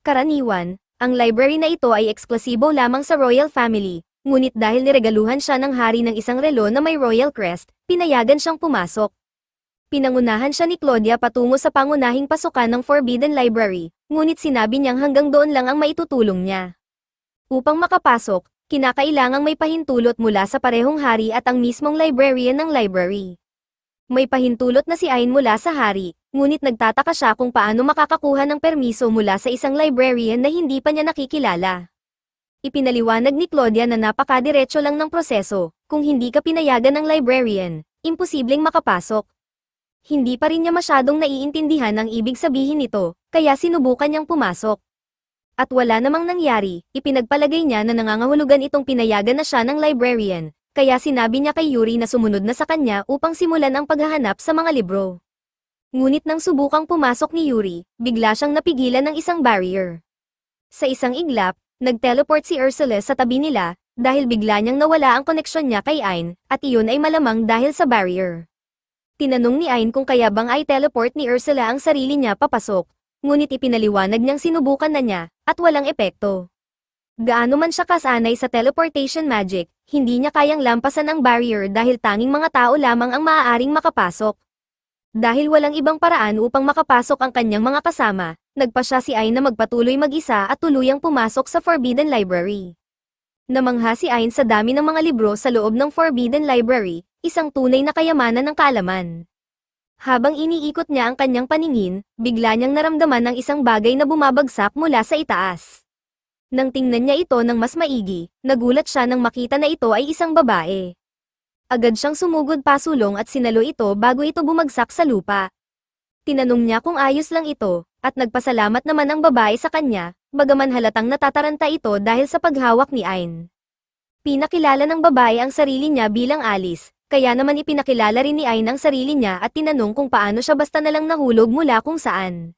Karaniwan, ang library na ito ay eksklusibo lamang sa royal family, ngunit dahil niregaluhan siya ng hari ng isang relo na may royal crest, pinayagan siyang pumasok. Pinangunahan siya ni Claudia patungo sa pangunahing pasukan ng Forbidden Library, ngunit sinabi niyang hanggang doon lang ang maitutulong niya. Upang makapasok, kinakailangang may pahintulot mula sa parehong hari at ang mismong librarian ng library. May pahintulot na si Ain mula sa hari, ngunit nagtataka siya kung paano makakakuha ng permiso mula sa isang librarian na hindi pa niya nakikilala. Ipinaliwanag ni Claudia na napakadiretso lang ng proseso, kung hindi ka pinayagan ng librarian, imposibleng makapasok. Hindi pa rin niya masyadong naiintindihan ang ibig sabihin nito, kaya sinubukan niyang pumasok. At wala namang nangyari, ipinagpalagay niya na nangangahulugan itong pinayagan na siya ng librarian, kaya sinabi niya kay Yuri na sumunod na sa kanya upang simulan ang paghahanap sa mga libro. Ngunit nang subukang pumasok ni Yuri, bigla siyang napigilan ng isang barrier. Sa isang iglap, nag-teleport si Ursula sa tabi nila, dahil bigla niyang nawala ang koneksyon niya kay Ain, at iyon ay malamang dahil sa barrier. Tinanong ni Ain kung kaya bang ay teleport ni Ursula ang sarili niya papasok, ngunit ipinaliwanag niyang sinubukan na niya, at walang epekto. Gaano man siya kasanay sa teleportation magic, hindi niya kayang lampasan ang barrier dahil tanging mga tao lamang ang maaaring makapasok. Dahil walang ibang paraan upang makapasok ang kanyang mga kasama, nagpasya si Ain na magpatuloy mag-isa at tuluyang pumasok sa Forbidden Library. Namangha si Ain sa dami ng mga libro sa loob ng Forbidden Library, isang tunay na kayamanan ng kaalaman. Habang iniikot niya ang kanyang paningin, bigla niyang naramdaman ng isang bagay na bumabagsak mula sa itaas. Nang tingnan niya ito ng mas maigi, nagulat siya nang makita na ito ay isang babae. Agad siyang sumugod pasulong at sinalo ito bago ito bumagsak sa lupa. Tinanong niya kung ayos lang ito, at nagpasalamat naman ang babae sa kanya, bagaman halatang natataranta ito dahil sa paghawak ni Ain. Pinakilala ng babae ang sarili niya bilang Alice, kaya naman ipinakilala rin ni Ain ang sarili niya at tinanong kung paano siya basta nalang nahulog mula kung saan.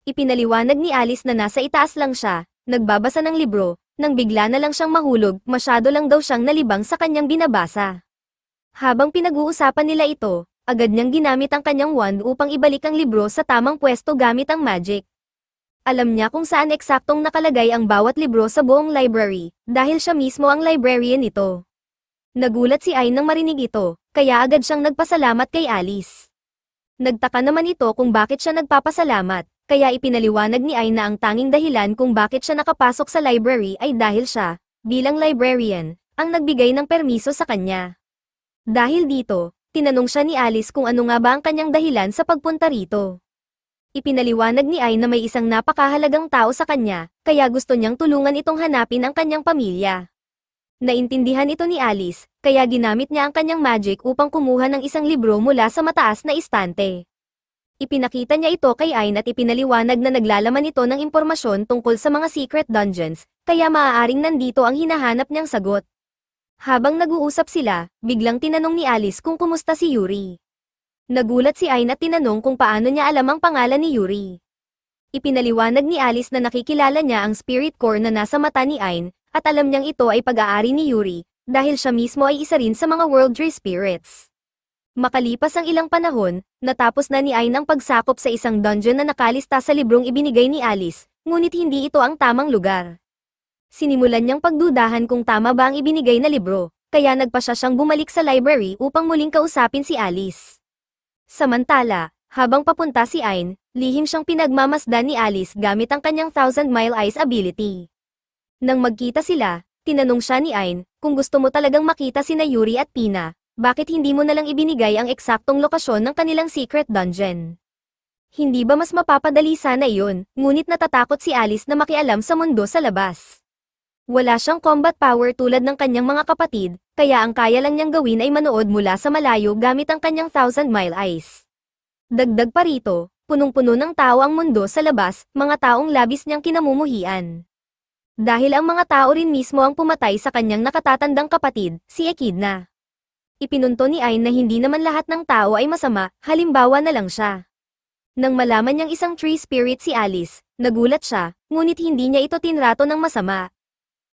Ipinaliwanag ni Alice na nasa itaas lang siya, nagbabasa ng libro, nang bigla na lang siyang mahulog, masyado lang daw siyang nalibang sa kanyang binabasa. Habang pinag-uusapan nila ito, agad niyang ginamit ang kanyang wand upang ibalik ang libro sa tamang pwesto gamit ang magic. Alam niya kung saan eksaktong nakalagay ang bawat libro sa buong library, dahil siya mismo ang librarian nito. Nagulat si Ain nang marinig ito, kaya agad siyang nagpasalamat kay Alice. Nagtaka naman ito kung bakit siya nagpapasalamat, kaya ipinaliwanag ni Ain na ang tanging dahilan kung bakit siya nakapasok sa library ay dahil siya, bilang librarian, ang nagbigay ng permiso sa kanya. Dahil dito, tinanong siya ni Alice kung ano nga ba ang kanyang dahilan sa pagpunta rito. Ipinaliwanag ni Ain na may isang napakahalagang tao sa kanya, kaya gusto niyang tulungan itong hanapin ang kanyang pamilya. Naintindihan ito ni Alice, kaya ginamit niya ang kanyang magic upang kumuha ng isang libro mula sa mataas na istante. Ipinakita niya ito kay Ain at ipinaliwanag na naglalaman ito ng impormasyon tungkol sa mga secret dungeons, kaya maaaring nandito ang hinahanap niyang sagot. Habang nag-uusap sila, biglang tinanong ni Alice kung kumusta si Yuri. Nagulat si Ain at tinanong kung paano niya alam ang pangalan ni Yuri. Ipinaliwanag ni Alice na nakikilala niya ang spirit core na nasa mata ni Ain, at alam niyang ito ay pag-aari ni Yuri, dahil siya mismo ay isa rin sa mga World Tree Spirits. Makalipas ang ilang panahon, natapos na ni Ain ang pagsakop sa isang dungeon na nakalista sa librong ibinigay ni Alice, ngunit hindi ito ang tamang lugar. Sinimulan niyang pagdudahan kung tama ba ang ibinigay na libro, kaya nagpasya siyang bumalik sa library upang muling kausapin si Alice. Samantala, habang papunta si Ain, lihim siyang pinagmamasdan ni Alice gamit ang kanyang Thousand Mile Eyes ability. Nang magkita sila, tinanong siya ni Ain, kung gusto mo talagang makita sina Yuri at Pina, bakit hindi mo nalang ibinigay ang eksaktong lokasyon ng kanilang secret dungeon? Hindi ba mas mapapadali sana iyon, ngunit natatakot si Alice na makialam sa mundo sa labas. Wala siyang combat power tulad ng kanyang mga kapatid, kaya ang kaya lang niyang gawin ay manood mula sa malayo gamit ang kanyang Thousand Mile Eyes. Dagdag pa rito, punong-puno ng tao ang mundo sa labas, mga taong labis niyang kinamumuhian. Dahil ang mga tao rin mismo ang pumatay sa kanyang nakatatandang kapatid, si Echidna. Ipinunto ni Ain na hindi naman lahat ng tao ay masama, halimbawa na lang siya. Nang malaman niyang isang tree spirit si Alice, nagulat siya, ngunit hindi niya ito tinrato ng masama.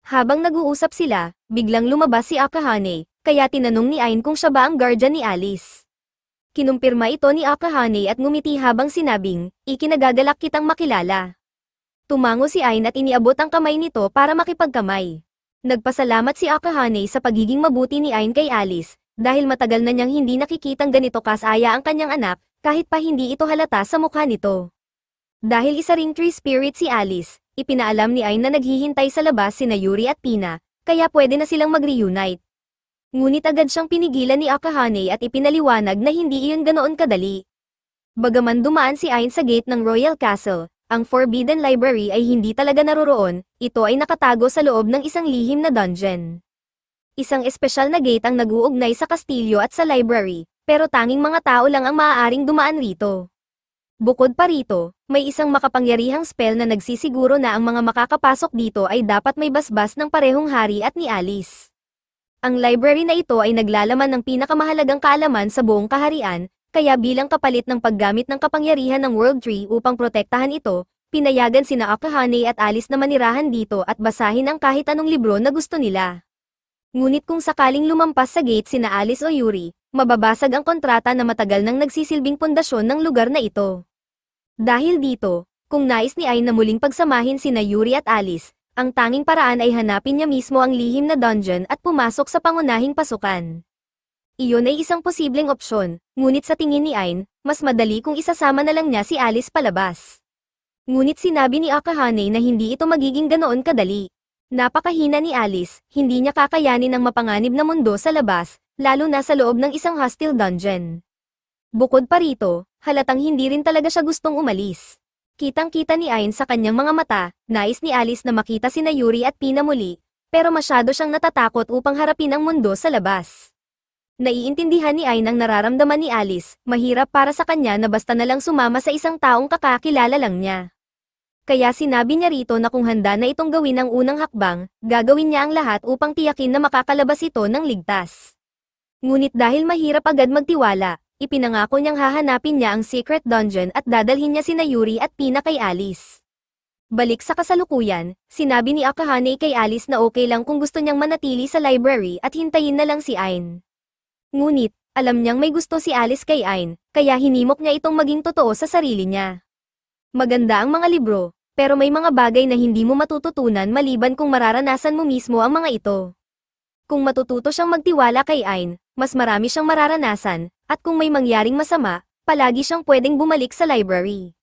Habang nag-uusap sila, biglang lumabas si Akahane, kaya tinanong ni Ain kung siya ba ang guardian ni Alice. Kinumpirma ito ni Akahane at ngumiti habang sinabing, ikinagagalak kitang makilala. Tumango si Ain at iniabot ang kamay nito para makipagkamay. Nagpasalamat si Akahane sa pagiging mabuti ni Ain kay Alice, dahil matagal na niyang hindi nakikitang ganito kasaya ang kanyang anak, kahit pa hindi ito halata sa mukha nito. Dahil isa ring tree spirit si Alice, ipinaalam ni Ain na naghihintay sa labas sina Yuri at Pina, kaya pwede na silang mag-reunite. Ngunit agad siyang pinigilan ni Akahane at ipinaliwanag na hindi iyon ganoon kadali. Bagaman dumaan si Ain sa gate ng Royal Castle, ang Forbidden Library ay hindi talaga naroroon, ito ay nakatago sa loob ng isang lihim na dungeon. Isang espesyal na gate ang nag-uugnay sa kastilyo at sa library, pero tanging mga tao lang ang maaaring dumaan rito. Bukod pa rito, may isang makapangyarihang spell na nagsisiguro na ang mga makakapasok dito ay dapat may basbas ng parehong hari at ni Alice. Ang library na ito ay naglalaman ng pinakamahalagang kaalaman sa buong kaharian, kaya bilang kapalit ng paggamit ng kapangyarihan ng World Tree upang protektahan ito, pinayagan sina Akahane at Alice na manirahan dito at basahin ang kahit anong libro na gusto nila. Ngunit kung sakaling lumampas sa gate sina Alice o Yuri, mababasag ang kontrata na matagal nang nagsisilbing pundasyon ng lugar na ito. Dahil dito, kung nais ni Ain na muling pagsamahin sina Yuri at Alice, ang tanging paraan ay hanapin niya mismo ang lihim na dungeon at pumasok sa pangunahing pasukan. Iyon ay isang posibleng opsyon, ngunit sa tingin ni Ain, mas madali kung isasama na lang niya si Alice palabas. Ngunit sinabi ni Akahane na hindi ito magiging ganoon kadali. Napakahina ni Alice, hindi niya kakayanin ang mapanganib na mundo sa labas, lalo na sa loob ng isang hostile dungeon. Bukod pa rito, halatang hindi rin talaga siya gustong umalis. Kitang-kita ni Ain sa kanyang mga mata, nais ni Alice na makita sina Yuri at Pina muli, pero masyado siyang natatakot upang harapin ang mundo sa labas. Naiintindihan ni Ain ang nararamdaman ni Alice, mahirap para sa kanya na basta na lang sumama sa isang taong kakakilala lang niya. Kaya sinabi niya rito na kung handa na itong gawin ang unang hakbang, gagawin niya ang lahat upang tiyakin na makakalabas ito ng ligtas. Ngunit dahil mahirap agad magtiwala, ipinangako niyang hahanapin niya ang secret dungeon at dadalhin niya sina Yuri at Pina kay Alice. Balik sa kasalukuyan, sinabi ni Akahane kay Alice na okay lang kung gusto niyang manatili sa library at hintayin na lang si Ain. Ngunit, alam niyang may gusto si Alice kay Ain, kaya hinimok niya itong maging totoo sa sarili niya. Maganda ang mga libro, pero may mga bagay na hindi mo matututunan maliban kung mararanasan mo mismo ang mga ito. Kung matututo siyang magtiwala kay Ain, mas marami siyang mararanasan, at kung may mangyaring masama, palagi siyang pwedeng bumalik sa library.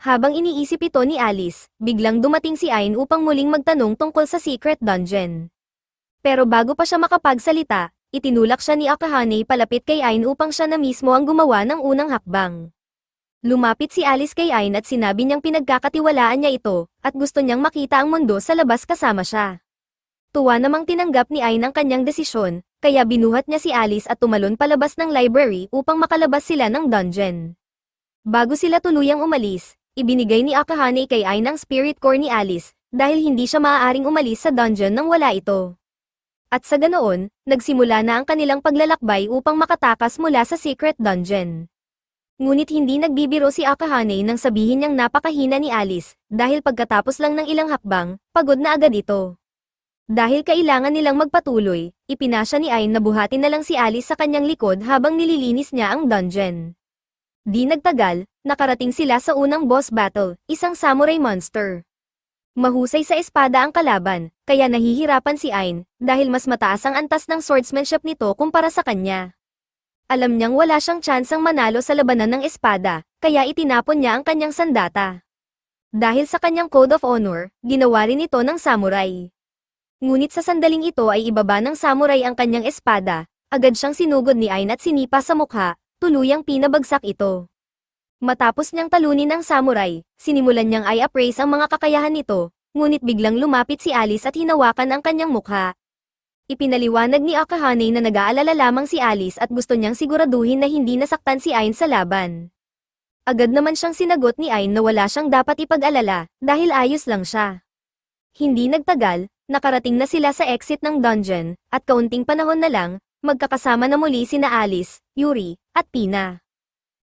Habang iniisip ito ni Alice, biglang dumating si Ain upang muling magtanong tungkol sa secret dungeon. Pero bago pa siya makapagsalita, itinulak siya ni Akahane palapit kay Ain upang siya na mismo ang gumawa ng unang hakbang. Lumapit si Alice kay Ain at sinabi niyang pinagkakatiwalaan niya ito, at gusto niyang makita ang mundo sa labas kasama siya. Tuwa namang tinanggap ni Ain ang kanyang desisyon, kaya binuhat niya si Alice at tumalon palabas ng library upang makalabas sila ng dungeon. Bago sila tuluyang umalis, ibinigay ni Akahane kay Ain ang spirit core ni Alice, dahil hindi siya maaaring umalis sa dungeon nang wala ito. At sa ganoon, nagsimula na ang kanilang paglalakbay upang makatakas mula sa secret dungeon. Ngunit hindi nagbibiro si Akahane nang sabihin niyang napakahina ni Alice, dahil pagkatapos lang ng ilang hakbang, pagod na agad ito. Dahil kailangan nilang magpatuloy, ipinasya ni Ain na buhatin na lang si Alice sa kanyang likod habang nililinis niya ang dungeon. Di nagtagal, nakarating sila sa unang boss battle, isang samurai monster. Mahusay sa espada ang kalaban, kaya nahihirapan si Ain, dahil mas mataas ang antas ng swordsmanship nito kumpara sa kanya. Alam niyang wala siyang tsansang manalo sa labanan ng espada, kaya itinapon niya ang kanyang sandata. Dahil sa kanyang code of honor, ginawa rin ito ng samurai. Ngunit sa sandaling ito ay ibaba ng samurai ang kanyang espada, agad siyang sinugod ni Ain at sinipa sa mukha, tuluyang pinabagsak ito. Matapos niyang talunin ng samurai, sinimulan niyang i-appraise ang mga kakayahan nito, ngunit biglang lumapit si Alice at hinawakan ang kanyang mukha. Ipinaliwanag ni Akahane na nag-aalala lamang si Alice at gusto niyang siguraduhin na hindi nasaktan si Ain sa laban. Agad naman siyang sinagot ni Ain na wala siyang dapat ipag-alala, dahil ayos lang siya. Hindi nagtagal, nakarating na sila sa exit ng dungeon, at kaunting panahon na lang, magkakasama na muli sina Alice, Yuri, at Pina.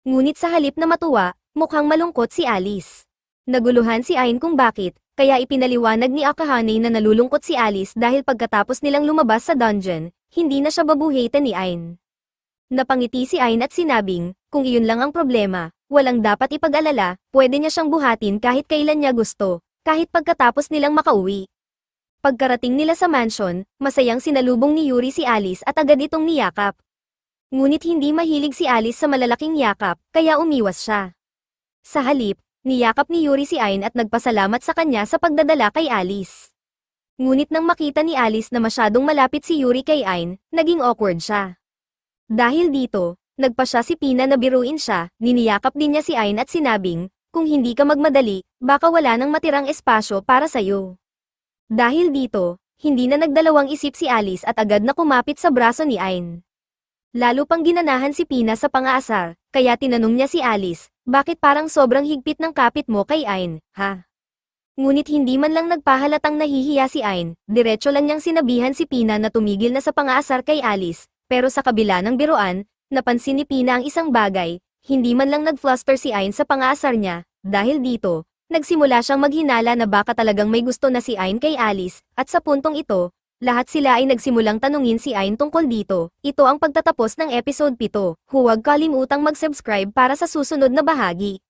Ngunit sa halip na matuwa, mukhang malungkot si Alice. Naguluhan si Ain kung bakit, kaya ipinaliwanag ni Akahane na nalulungkot si Alice dahil pagkatapos nilang lumabas sa dungeon, hindi na siya babuhitan ni Ain. Napangiti si Ain at sinabing, kung iyon lang ang problema, walang dapat ipag-alala, pwede niya siyang buhatin kahit kailan niya gusto, kahit pagkatapos nilang makauwi. Pagkarating nila sa mansion, masayang sinalubong ni Yuri si Alice at agad itong niyakap. Ngunit hindi mahilig si Alice sa malalaking yakap, kaya umiwas siya. Sa halip, niyakap ni Yuri si Ain at nagpasalamat sa kanya sa pagdadala kay Alice. Ngunit nang makita ni Alice na masyadong malapit si Yuri kay Ain, naging awkward siya. Dahil dito, nagpa siya si Pina na biruin siya, niniyakap din niya si Ain at sinabing, kung hindi ka magmadali, baka wala nang matirang espasyo para sa'yo. Dahil dito, hindi na nagdalawang isip si Alice at agad na kumapit sa braso ni Ain. Lalo pang ginanahan si Pina sa pang-aasar, kaya tinanong niya si Alice, Bakit parang sobrang higpit ng kapit mo kay Ain, ha? Ngunit hindi man lang nagpahalatang nahihiya si Ain, diretso lang niyang sinabihan si Pina na tumigil na sa pangaasar kay Alice, pero sa kabila ng biruan, napansin ni Pina ang isang bagay, hindi man lang nag-fluster si Ain sa pangaasar niya, dahil dito, nagsimula siyang maghinala na baka talagang may gusto na si Ain kay Alice, at sa puntong ito, lahat sila ay nagsimulang tanungin si Ain tungkol dito. Ito ang pagtatapos ng episode 7. Huwag kalimutang mag-subscribe para sa susunod na bahagi.